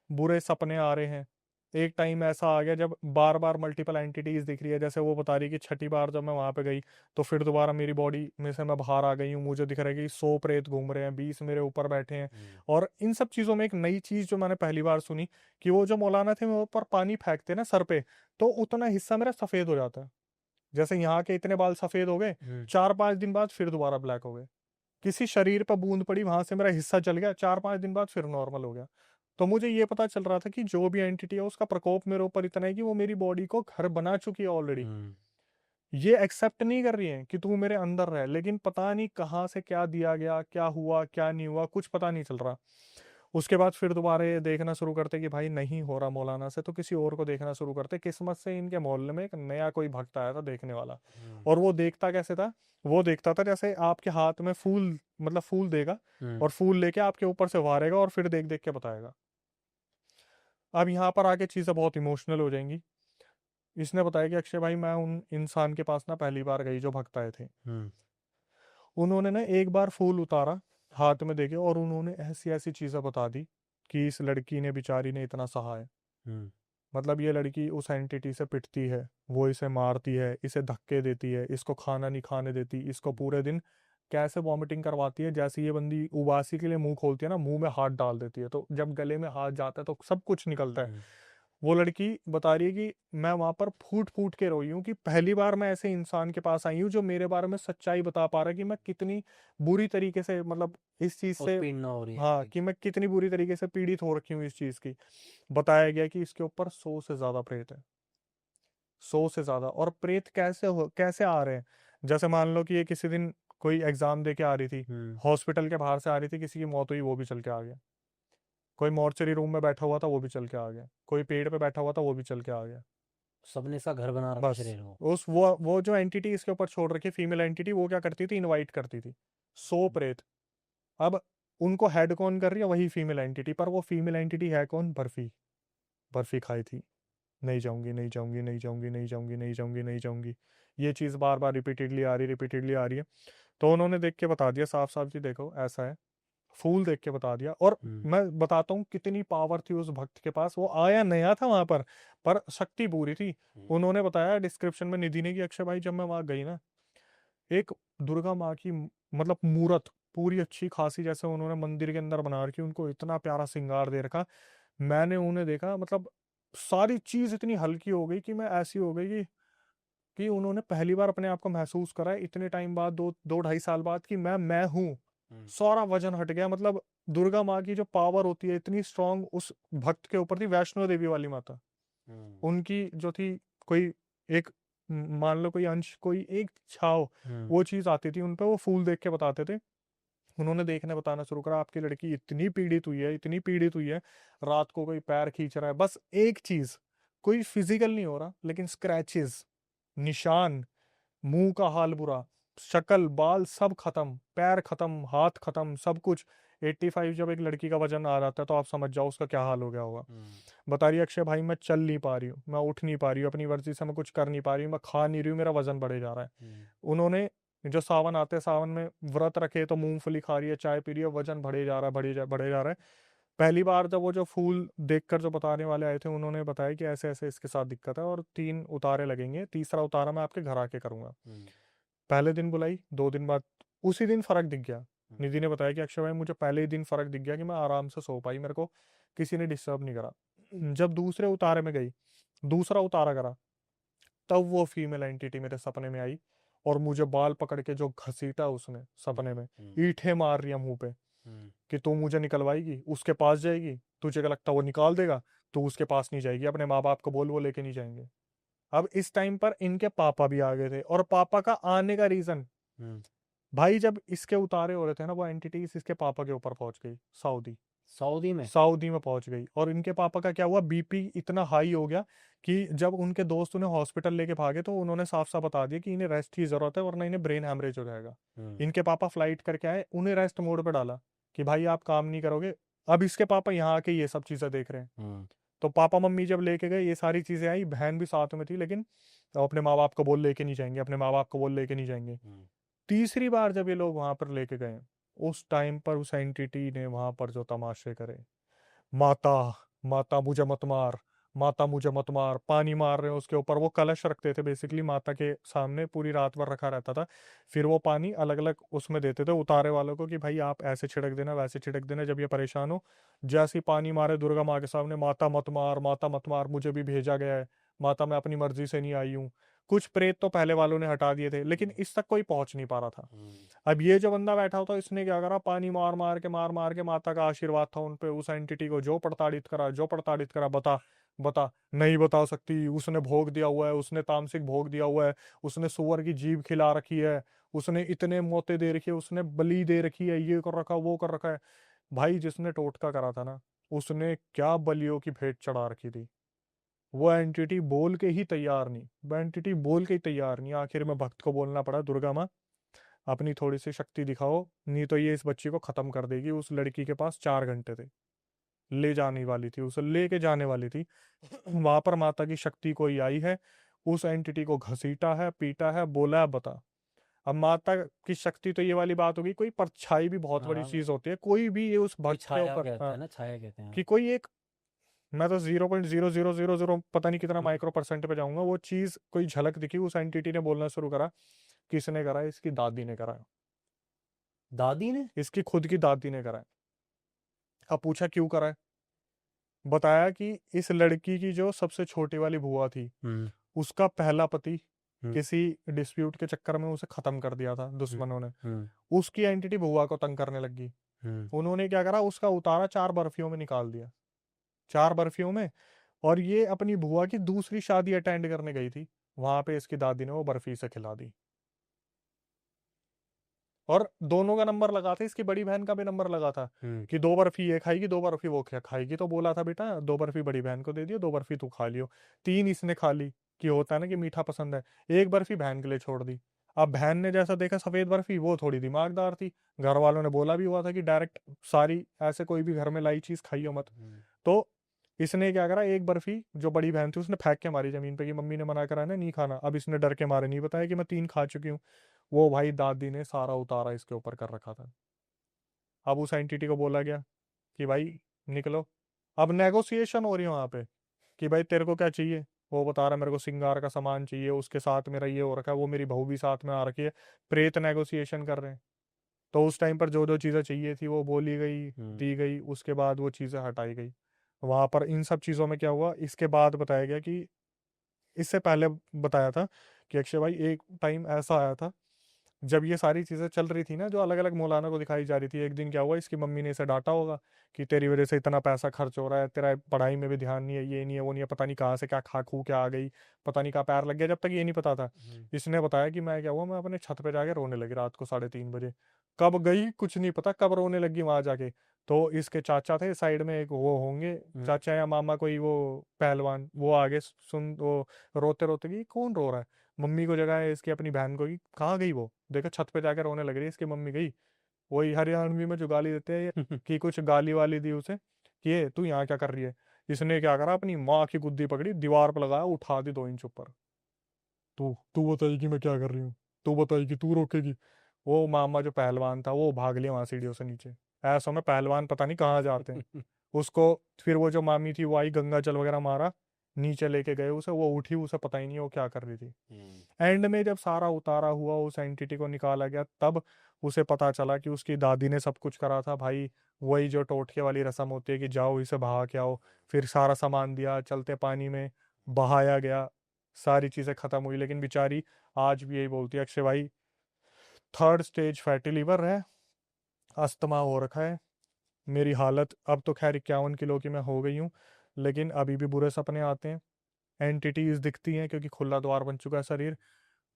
बुरे सपने आ रहे हैं। एक टाइम ऐसा आ गया जब बार बार मल्टीपल एंटिटीज दिख रही है, जैसे वो बता रही है कि छठी बार जब मैं वहां पे गई तो फिर दोबारा मेरी बॉडी में से मैं बाहर आ गई हूँ, मुझे दिख रहा है कि 100 प्रेत घूम रहे हैं, 20 मेरे ऊपर बैठे हैं। और इन सब चीजों में एक नई चीज जो मैंने पहली बार सुनी कि वो जो मौलाना थे मेरे ऊपर पानी फेंकते ना सर पे, तो उतना हिस्सा मेरा सफेद हो जाता है। जैसे यहाँ के इतने बाल सफेद हो गए, 4-5 दिन बाद फिर दोबारा ब्लैक हो गए। किसी शरीर पर बूंद पड़ी, वहां से मेरा हिस्सा चल गया, 4-5 दिन बाद फिर नॉर्मल हो गया। तो मुझे ये पता चल रहा था कि जो भी एंटिटी है उसका प्रकोप मेरे ऊपर इतना है कि वो मेरी बॉडी को घर बना चुकी है ऑलरेडी। ये एक्सेप्ट नहीं कर रही है कि तू मेरे अंदर रह, लेकिन पता नहीं कहाँ से क्या दिया गया, क्या हुआ क्या नहीं हुआ, कुछ पता नहीं चल रहा। उसके बाद फिर दोबारा ये देखना शुरू करते कि भाई नहीं हो रहा मौलाना से, तो किसी और को देखना शुरू करते। किस्मत से इनके मोहल्ले में एक नया कोई भक्त आया था देखने वाला। और वो देखता कैसे था, वो देखता था जैसे आपके हाथ में फूल, मतलब फूल देगा और फूल लेके आपके ऊपर से वारेगा और फिर देख देख के बताएगा। अब यहाँ पर आके चीजें बहुत इमोशनल हो जाएंगी। इसने बताया कि अक्षय भाई मैं उन इंसान के पास ना पहली बार गई जो भक्त आए थे, उन्होंने ना एक बार फूल उतारा हाथ में देके और उन्होंने ऐसी ऐसी चीजें बता दी कि इस लड़की ने बेचारी ने इतना सहा है। मतलब ये लड़की उस एंटिटी से पिटती है, वो इसे मारती है, इसे धक्के देती है, इसको खाना नहीं खाने देती, इसको पूरे दिन कैसे वॉमिटिंग करवाती है। जैसे ये बंदी उबासी के लिए मुंह खोलती है ना, मुंह में हाथ डाल देती है, तो जब गले में हाथ जाता है तो सब कुछ निकलता है। वो लड़की बता रही है कि मैं वहां पर फूट फूट के रोई हूँ कि पहली बार मैं ऐसे इंसान के पास आई हूँ जो मेरे बारे में सच्चाई बता पा रहा है कि मैं कितनी बुरी तरीके से, मतलब इस चीज से, उत्पीड़ना हो रही है हाँ इसकी। कि मैं कितनी बुरी तरीके से पीड़ित हो रखी हूँ इस चीज की। बताया गया कि इसके ऊपर 100 से ज्यादा प्रेत है, 100 से ज्यादा। और प्रेत कैसे आ रहे हैं, जैसे मान लो कि ये किसी दिन कोई एग्जाम दे के आ रही थी, हॉस्पिटल के बाहर से आ रही थी, किसी की मौत हुई वो भी चल के आ गया, कोई मॉर्चरी रूम में बैठा हुआ था वो भी चल के आ गया, कोई पेड़ पे बैठा हुआ था वो भी चल के आ गया। सबने इसका घर बना रखा बस शरीर को। उस वो जो एंटिटी इसके ऊपर छोड़ रखी फीमेल एंटिटी, वो क्या करती थी, इनवाइट करती थी 100 प्रेत। अब उनको हेड कौन कर रही है, वही फीमेल एंटिटी। पर वो फीमेल एंटिटी है कौन, बर्फी। बर्फी खाई थी, नहीं जाऊंगी नहीं जाऊंगी नहीं जाऊंगी नहीं जाऊंगी नहीं जाऊंगी नहीं जाऊंगी, ये चीज बार बार रिपीटेडली आ रही है। तो उन्होंने देख के बता दिया साफ साफ जी देखो ऐसा है, फूल देख के बता दिया। और मैं बताता हूँ कितनी पावर थी उस भक्त के पास। वो आया नया था वहां पर शक्ति पूरी थी। उन्होंने बताया डिस्क्रिप्शन में निधि ने कि अक्षय भाई जब मैं वहां गई ना, एक दुर्गा माँ की मतलब मूरत पूरी अच्छी खासी जैसे उन्होंने मंदिर के अंदर बना रखी, उनको इतना प्यारा श्रृंगार दे रखा। मैंने उन्हें देखा, मतलब सारी चीज इतनी हल्की हो गई कि मैं ऐसी हो गई कि उन्होंने पहली बार अपने आप को महसूस करा है इतने टाइम बाद, 2-2.5 साल बाद, कि मैं हूँ। सारा वजन हट गया। मतलब दुर्गा माँ की जो पावर होती है इतनी स्ट्रांग उस भक्त के ऊपर थी। वैष्णो देवी वाली माता, उनकी जो थी कोई एक मान लो कोई अंश, कोई एक छाव, वो चीज आती थी उन पे। वो फूल देख के बताते थे। उन्होंने देखने बताना शुरू करा आपकी लड़की इतनी पीड़ित हुई है, इतनी पीड़ित हुई है, रात को कोई पैर खींच रहा है, बस एक चीज, कोई फिजिकल नहीं हो रहा लेकिन स्क्रैचेस, निशान, मुंह का हाल बुरा, शक्ल बाल सब खत्म, पैर खत्म, हाथ खत्म, सब कुछ। 85 जब एक लड़की का वजन आ जाता है तो आप समझ जाओ उसका क्या हाल हो गया होगा। बता रही है, अक्षय भाई मैं चल नहीं पा रही हूँ, मैं उठ नहीं पा रही हूँ, अपनी मर्जी से मैं कुछ कर नहीं पा रही हूँ, मैं खा नहीं रही हूँ, मेरा वजन बढ़े जा रहा है। उन्होंने जो सावन आते हैं, सावन में व्रत रखे तो मूंगफली खा रही है, चाय पी रही है, वजन बढ़े जा रहा है, बढ़े जा रहा है। पहली बार जब वो जो फूल देखकर जो बताने वाले आए थे, उन्होंने बताया कि ऐसे ऐसे इसके साथ दिक्कत है और 3 उतारे लगेंगे, तीसरा उतारा मैं आपके घर आके करूंगा। पहले दिन बुलाई, 2 दिन बाद उसी दिन फर्क दिख गया। निधि ने बताया कि अक्षय भाई मुझे पहले ही दिन फर्क दिख गया कि मैं आराम से सो पाई, मेरे को किसी ने डिस्टर्ब नहीं करा। जब दूसरे उतारे में गई, दूसरा उतारा करा, तब वो फीमेल एंटिटी मेरे सपने में आई और मुझे बाल पकड़ के जो घसीटा उसने सपने में, ईंटें मार रही है मुंह पे कि तू मुझे निकलवाएगी, उसके पास जाएगी, तुझे क्या लगता है वो निकाल देगा, तू उसके पास नहीं जाएगी, अपने माँ बाप को बोल वो लेके नहीं जाएंगे। अब इस टाइम पर इनके पापा भी आ गए थे और पापा का आने का रीजन, भाई जब इसके उतारे हो रहे थे ना, वो एंटिटीज इसके पापा के ऊपर पहुंच गई, सऊदी सऊदी में पहुंच गई। और इनके पापा का क्या हुआ, बीपी इतना हाई हो गया कि जब उनके दोस्त उन्हें हॉस्पिटल लेके भागे तो उन्होंने साफ साफ बता दिया कि इन्हें रेस्ट की जरूरत है वरना इन्हें ब्रेन हैमरेज हो जाएगा। इनके पापा फ्लाइट करके आए, उन्हें रेस्ट मोड पे डाला कि भाई आप काम नहीं करोगे। अब इसके पापा यहाँ आके ये सब चीजें देख रहे हैं। तो पापा मम्मी जब लेके गए, ये सारी चीजें आई, बहन भी साथ में थी, लेकिन अपने माँ बाप को बोल लेके नहीं जाएंगे, अपने माँ बाप को बोल लेके नहीं जाएंगे। तीसरी बार जब ये लोग वहां पर लेके गए, उस टाइम पर उस एंटिटी ने वहां पर जो तमाशे करे, माता माता मुझे मत मार, माता मुझे मत मार, पानी मार रहे हैं उसके ऊपर। वो कलश रखते थे बेसिकली माता के सामने, पूरी रात भर रखा रहता था। फिर वो पानी अलग अलग उसमें देते थे उतारे वालों को कि भाई आप ऐसे छिड़क देना, वैसे छिड़क देना जब ये परेशान हो। जैसे ही पानी मारे दुर्गा माँ के सामने, माता मत मार, माता मत मार, मुझे भी भेजा गया है, माता मैं अपनी मर्जी से नहीं आई हूँ। कुछ प्रेत तो पहले वालों ने हटा दिए थे, लेकिन इस तक कोई पहुंच नहीं पा रहा था। अब ये जो बंदा बैठा होता, इसने क्या करा, पानी मार के माता का आशीर्वाद था उनपे, उस एंटिटी को जो प्रताड़ित करा, जो प्रताड़ित करा, बता बता, नहीं बता सकती, उसने भोग दिया हुआ है, उसने तामसिक भोग दिया हुआ है, उसने सुअर की जीभ खिला रखी है, उसने इतने मौतें दे रखी है, उसने बलि दे रखी है, ये कर रखा वो कर रखा है। भाई जिसने टोटका करा था ना, उसने क्या बलियों की भेंट चढ़ा रखी थी। वो एंटिटी बोल के ही तैयार नहीं, वो एंटिटी बोल के ही तैयार नहीं। आखिर में भक्त को बोलना पड़ा, दुर्गा माँ अपनी थोड़ी सी शक्ति दिखाओ, नहीं तो ये इस बच्ची को खत्म कर देगी। उस लड़की के पास 4 घंटे थे, ले जाने वाली थी, उसे लेके जाने वाली थी। वहां पर माता की शक्ति कोई आई है, उस एंटिटी को घसीटा है, पीटा है, बोला है बता। अब माता की शक्ति तो ये वाली बात होगी, कोई परछाई भी बहुत बड़ी चीज होती है, कोई भी ये उस भक्त के ऊपर, हाँ, छाया कहते हैं। कि कोई एक, मैं तो 0.0000 पता नहीं कितना माइक्रो परसेंट पे जाऊंगा, वो चीज कोई झलक दिखी, उस एंटिटी ने बोलना शुरू करा। किसने करा? इसकी दादी ने करा, दादी ने? इसकी खुद की दादी ने करा है। अब पूछा क्यों करा है, बताया कि इस लड़की की जो सबसे छोटी वाली बुआ थी, उसका पहला पति किसी डिस्प्यूट के चक्कर में उसे खत्म कर दिया था दुश्मनों ने। उसकी एंटिटी बुआ को तंग करने लगी। उन्होंने क्या करा, उसका उतारा 4 बर्फियों में निकाल दिया, 4 बर्फियों में। और ये अपनी बुआ की दूसरी शादी अटेंड करने गई थी, वहां पे इसकी दादी ने वो बर्फी से खिला दी। और दोनों का नंबर लगा था, इसकी बड़ी बहन का भी नंबर लगा था कि 2 बर्फी ये खाएगी, 2 बर्फी वो क्या खाएगी। तो बोला था बेटा 2 बर्फी बड़ी बहन को दे दियो, 2 बर्फी तू खा लियो। 3 इसने खा ली, कि होता है ना कि मीठा पसंद है। 1 बर्फी बहन के लिए छोड़ दी। अब बहन ने जैसा देखा सफेद बर्फी, वो थोड़ी दिमागदार थी, घर वालों ने बोला भी हुआ था कि डायरेक्ट सारी ऐसे कोई भी घर में लाई चीज खाइयो मत। तो इसने क्या करा, 1 बर्फी जो बड़ी बहन थी उसने फेंक के मारी जमीन पे कि मम्मी ने मना करा ना नहीं खाना। अब इसने डर के मारे नहीं बताया कि मैं 3 खा चुकी हूँ। वो भाई दादी ने सारा उतारा इसके ऊपर कर रखा था। अब उस एंटिटी को बोला गया कि भाई निकलो। अब नेगोशिएशन हो रही है वहां पे कि भाई तेरे को क्या चाहिए। वो बता रहा मेरे को सिंगार का सामान चाहिए, उसके साथ मेरा ये हो रखा है, वो मेरी बहू भी साथ में आ रखी है। प्रेत नेगोशिएशन कर रहे हैं। तो उस टाइम पर जो जो चीजें चाहिए थी वो बोली गई, दी गई, उसके बाद वो चीजें हटाई गई। वहां पर इन सब चीजों में क्या हुआ, इसके बाद बताया गया कि इससे पहले बताया था कि अक्षय भाई एक टाइम ऐसा आया था जब ये सारी चीजें चल रही थी ना, जो अलग अलग मौलाना को दिखाई जा रही थी। एक दिन क्या हुआ, इसकी मम्मी ने इसे डांटा होगा कि तेरी वजह से इतना पैसा खर्च हो रहा है, तेरा पढ़ाई में भी ध्यान नहीं है, ये नहीं है, वो नहीं है, पता नहीं कहाँ से क्या खा खू के आ गई, पता नहीं कहाँ पैर लग गया। जब तक ये नहीं पता था, इसने बताया कि मैं क्या हुआ, मैं अपने छत पे जाके रोने लगी रात को 3:30 बजे। कब गई कुछ नहीं पता, कब रोने लगी वहां जाके। तो इसके चाचा थे साइड में, एक वो होंगे चाचा या मामा कोई, वो पहलवान, वो आगे सुन, वो रोते रोते कि कौन रो रहा है। मम्मी को जगाया इसकी अपनी बहन को कि कहाँ गई वो, देखा छत पे जाकर रोने लग रही है इसकी मम्मी गई। वही हरियाणवी में जो गाली देते हैं ये, कि कुछ गाली वाली दी उसे कि ये तू यहाँ क्या कर रही है। इसने क्या करा, अपनी माँ की गुद्दी पकड़ी, दीवार पर लगाया, उठा दी 2 इंच ऊपर। तू तू बताएगी मैं क्या कर रही हूँ, तू बताएगी, तू रोकेगी। वो मामा जो पहलवान था वो भाग लिया वहां सीढ़ियों से नीचे। ऐसा में पहलवान पता नहीं कहाँ जाते हैं। उसको फिर वो जो मामी थी वो आई, गंगा जल वगैरह मारा, नीचे लेके गए उसे, वो उठी, उसे पता ही नहीं वो क्या कर रही थी। एंड में जब सारा उतारा हुआ उस एंटिटी को निकाला गया, तब उसे पता चला कि उसकी दादी ने सब कुछ करा था भाई। वही जो टोटके वाली रस्म होती है कि जाओ इसे बहा के आओ। फिर सारा सामान दिया, चलते पानी में बहाया गया, सारी चीजें खत्म हुई। लेकिन बेचारी आज भी यही बोलती है, अक्षय भाई 3rd स्टेज फैटी लीवर है, अस्थमा हो रखा है, मेरी हालत अब तो खैर 51 किलो की मैं हो गई हूँ, लेकिन अभी भी बुरे सपने आते हैं, एंटिटीज दिखती हैं क्योंकि खुला द्वार बन चुका है शरीर।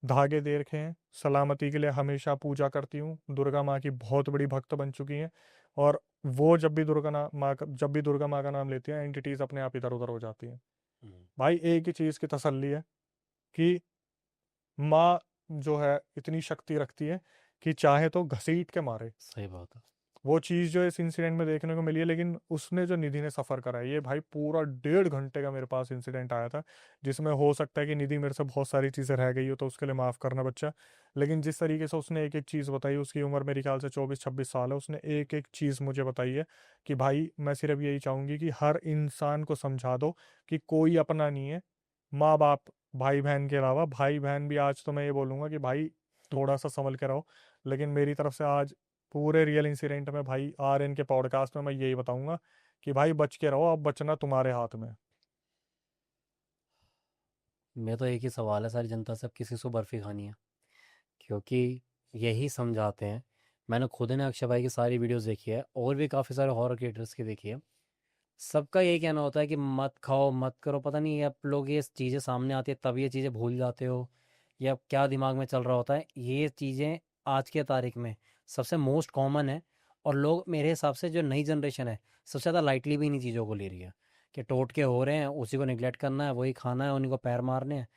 धागे दे रखे हैं, सलामती के लिए हमेशा पूजा करती हूँ, दुर्गा माँ की बहुत बड़ी भक्त बन चुकी हैं। और वो जब भी दुर्गा माँ का नाम लेती है, एंटिटीज अपने आप इधर उधर हो जाती हैं। भाई एक ही चीज़ की तसल्ली है कि माँ जो है इतनी शक्ति रखती है कि चाहे तो घसीट के मारे। सही बात है। वो चीज़ जो इस इंसिडेंट में देखने को मिली है, लेकिन उसने जो निधि ने सफ़र करा है, ये भाई पूरा 1.5 घंटे का मेरे पास इंसिडेंट आया था, जिसमें हो सकता है कि निधि मेरे से बहुत सारी चीज़ें रह गई हो तो उसके लिए माफ़ करना बच्चा। लेकिन जिस तरीके से उसने एक एक चीज़ बताई, उसकी उम्र मेरे ख्याल से 24-26 साल है, उसने एक एक चीज़ मुझे बताई है कि भाई मैं सिर्फ यही चाहूँगी कि हर इंसान को समझा दो कि कोई अपना नहीं है, माँ बाप भाई बहन के अलावा। भाई बहन भी आज तो मैं ये बोलूँगा कि भाई थोड़ा सा संभल के रहो। लेकिन मेरी तरफ से आज पूरे रियल इंसिडेंट में भाई आर्यन के पॉडकास्ट में मैं यही बताऊंगा कि भाई बच के रहो, अब बचना तुम्हारे हाथ में। मेरा तो एक ही सवाल है सारी जनता से, अब किसी को बर्फ़ी खानी है? क्योंकि यही समझाते हैं। मैंने खुद ने अक्षय भाई की सारी वीडियोस देखी है और भी काफ़ी सारे हॉरर क्रिएटर्स की देखी है। सबका यही कहना होता है कि मत खाओ मत करो, पता नहीं आप लोग ये चीज़ें सामने आती है तब ये चीज़ें भूल जाते हो या क्या दिमाग में चल रहा होता है। ये चीज़ें आज के तारीख में सबसे मोस्ट कॉमन है और लोग मेरे हिसाब से जो नई जनरेशन है सबसे ज़्यादा लाइटली भी इन्हीं चीज़ों को ले रही है कि टोटके हो रहे हैं उसी को निगलेक्ट करना है, वही खाना है, उन्हीं को पैर मारने हैं।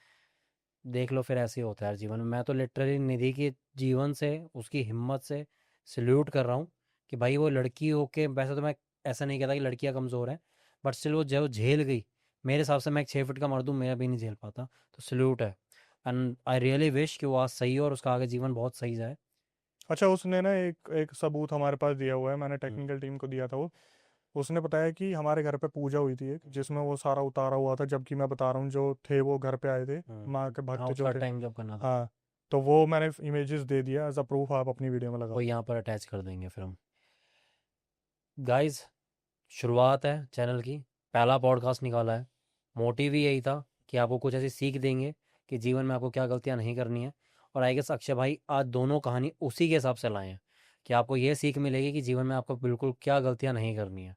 देख लो फिर ऐसे ही होता है यार जीवन में। मैं तो लिटरली निधि के जीवन से, उसकी हिम्मत से सल्यूट कर रहा हूँ कि भाई वो लड़की होके, वैसे तो मैं ऐसा नहीं कहता कि लड़कियां कमज़ोर हैं, बट स्टिल वो जो झेल गई, मेरे हिसाब से मैं एक 6 फीट का मर्द हूँ, मैं भी नहीं झेल पाता। तो सल्यूट है एंड आई रियली विश कि वो आज सही हो और उसका आगे जीवन बहुत सही जाए। अच्छा, उसने ना एक एक सबूत हमारे पास दिया हुआ है, मैंने हम्म, टेक्निकल टीम को दिया था वो। उसने बताया कि हमारे घर पे पूजा हुई थी एक, जिसमें वो सारा उतारा हुआ था, जबकि मैं बता रहा हूँ जो थे वो घर पे आए थे, माँ के हाँ भक्त जो उसका थे। टाइम जब करना था। हाँ, तो वो मैंने इमेजेस दे दिया एज अ प्रूफ, आप अपनी वीडियो में वो लगाओ। यहाँ पर अटैच कर देंगे फिर हम। गाइस, शुरुआत है चैनल की, पहला पॉडकास्ट निकाला है। मोटिव ही यही था कि आपको कुछ ऐसी सीख देंगे कि जीवन में आपको क्या गलतियां नहीं करनी है। और आई गेस अक्षय भाई आज दोनों कहानी उसी के हिसाब से लाए हैं कि आपको ये सीख मिलेगी कि जीवन में आपको बिल्कुल क्या गलतियां नहीं करनी है।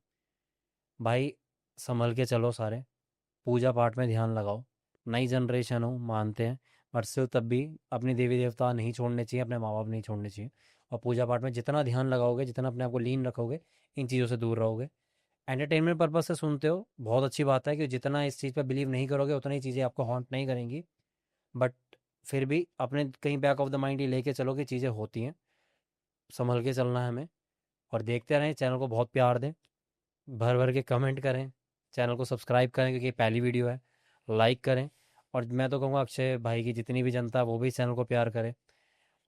भाई संभल के चलो सारे, पूजा पाठ में ध्यान लगाओ। नई जनरेशन हो मानते हैं, बट स्टिल तब भी अपनी देवी देवता नहीं छोड़ने चाहिए, अपने माँ बाप नहीं छोड़ने चाहिए। और पूजा पाठ में जितना ध्यान लगाओगे, जितना अपने आप को लीन रखोगे, इन चीज़ों से दूर रहोगे। एंटरटेनमेंट पर्पज से सुनते हो, बहुत अच्छी बात है कि जितना इस चीज़ पर बिलीव नहीं करोगे उतनी चीज़ें आपको हॉन्ट नहीं करेंगी। बट फिर भी अपने कहीं बैक ऑफ द माइंड ये लेके चलो कि चीज़ें होती हैं, संभल के चलना है हमें। और देखते रहें, चैनल को बहुत प्यार दें, भर भर के कमेंट करें, चैनल को सब्सक्राइब करें क्योंकि ये पहली वीडियो है, लाइक करें। और मैं तो कहूँगा अक्षय भाई की जितनी भी जनता है वो भी इस चैनल को प्यार करे।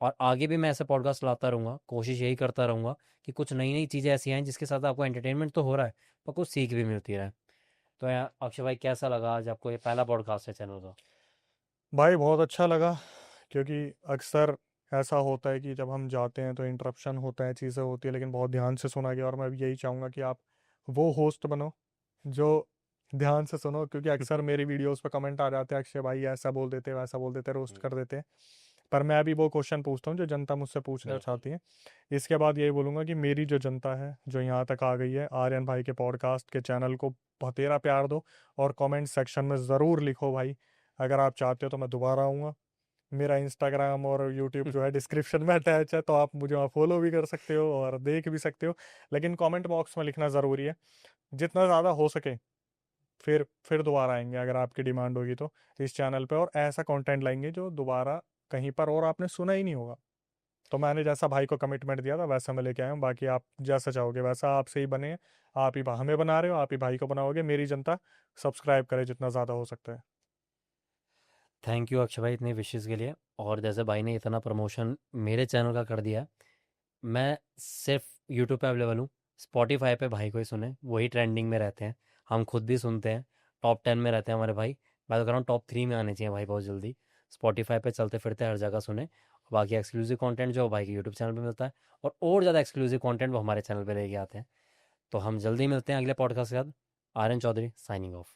और आगे भी मैं ऐसे पॉडकास्ट लाता रहूँगा, कोशिश यही करता रहूँगा कि कुछ नई नई चीज़ें ऐसी आएँ जिसके साथ आपको एंटरटेनमेंट तो हो रहा है पर कुछ सीख भी मिलती रहे। तो यार अक्षय भाई कैसा लगा आज आपको, ये पहला पॉडकास्ट है चैनल का? भाई बहुत अच्छा लगा, क्योंकि अक्सर ऐसा होता है कि जब हम जाते हैं तो इंटरप्शन होता है, चीज़ें होती है, लेकिन बहुत ध्यान से सुना गया। और मैं भी यही चाहूँगा कि आप वो होस्ट बनो जो ध्यान से सुनो, क्योंकि अक्सर मेरी वीडियोस पे कमेंट आ जाते हैं, अक्षय भाई ऐसा बोल देते, वैसा बोल देते, रोस्ट कर देते हैं। पर मैं भी वो क्वेश्चन पूछता हूँ जो जनता मुझसे पूछना बिल्कुल। चाहती है। इसके बाद यही बोलूँगा कि मेरी जो जनता है जो यहाँ तक आ गई है, आर्यन भाई के पॉडकास्ट के चैनल को बतेरा प्यार दो, और कमेंट सेक्शन में ज़रूर लिखो भाई, अगर आप चाहते हो तो मैं दोबारा आऊँगा। मेरा इंस्टाग्राम और यूट्यूब जो है डिस्क्रिप्शन में अटैच है, तो आप मुझे वहाँ फॉलो भी कर सकते हो और देख भी सकते हो। लेकिन कमेंट बॉक्स में लिखना ज़रूरी है, जितना ज़्यादा हो सके। फिर दोबारा आएंगे अगर आपकी डिमांड होगी तो इस चैनल पे, और ऐसा कंटेंट लाएंगे जो दोबारा कहीं पर और आपने सुना ही नहीं होगा। तो मैंने जैसा भाई को कमिटमेंट दिया था वैसा मैं लेके आया हूँ, बाकी आप जैसा चाहोगे वैसा आपसे ही बने। आप ही हमें बना रहे हो, आप ही भाई को बनाओगे। मेरी जनता सब्सक्राइब करे जितना ज़्यादा हो सकता है। थैंक यू अक्षय भाई इतनी विशेज़ के लिए। और जैसे भाई ने इतना प्रमोशन मेरे चैनल का कर दिया है, मैं सिर्फ यूट्यूब पे अवेलेबल हूँ। स्पॉटिफाई पे भाई को ही सुने, वही ट्रेंडिंग में रहते हैं। हम खुद भी सुनते हैं, टॉप 10 में रहते हैं हमारे भाई। मैं तो कह रहा हूँ टॉप 3 में आने चाहिए भाई बहुत जल्दी। स्पॉटिफाई पे चलते फिरते हर जगह सुने। बाकी एक्सक्लूसिव कंटेंट जो भाई के यूट्यूब चैनल पे मिलता है, और ज़्यादा एक्सक्लूसिव कंटेंट वो हमारे चैनल पे लेके आते हैं। तो हम जल्दी मिलते हैं अगले पॉडकास्ट के साथ। Aryan Chaudhary signing of.